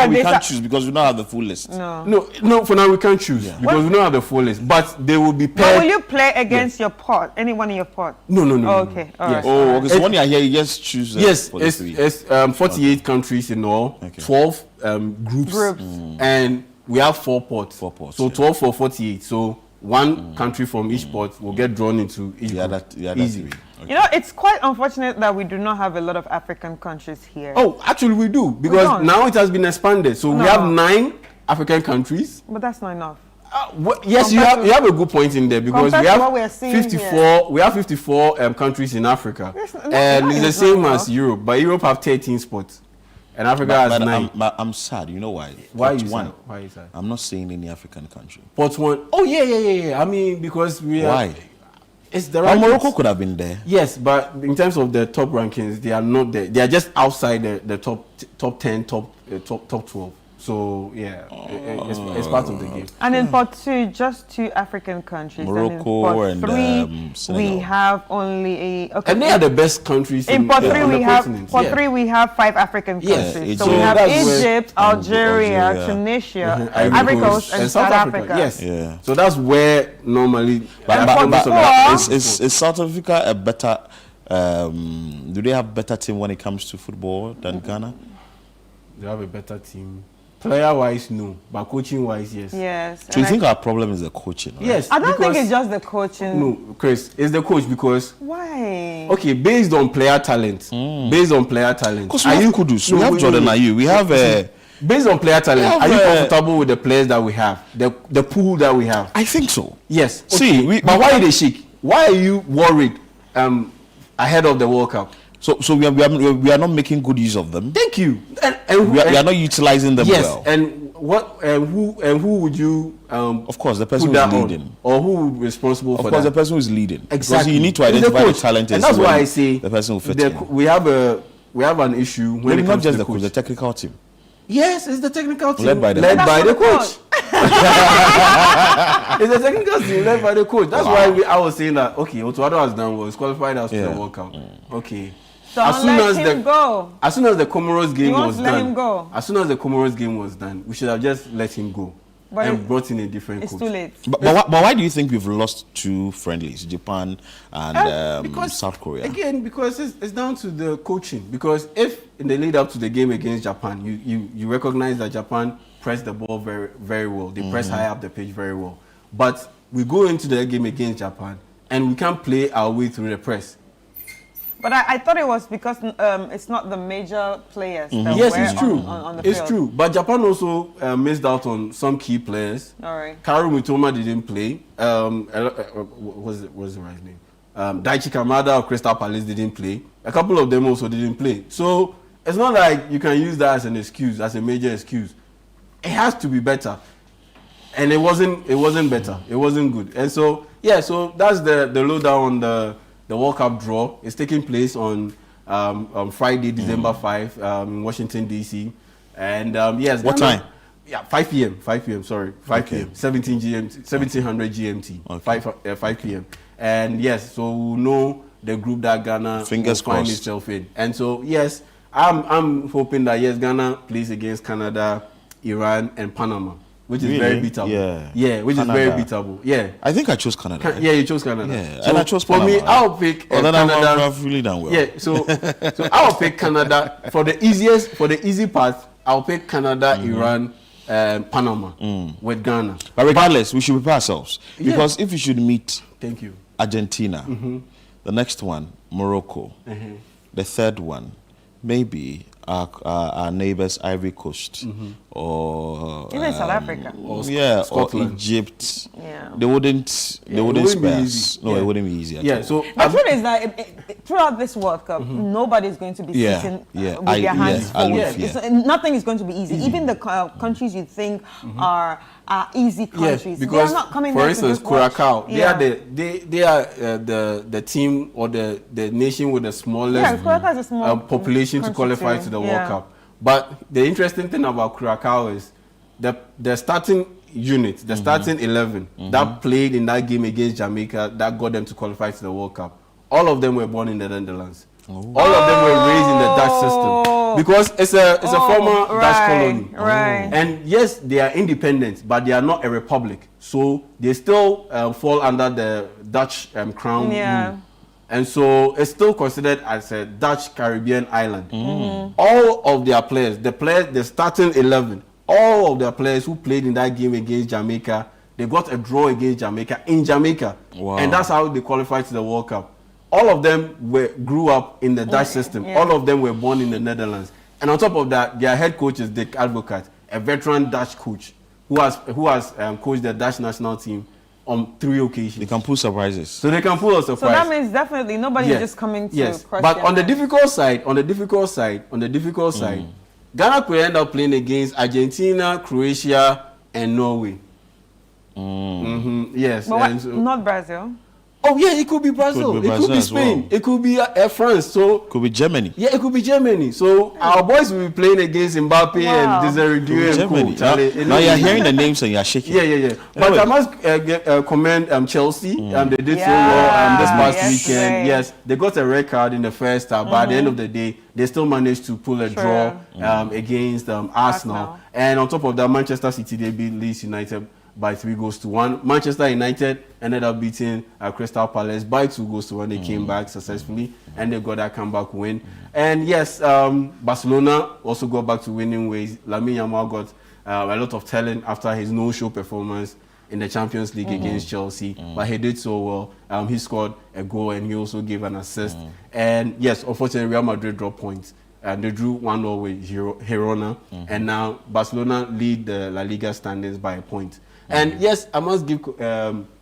we can't choose because we don't have the full list. No. For now we can't choose because we don't have the full list. But they will be paired. But will you play against your pot? Anyone in your pot? No. Okay. All right. Oh, okay. So when you are here, you just choose. Yes, it's 48 countries in all, 12 groups, and we have 4 pots. So 12 for 48. So 1 country from each pot will get drawn into each group. Easy. Okay. You know, it's quite unfortunate that we do not have a lot of African countries here. Oh, actually we do, because now it has been expanded. So we have 9 African countries. But that's not enough. Yes, you have a good point in there, because we have 54. Here. We have 54 countries in Africa, and it's the same as Europe. But Europe have 13 spots, and Africa has 9. I'm sad. You know why? Why is that? I'm not saying any African country. Pot 1. Oh yeah. I mean, because we are. It's the Morocco could have been there. Yes, but in terms of the top rankings, they are not there. They are just outside the top 10, top 12. So yeah, it's part of the game. And in pot 2, just 2 African countries. Morocco and in pot 3, we have only and they are the best countries. In pot 3, we have 5 African countries. So we have Egypt, Algeria, Tunisia, Ivory Coast, and South Africa. Yes. Yeah. So that's where normally. Is South Africa a better? Do they have better team when it comes to football than Ghana? They have a better team. Player-wise, no. But coaching-wise, yes. Yes. So you think our problem is the coaching? Right? Yes. I don't think it's just the coaching. No, Chris, it's the coach because... Why? Okay, based on player talent. Based on player talent. Because we have Kudus, we have Jordan Ayew, we have... based on player talent, are you comfortable with the players that we have? The pool that we have? I think so. Yes. Okay. See, but why are they shake? Why are you worried ahead of the World Cup? So we are not making good use of them. Thank you. We are not utilizing them well. Yes. And who would you of course the person who is leading, or who would be responsible for that? Of course the person who is leading. Exactly. Because you need to identify the talent, and that's why I say the person who fits in. We have an issue when maybe it comes not just to the coach, the technical team. Yes, it's the technical team led by the coach. It's the technical team led by the coach. That's why I was saying that. Okay, Otuado has done well. He's qualified us to the World Cup. Okay. So as soon as the Comoros game was done, as soon as the Comoros game was done, we should have just let him go and brought in a different coach. It's too late. But why do you think we've lost 2 friendlies, Japan and South Korea? Again, because it's down to the coaching. Because if in the lead up to the game against Japan, you recognize that Japan pressed the ball very, very well. They press high up the pitch very well. But we go into the game against Japan and we can't play our way through the press. But I thought it was because it's not the major players. Yes, it's true. On the it's field. true. But Japan also missed out on some key players. All right. Karu Mitoma didn't play. What's the right name? Daichi Kamada of Crystal Palace didn't play. A couple of them also didn't play. So it's not like you can use that as an excuse, as a major excuse. It has to be better. And it wasn't better. It wasn't good. And so, yeah, so that's the lowdown on the World Cup draw. Is taking place on Friday, December 5, in Washington, D.C. And yes. What time? Yeah, 5 p.m. 5 p.m. Sorry, 5 p.m. 1700 GMT. Okay. 5 p.m. And yes, so we'll know the group that Ghana will find itself in. And so yes, I'm hoping that yes, Ghana plays against Canada, Iran, and Panama. Which is very beatable. Yeah, which Canada. Is very beatable. Yeah. I think I chose Canada. Yeah, you chose Canada. Yeah, so and I chose Panama. For me, I'll pick Canada. I've really done well. Yeah, so I'll pick Canada for the easy part. I'll pick Canada, Iran, Panama with Ghana. But regardless, we should prepare ourselves because if we should meet, thank you, Argentina, the next one Morocco, the third one maybe our neighbors Ivory Coast or even South Africa or Scotland. or Egypt. Yeah. They wouldn't spare us. No, it wouldn't be easy at all. So the truth is that throughout this World Cup, nobody is going to be sitting with their hands forward. Nothing is going to be easy. Even the countries you think are easy countries, because they are not coming. For instance, Curacao, they are the team or the nation with the smallest population to qualify to the World Cup. But the interesting thing about Curacao is the starting unit, the starting 11 that played in that game against Jamaica that got them to qualify to the World Cup. All of them were born in the Netherlands. All of them were raised in the Dutch system because it's a former Dutch colony. Right. And yes, they are independent, but they are not a republic. So they still fall under the Dutch crown rule. And so it's still considered as a Dutch Caribbean island. All of their players, the starting 11, all of their players who played in that game against Jamaica, they got a draw against Jamaica in Jamaica. Wow. And that's how they qualified to the World Cup. All of them grew up in the Dutch system. All of them were born in the Netherlands. And on top of that, their head coach is Dick Advocaat, a veteran Dutch coach who has coached the Dutch national team on 3 occasions. They can pull surprises. So they can pull a surprise. So that means definitely nobody is just coming to crush. But on the difficult side, Ghana could end up playing against Argentina, Croatia, and Norway. Yes. But not Brazil. Oh yeah, it could be Brazil. It could be Spain. It could be France. So could be Germany. Yeah, it could be Germany. So our boys will be playing against Mbappe and Desiree Doué and Germany. Now you're hearing the names and you're shaking. Yeah. But I must commend Chelsea. They did so well this past weekend. Yes, they got a red card in the first half, but at the end of the day, they still managed to pull a draw against Arsenal. And on top of that, Manchester City, they beat Leeds United by 3-1. Manchester United ended up beating Crystal Palace by 2-1. They came back successfully and they got that comeback win. And yes, Barcelona also got back to winning ways. Lamine Yamal got a lot of talent after his no-show performance in the Champions League against Chelsea, but he did so well. He scored a goal and he also gave an assist. And yes, unfortunately, Real Madrid dropped points. They drew 1-0 with Girona, and now Barcelona lead the La Liga standings by a point. And yes, I must give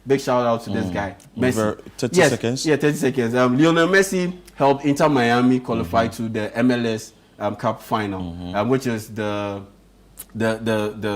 big shout out to this guy, Messi. 30 seconds. Yeah, 30 seconds. Lionel Messi helped Inter Miami qualify to the MLS Cup final, which is the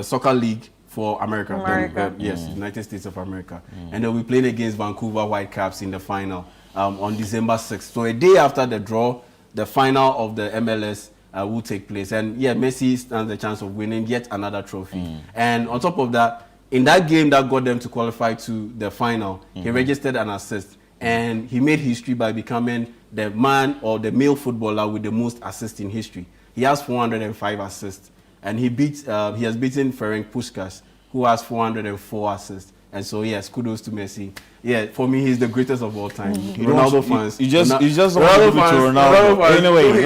soccer league for America. Yes, United States of America. And they'll be playing against Vancouver Whitecaps in the final on December 6th. So a day after the draw, the final of the MLS will take place. And yeah, Messi stands a chance of winning yet another trophy. And on top of that, in that game that got them to qualify to the final, he registered an assist. And he made history by becoming the man or the male footballer with the most assists in history. He has 405 assists. And he has beaten Ferenc Puskas, who has 404 assists. And so, yes, kudos to Messi. Yeah, for me, he's the greatest of all time. Ronaldo fans. You just want to give it to Ronaldo. Anyway,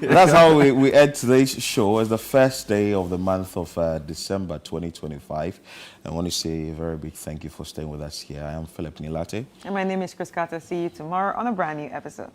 that's how we end today's show. It's the first day of the month of December 2025. I want to say a very big thank you for staying with us here. I am Philip Nilate. And my name is Chris Carter. See you tomorrow on a brand new episode.